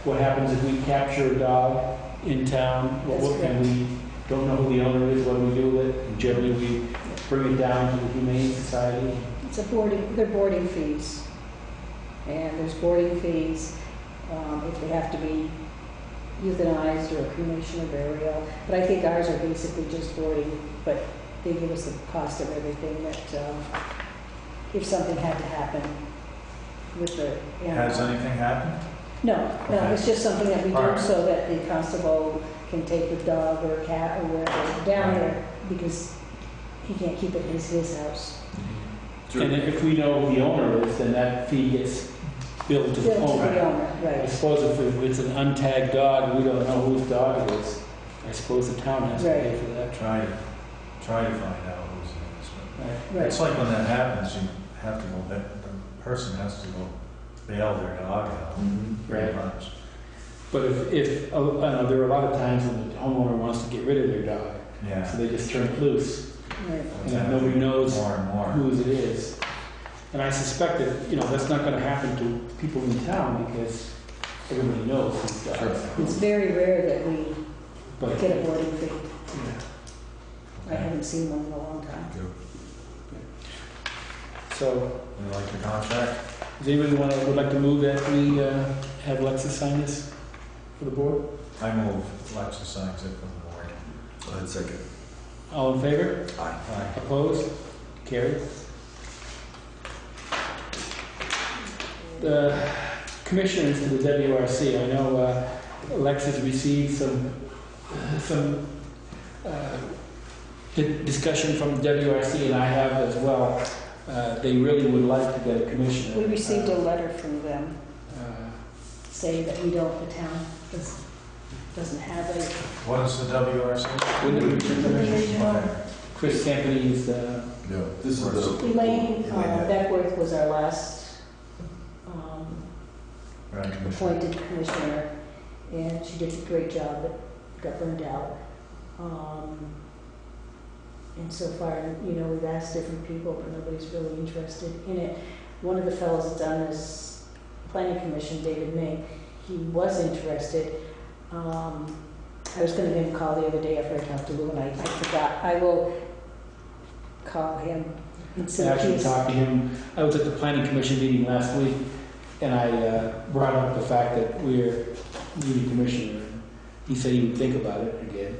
what happens if we capture a dog in town. And we don't know who the owner is, what do we do with it? And generally, we bring it down to the Humane Society. It's they're boarding fees. And there's boarding fees if they have to be euthanized or cremation or burial. But I think ours are basically just boarding, but they give us the cost of everything that if something had to happen, with the Has animal. anything happened? No, it's just something that we do Alright. so that the constable can take the dog or cat or whatever down there, because he can't keep it in his house. And if we know who the owner is, then that fee gets billed to the Bill to owner. the owner, I right. suppose if it's an untagged dog, we don't know whose dog it is. I suppose the town has to pay for that. Try to find out who's it is. But Right. It's like when that happens, you have to go, the person has to go bail their dog out. Pretty Right. much. But if I know there are a lot of times when the homeowner wants to get rid of their dog, Yeah. so they just turn it loose, Right. and nobody knows More and more. whose it is. And I suspect that, that's not gonna happen to people in town because everybody knows whose dog it It's is. very rare that we But, get a boarding fee. yeah. I haven't seen one in a long time. So, You like the contract? does anybody would like to move that we have Lexus sign this for the board? I move Lexus signs it for the board. Go ahead, second. All in favor? Aye. Opposed? Carried. The commissioners to the WRC, I know Alexis received some discussion from the WRC, and I have as well. They really would like to get a commissioner. We received a letter from them Uh, saying that the town doesn't have a What is the WRC? regional. Okay. Chris Campany is Yeah, this is the. Elaine Beckworth was our last Right. appointed commissioner, and she did a great job, but got burned out. And so far, we've asked different people, but nobody's really interested in it. One of the fellows that's on this planning commission, David Mink, he was interested. I was gonna give him a call the other day after I talked to Lou, and I forgot. I will call him and see I if actually he's... talked to him. I was at the planning commission meeting last week, and I brought up the fact that we're needing a commissioner. He said he would think about it again.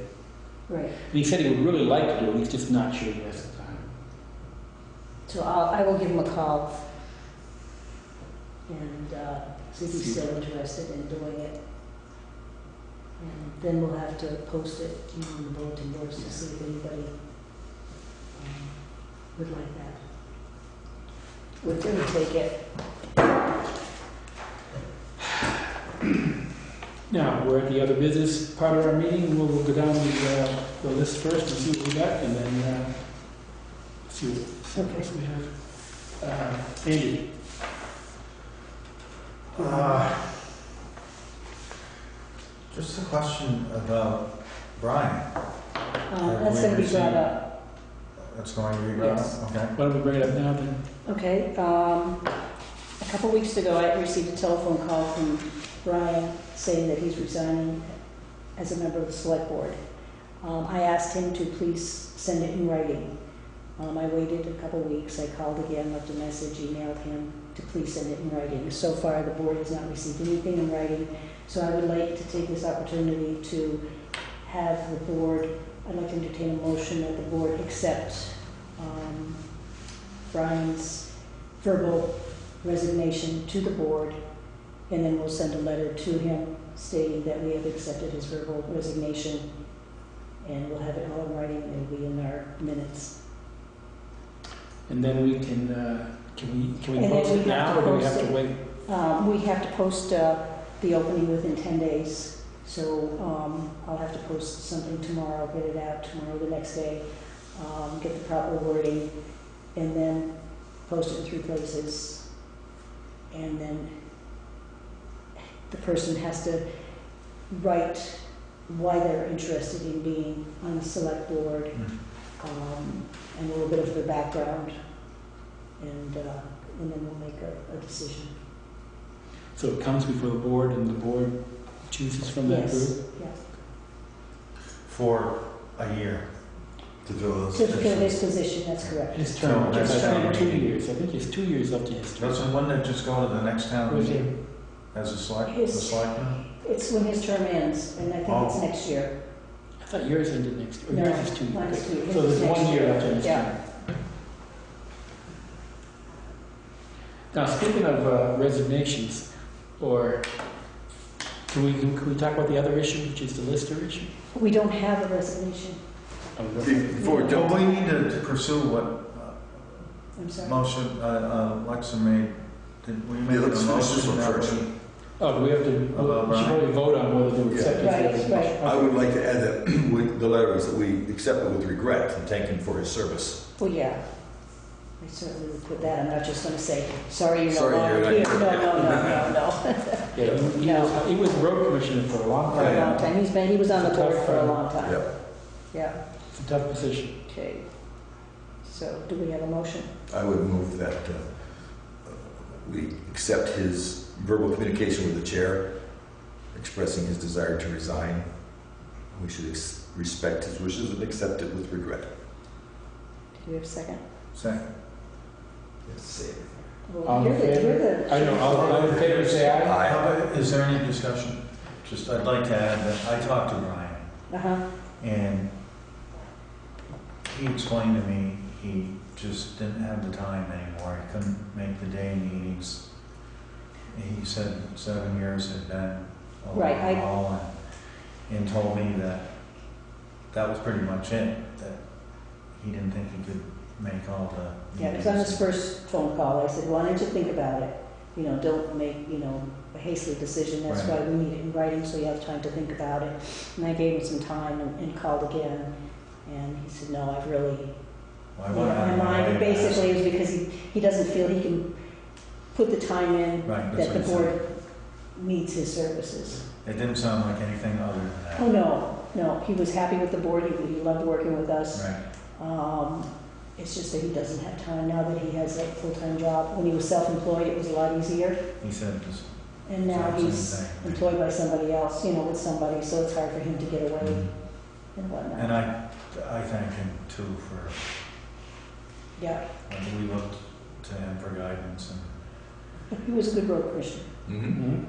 Right. And he said he would really like to do it, he's just not sure he has the time. So I will give him a call and see if he's still interested in doing it. And then we'll have to post it on the bulletin boards to see if anybody would like that. Would take it. Now, we're at the other business part of our meeting, and we'll go down the list first and see what we got, and then see what else we have. Andy? Just a question about Brian. That's going to be brought up. That's going to be brought Yes. up? Okay. Why don't we bring it up now, then? Okay. A couple weeks ago, I received a telephone call from Brian saying that he's resigning as a member of the select board. I asked him to please send it in writing. I waited a couple weeks. I called again, left a message, emailed him to please send it in writing. So far, the board has not received anything in writing. So I would like to take this opportunity to have the board, I'd like to entertain a motion that the board accept Brian's verbal resignation to the board, and then we'll send a letter to him stating that we have accepted his verbal resignation, and we'll have it all in writing, and it'll be in our minutes. And then we can we And then post we it have now, to or do we post have to it. wait? We have to post the opening within 10 days, so I'll have to post something tomorrow, get it out tomorrow, the next day, get the proper wording, and then post it in 3 places. And then the person has to write why they're interested in being on the select board, and a little bit of their background, and then we'll make a decision. So it comes before the board, and the board chooses from that Yes. group? Yeah. For a year. To fill To fill his position, that's correct. His term, No, just that's like not 2 meeting. years. I think it's 2 years up to his term. Doesn't, wouldn't it just go to the next town Where's meeting as a His- selectman? It's when his term ends, and I think it's Oh. next year. I thought yours ended next year. No, Yours is 2 years. mine's 2 years. So His is there's 1 next year year. after his Yeah. term. Now, speaking of resignations, or can we talk about the other issue, which is the Lister issue? We don't have a resignation. Oh, we don't. Before, Don't we need to pursue what I'm sorry. motion Alexa made? Did we make a let's finish this motion one that first. we- Oh, do we have to, we should probably vote on whether to accept his Right, resignation. I would like to add that with the letter is that we accept it with regret and thank him for his service. Well, yeah, I certainly would put that. I'm not just going to say, sorry, you're no Sorry, longer you're here. not No. Yeah, he was road commissioner for a long For a long time. time. He was on the It's a board tough, for a long time. Yeah, Yeah, It's a tough position. okay. So do we have a motion? I would move that we accept his verbal communication with the chair, expressing his desire to resign. We should respect his wishes and accept it with regret. Do we have a second? Second. Yes. Well, All in you're the- you're favor? the- I know, all in favor, say aye. How about- Is there any discussion? Just, I'd like to add that I talked to Brian, Uh-huh. and he explained to me he just didn't have the time anymore. He couldn't make the day meetings. He said 7 years had been a Right, long haul, and told me that that was pretty much it, that he didn't think he could make all the Yeah, meetings. because on his first phone call, I said, why don't you think about it? You know, don't make, a hasty decision. That's why Right. we need it in writing, so you have time to think about it. And I gave him some time and called again. And he said, no, I've really, Well, I made went up out my of my way mind. to ask. Basically, it was because he doesn't feel he can put the time in Right, that's that the what he said. board needs his services. It didn't sound like anything other than that. Oh, no, he was happy with the board. He loved working with us. Right. It's just that he doesn't have time now that he has a full-time job. When he was self-employed, it was a lot easier. He said this. And now Exact same he's thing. employed by somebody else, with somebody, so it's hard for him to get away and whatnot. And I thank him too for, Yeah, when we looked to him for guidance and he was a good road commissioner. Mm-hmm. Mhm.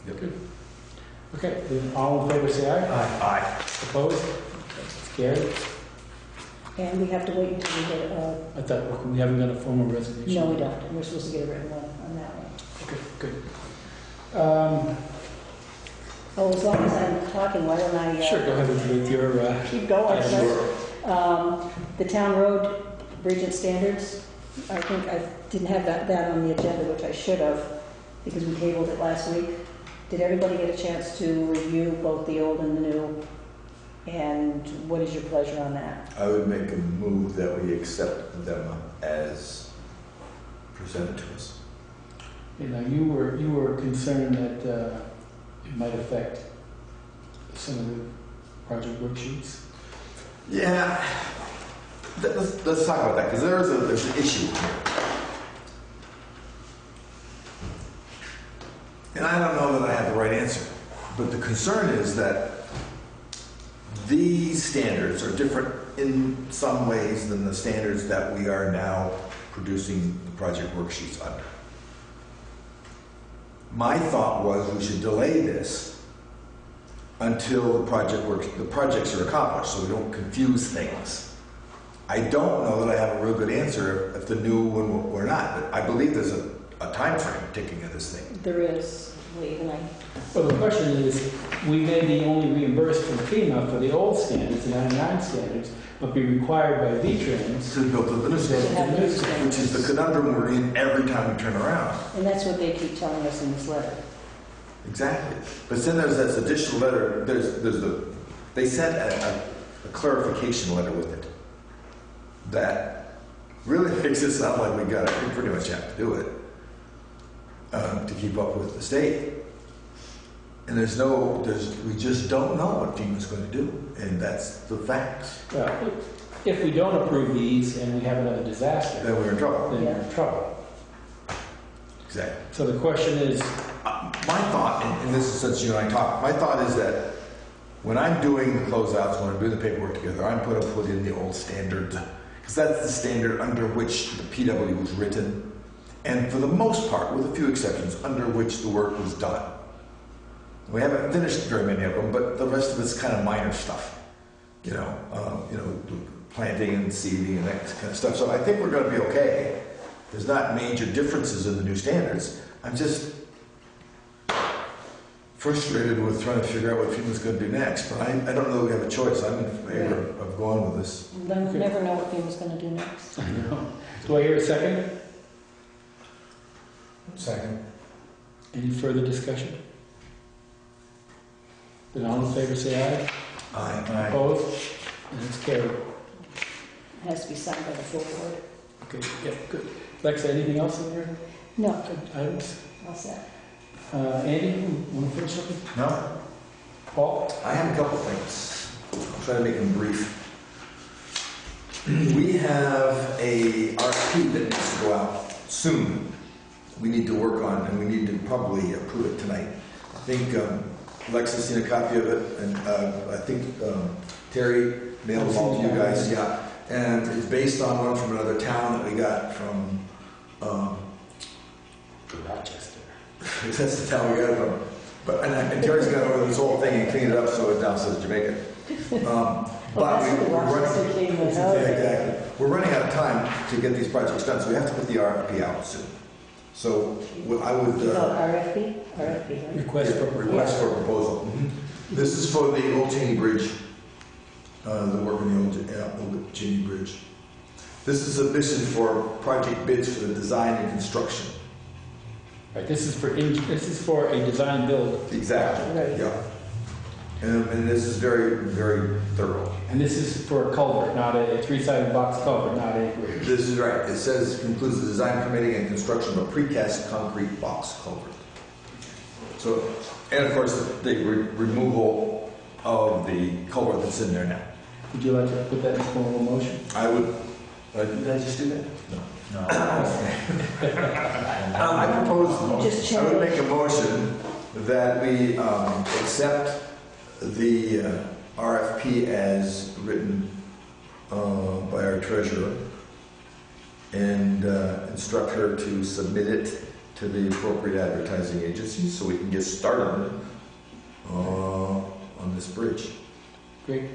Yep. Good. Okay, then all in favor, say aye. Aye. Opposed? It's carried. And we have to wait until we get, I thought we haven't got a formal resignation. no, we don't. We're supposed to get a written one on that one. Okay, good. Oh, as long as I'm talking, why don't I Sure, go ahead with your, keep going? item. Sure. The town road bridge and standards, I think I didn't have that on the agenda, which I should have, because we tabled it last week. Did everybody get a chance to review both the old and the new? And what is your pleasure on that? I would make a move that we accept them as presented to us. you were concerned that it might affect some of the project worksheets. Yeah, let's talk about that, because there's an issue here. And I don't know that I have the right answer, but the concern is that these standards are different in some ways than the standards that we are now producing the project worksheets under. My thought was we should delay this until the projects are accomplished, so we don't confuse things. I don't know that I have a real good answer if the new one or not, but I believe there's a time frame ticking of this thing. There is, Lee, and I, Well, the question is, we may be only reimbursed from FEMA for the old standards, the 99 standards, but be required by VTrans To build the new to standard, have new standards. which is the conundrum we're in every time we turn around. And that's what they keep telling us in this letter. Exactly. But then there's this additional letter, they sent a clarification letter with it that really makes it sound like we pretty much have to do it to keep up with the state. And we just don't know what FEMA's going to do, and that's the facts. Well, if we don't approve these and we have another disaster, Then we're in trouble. then we're in trouble. Exactly. So the question is, My thought, and this is since you and I talked, my thought is that when I'm doing the closeouts, when I'm doing the paperwork together, I'm going to put in the old standard, because that's the standard under which the PW was written, and for the most part, with a few exceptions, under which the work was done. We haven't finished very many of them, but the rest of it's kind of minor stuff, planting and seeding and that kind of stuff. So I think we're going to be okay. there's not major differences in the new standards. I'm just frustrated with trying to figure out what FEMA's going to do next, but I don't know that we have a choice. I'm in favor of going with this. Never know what FEMA's going to do next. I know. Do I hear a second? Second. Any further discussion? Then all in favor say aye. Aye. Opposed? And it's carried. It has to be signed by the full board. Okay, yeah, good. Alexa, anything else in your No, items? all set. Andy, want to finish something? No? Paul? I have a couple things. I'll try to make them brief. We have a RFP that needs to go out soon. We need to work on, and we need to probably approve it tonight. I think Alexa's seen a copy of it, and I think Terry mailed them all to you guys. Yeah, and it's based on one from another town that we got from. Rochester. That's the town we got it from. But and Terry's got over this whole thing and cleaned it up so it now says Jamaica. But that's we're what Rochester running. came with. Yeah, exactly. We're running out of time to get these projects done, so we have to put the RFP out soon. So I would. RFP? RFP, right? Request for proposal. This is for the Old Cheney Bridge, the work on the Old Cheney Bridge. This is a submission for project bids for the design and construction. Right, this is for a design build. Exactly. Right. Yeah. And this is very, very thorough. And this is for a culvert, not a three-sided box culvert, not a bridge. This is right. It says concludes the design, permitting, and construction of a precast concrete box culvert. So, and of course, the removal of the culvert that's in there now. Would you like to put that in formal motion? I would. Did I just do that? No. No. I propose. You just I would changed. make a motion that we accept the RFP as written by our treasurer and instruct her to submit it to the appropriate advertising agencies so we can get started on this bridge. Great.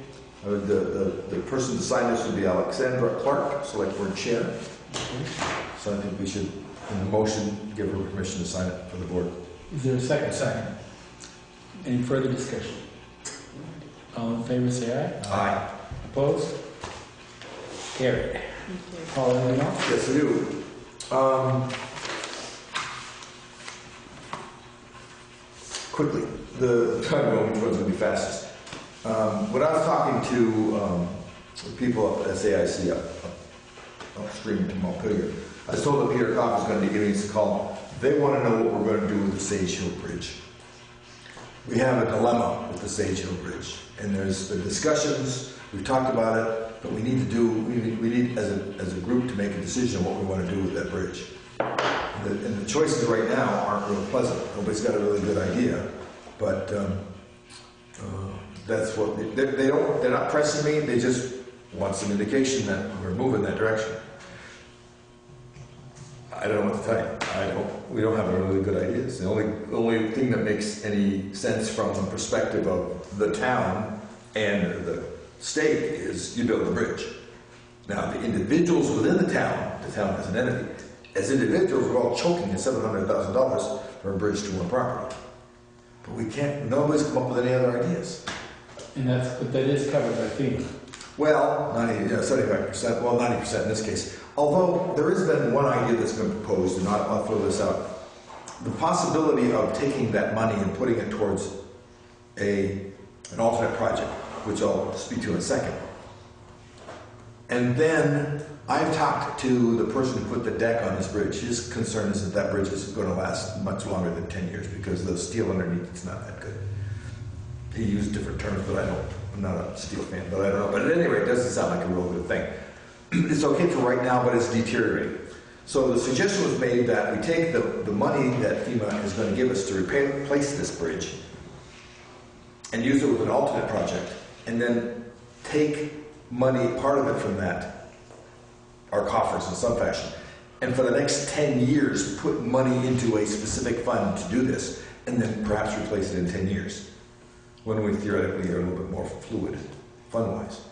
The person to sign this would be Alexandra Clark, Select Board Chair. So I think we should, in the motion, give her permission to sign it for the board. Is there a second? Second. Any further discussion? All in favor say aye. Aye. Opposed? Carried. Paul, anything else? Yes, I do. Quickly, I don't know which one's going to be fastest. When I was talking to people up at SAIC upstream to Montpelier, I was told that Peter Kopp is going to be giving us a call. They want to know what we're going to do with the Sage Hill Bridge. We have a dilemma with the Sage Hill Bridge, and there's been discussions. We've talked about it, but we need as a group to make a decision on what we want to do with that bridge. And the choices right now aren't real pleasant. Nobody's got a really good idea, but that's what they're not pressing me. They just want some indication that we're moving that direction. I don't know what to tell you. We don't have a really good idea. It's the only thing that makes any sense from the perspective of the town and the state is you build a bridge. Now, the individuals within the town as an entity, as individuals, we're all choking at $700,000 for a bridge to one property. But we can't, nobody's come up with any other ideas. And that is covered by FEMA. Well, 75%, well, 90% in this case. Although there has been one idea that's been proposed, and I'll throw this out. The possibility of taking that money and putting it towards an alternate project, which I'll speak to in a second. And then I've talked to the person who put the deck on this bridge. His concern is that bridge is going to last much longer than 10 years because the steel underneath is not that good. He used different terms, but I'm not a steel fan, but I don't know. But at any rate, it doesn't sound like a real good thing. It's okay for right now, but it's deteriorating. So the suggestion was made that we take the money that FEMA is going to give us to replace this bridge and use it with an alternate project, and then take money, part of it from that, our coffers in some fashion, and for the next 10 years put money into a specific fund to do this, and then perhaps replace it in 10 years, when we theoretically are a little bit more fluid, fund-wise.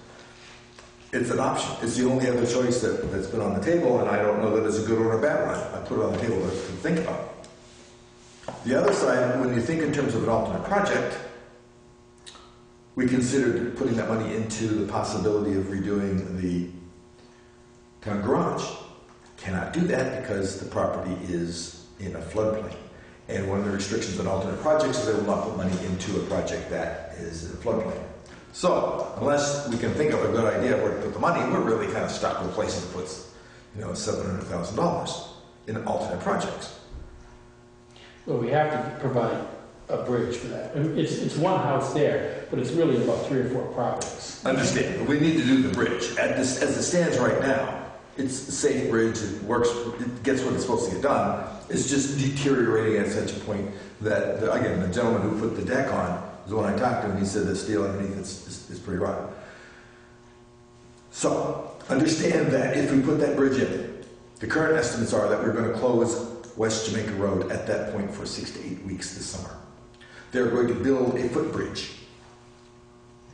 It's an option. It's the only other choice that's been on the table, and I don't know that it's a good or a bad one. I put it on the table to think about. The other side, when you think in terms of an alternate project, we considered putting that money into the possibility of redoing the town garage. Cannot do that because the property is in a floodplain. And one of the restrictions on alternate projects is they will not put money into a project that is in a floodplain. So, unless we can think of a good idea where to put the money, we're really kind of stuck with places that puts, $700,000 in alternate projects. Well, we have to provide a bridge for that. It's one house there, but it's really about 3 or 4 properties. Understand, but we need to do the bridge. As it stands right now, it's a safe bridge, it works, it gets what it's supposed to get done. It's just deteriorating at such a point that, again, the gentleman who put the deck on is the one I talked to, and he said the steel underneath is pretty rotten. So, understand that if we put that bridge in, the current estimates are that we're going to close West Jamaica Road at that point for 6 to 8 weeks this summer. They're going to build a footbridge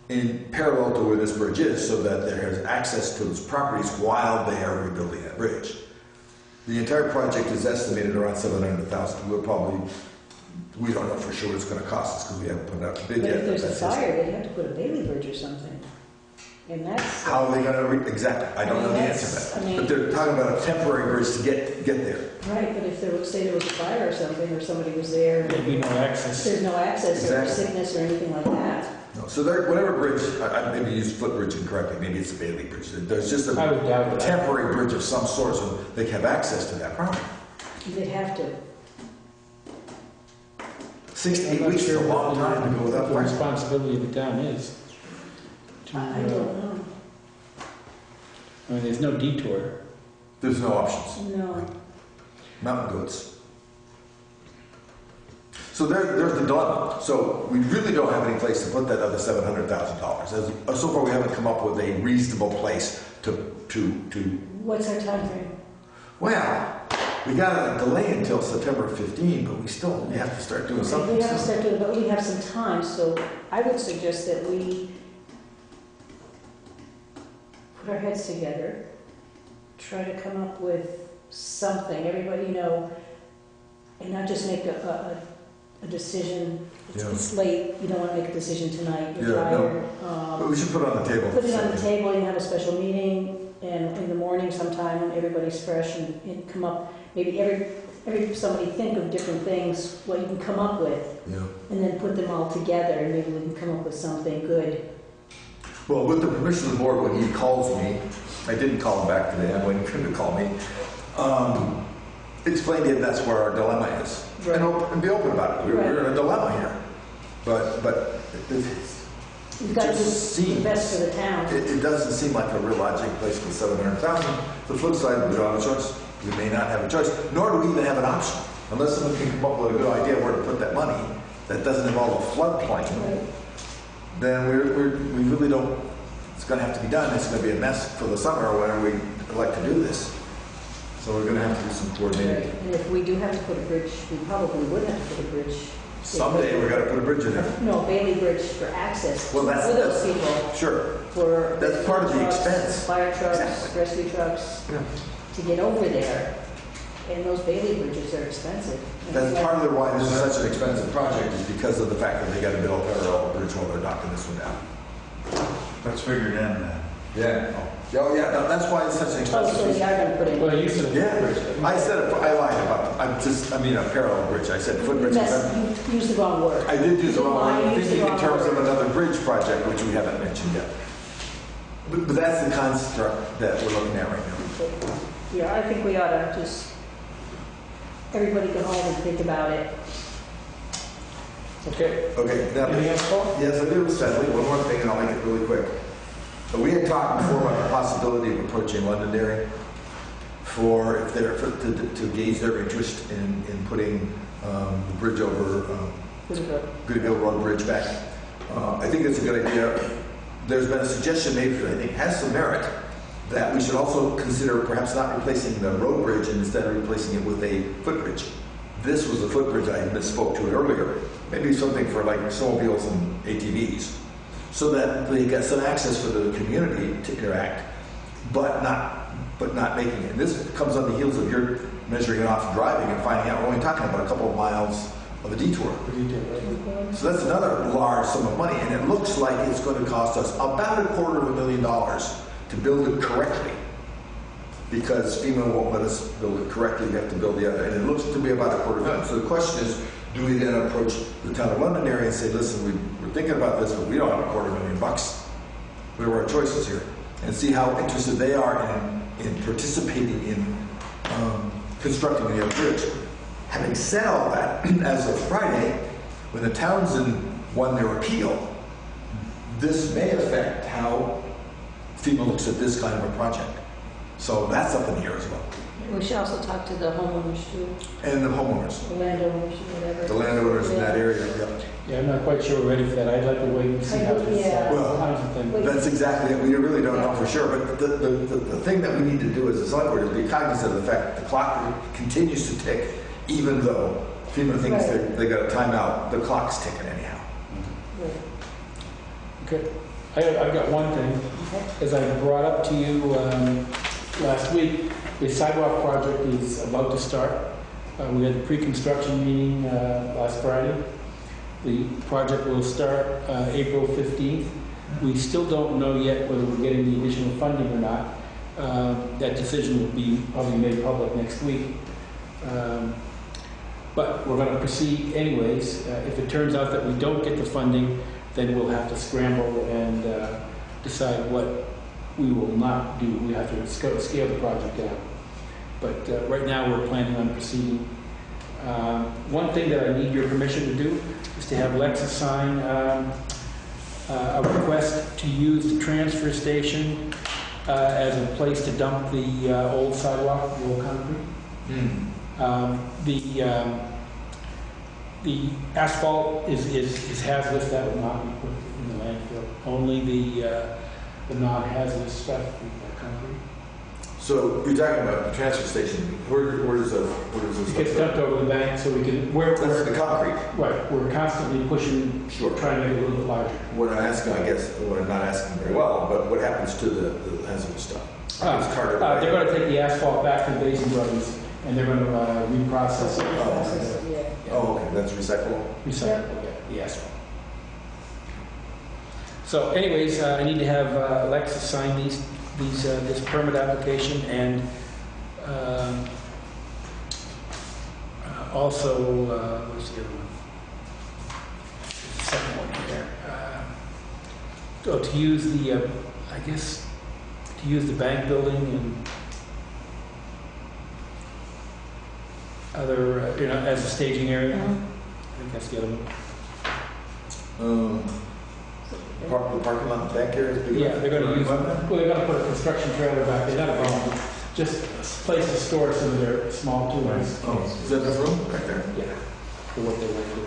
in parallel to where this bridge is so that there is access to those properties while they are rebuilding that bridge. The entire project is estimated around $700,000. We don't know for sure what it's going to cost us because we haven't put out the bid But yet. if there's a fire, they'd have to put a Bailey bridge or something. And that's... How are they going to, exactly, I don't know the answer to that. But they're talking about a temporary bridge to get there. Right, but if there was, say there was a fire or something, or somebody was there, There'd be no access. there's no access or Exactly. sickness or anything like that. No, so whatever bridge, I maybe used footbridge incorrectly, maybe it's a Bailey bridge. There's just I would doubt a it. temporary bridge of some sort so they can have access to that property. They'd have to. 6 to 8 I'm not weeks is sure a long time to go what without the fire. responsibility of the town is. I don't know. I mean, there's no detour. There's no options. No. Mountain goats. So there's the dilemma. So we really don't have any place to put that other $700,000. So far, we haven't come up with a reasonable place to. What's our time frame? Well, we got a delay until September 15, but we still have to start doing something. We have to soon. start doing, but we have some time, so I would suggest that we put our heads together, try to come up with something, everybody, and not just make a decision. It's late, you don't want to make a decision tonight, you're Yeah, no. tired. But we should put it on the table. Put it on the table, you can have a special meeting, and in the morning sometime when everybody's fresh, and come up, maybe somebody think of different things, what you can come up with, Yeah. and then put them all together, and maybe we can come up with something good. Well, with the permission of the board, when he calls me, I didn't call him back today, I'm waiting for him to call me, explain to him that's where our dilemma is. Right. And be open about it. We're in a dilemma here. But You've got to do just the seems- best for the town. it doesn't seem like a real logical place for 700,000. The flip side, we don't have a choice. We may not have a choice, nor do we even have an option. Unless someone can come up with a good idea where to put that money that doesn't involve a floodplain, Right. then we really don't, it's going to have to be done. It's going to be a mess for the summer whenever we elect to do this. So we're going to have to do some coordinating. And if we do have to put a bridge, we probably would have to put a bridge. Someday we're going to put a bridge in there. No, Bailey Bridge for access Well, for that's- those that's- people, Sure. for. That's part of the trucks, expense. Fire trucks, Exactly. rescue trucks, Yeah. to get over there. And those Bailey bridges are expensive. And That's it's like- part of the why this is such an expensive project is because of the fact that they got to build a parallel bridge while they're knocking this one down. That's figured in then. Yeah. Oh, yeah, no, that's why it's such an Oh, so expensive. they are gonna put in. Well, you said Yeah, bridge. I said, I lied about, I mean a parallel bridge. I said footbridge. You used the wrong word. I did use the wrong Why word. I'm you used the thinking in wrong terms of word? another bridge project, which we haven't mentioned yet. But that's the construct that we're looking at right now. Yeah, I think we ought to just, everybody go home and think about it. Okay. Okay, now, Anything else, Paul? yes, I do, sadly, one more thing, and I'll make it really quick. We had talked before about the possibility of approaching Londonderry for, if they're, to gauge their interest in putting the bridge over Goodville Road Bridge back. I think it's a good idea. There's been a suggestion made, that I think has some merit, that we should also consider perhaps not replacing the road bridge and instead replacing it with a footbridge. This was a footbridge, I misspoke to it earlier. Maybe something for like snowmobiles and ATVs. so that they get some access for the community to interact, but not making it. And this comes on the heels of your measuring it off and driving and finding out we're only talking about a couple of miles of a detour. So that's another large sum of money, and it looks like it's going to cost us about $250,000 to build it correctly, because FEMA won't let us build it correctly. We have to build the other, and it looks to be about $250,000. So the question is, do we then approach the town of London area and say, listen, we're thinking about this, but we don't have $250,000. What are our choices here? And see how interested they are in participating in constructing the bridge. Having said all that, as of Friday, when the Townsend won their appeal, this may affect how FEMA looks at this kind of a project. So that's up in the air as well. We should also talk to the homeowners too, And the homeowners, the landowners, whatever. the landowners in that area. Yep. Yeah, I'm not quite sure we're ready for that. I'd like to wait and see how this Yeah. Well, Townsend thing. That's exactly it. We really don't know for sure. But the thing that we need to do as a select board is be cognizant of the fact that the clock continues to tick, even though FEMA thinks Right. they got a timeout. The clock's ticking anyhow. Okay. I've got one thing. As I brought up to you last week, the sidewalk project is about to start. We had the pre-construction meeting last Friday. The project will start April 15th. We still don't know yet whether we're getting the additional funding or not. That decision will be probably made public next week. But we're going to proceed anyways. If it turns out that we don't get the funding, then we'll have to scramble and decide what we will not do. We have to scale the project down. But right now, we're planning on proceeding. One thing that I need your permission to do is to have Lexa sign a request to use the transfer station as a place to dump the old sidewalk, the old concrete. The asphalt is hazardous. That would not be put in the landfill. Only the non-hazardous stuff, the concrete. So you're talking about the transfer station. Where does this? It gets dumped over the bank so we can. That's the concrete. Right. We're constantly pushing, Sure. trying to make it a little bit larger. What I'm asking, I guess, what I'm not asking very well, but what happens to the hazardous stuff? It's carted away. They're going to take the asphalt back to the Basin Brothers, and they're going to reprocess it. Oh, okay, that's recyclable? Recycle, yeah, the asphalt. So anyways, I need to have Alexis sign this permit application, and also, where's the other one? There's the second one here. To use the, I guess, to use the bank building and other, as a staging area. I think that's the other one. The parking lot back here is big. Yeah, they're going to use, well, they're going to put a construction trailer back there, not a bomb, just a place to store some of their small tools. Oh, is that the room right there? Yeah, for what they want to do.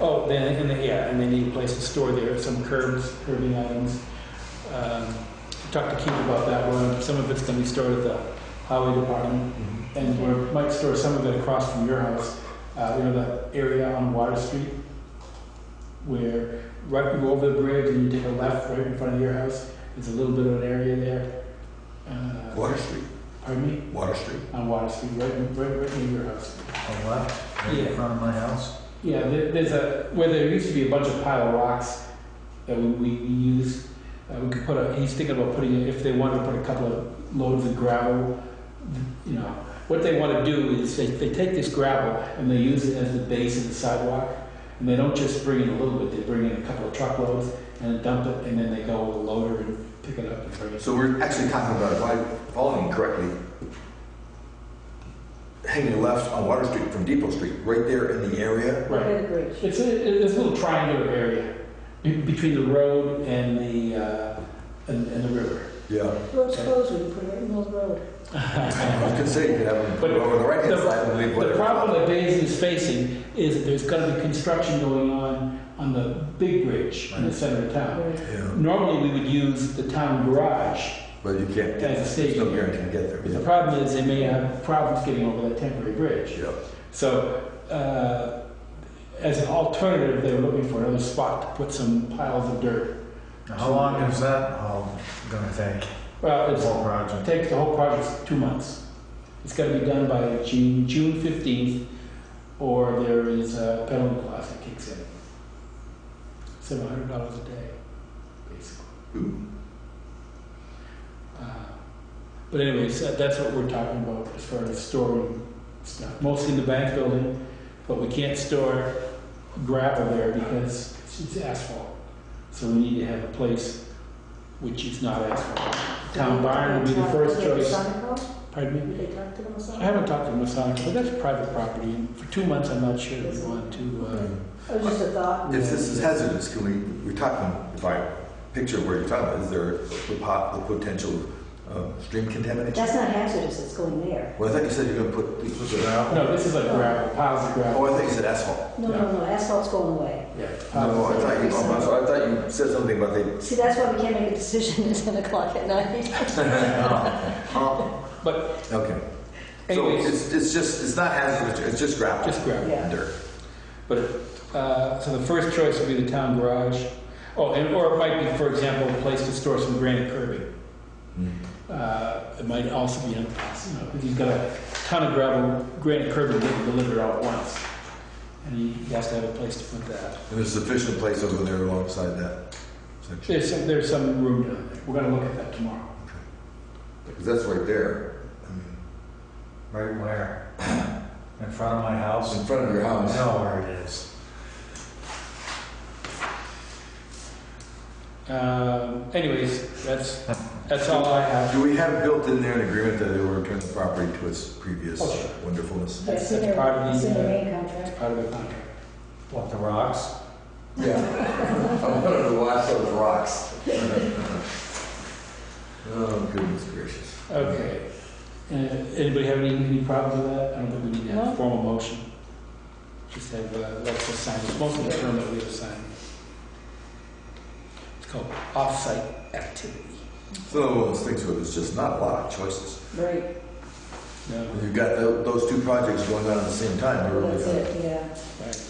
Oh, and they need a place to store some curbing items. Talked to Keith about that one. Some of it's going to be stored at the highway department, and we might store some of it across from your house. The area on Water Street, where right you go over the bridge and you take a left right in front of your house. There's a little bit of an area there. Water Street. Pardon me? Water Street. On Water Street, right near your house. On left, right in front of my house. Yeah, there's where there used to be a bunch of pile of rocks that we use. We could put he's thinking about putting, if they wanted to put a couple of loads of gravel, what they want to do is they take this gravel and they use it as the base of the sidewalk, and they don't just bring in a little bit, they bring in a couple of truckloads and dump it, and then they go with a loader and pick it up and bring it. So we're actually talking about, if I'm following correctly, hanging left on Water Street from Depot Street, right there in the area. Right. It's a little triangular area between the road and the river. Yeah. Road's closed, we can put it right in Mills Road. I was gonna say, you could have them put it over the right-hand side and leave The whatever. problem that Basin is facing is that there's going to be construction going on the big bridge in the center of town. Yeah, Normally, we would use the town garage but you can't, as a there's staging no area. guarantee to get there. But the problem is they may have problems getting over that temporary bridge. Yeah. So, as an alternative, they were looking for another spot to put some piles of dirt. How long is that gonna take? Well, The whole project? it takes the whole project 2 months. It's got to be done by June 15th, or there is a penalty clause that kicks in. $700 a day, basically. Ooh. But anyways, that's what we're talking about as far as storing stuff. Mostly in the bank building, but we can't store gravel there because it's asphalt. So we need to have a place which is not asphalt. Town barn would be the first choice. Pardon me? Did they talk to them or something? I haven't talked to Masonic, but that's private property, and for 2 months, I'm not sure we want to. It was just a thought. If this is hazardous, can we're talking, if I picture where you're talking about, is there the potential stream contamination? That's not hazardous, it's going there. Well, I thought you said you're gonna put it out. No, this is like gravel, piles of gravel. Oh, I thought you said asphalt. No, asphalt's going away. Yeah. No, I thought you said something about they. See, that's why we can't make a decision at 10 o'clock at night. But Okay. So anyways, it's not hazardous, it's just gravel. just gravel. Yeah. And dirt. But, so the first choice would be the town garage. Oh, or it might be, for example, a place to store some granite curbing. It might also be, because he's got a ton of gravel, granite curbing getting delivered out once. And he has to have a place to put that. And there's sufficient place over there alongside that section. There's some room down there. We're gonna look at that tomorrow. Because that's right there. I mean, Right where? In front of my house? in front of your I house. know where it is. Anyways, that's all I have. Do we have built in there an agreement that it will return the property to its previous Oh, sure. wonderfulness? That's That's part of it's in the the, main contract. part of the contract. What, the rocks? Yeah. I wanted to watch those rocks. Oh, goodness gracious. Okay. Anybody have any problems with that? I don't think we need to have a No. formal motion. Just have, let's just sign it. Most of the permit we have to sign. It's called off-site activity. So one of those things where there's just not a lot of choices. Right, No, When you've got those two projects going on at the same time, you're really that's gonna. it, yeah. right.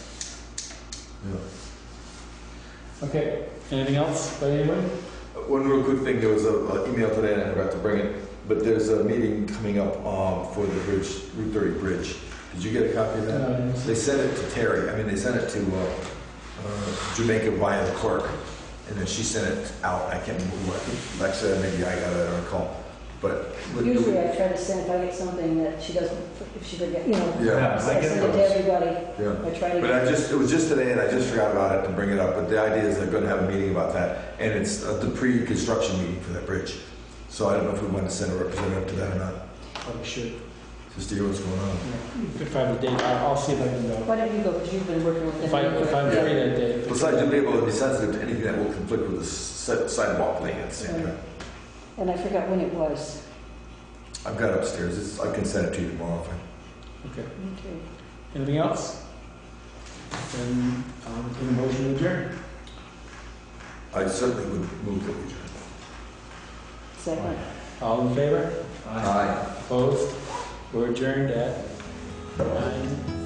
Yeah. Okay. Anything else by anybody? One real quick thing, there was an email today, and I forgot to bring it, but there's a meeting coming up for the bridge, Route 30 bridge. Did you get a copy of that? No, I didn't see. They sent it to Terry, they sent it to Jamaica via the clerk, and then she sent it out, I can't remember what, like I said, maybe I got it on a call, but. Usually I try to send, if I get something that she doesn't, if she forget, Yeah, I send it to everybody. yeah. I try to. But it was just today, and I just forgot about it to bring it up, but the idea is they're gonna have a meeting about that, and it's the pre-construction meeting for that bridge. So I don't know if we want to send a representative to that or not, Probably should. just to hear what's going on. You could find a date. I'll see if I can go. Why don't you go, because you've been working with them. If I'm free that day. Besides, you'll be able to be sensitive to anything that will conflict with the sidewalk lane at the same time. And I forgot when it was. I've got it upstairs, I can send it to you tomorrow. Okay. Okay. Anything else? Then I'll entertain a motion to adjourn. I certainly would move that we adjourn. Second. All in favor? Aye. Opposed? We're adjourned at 9:40.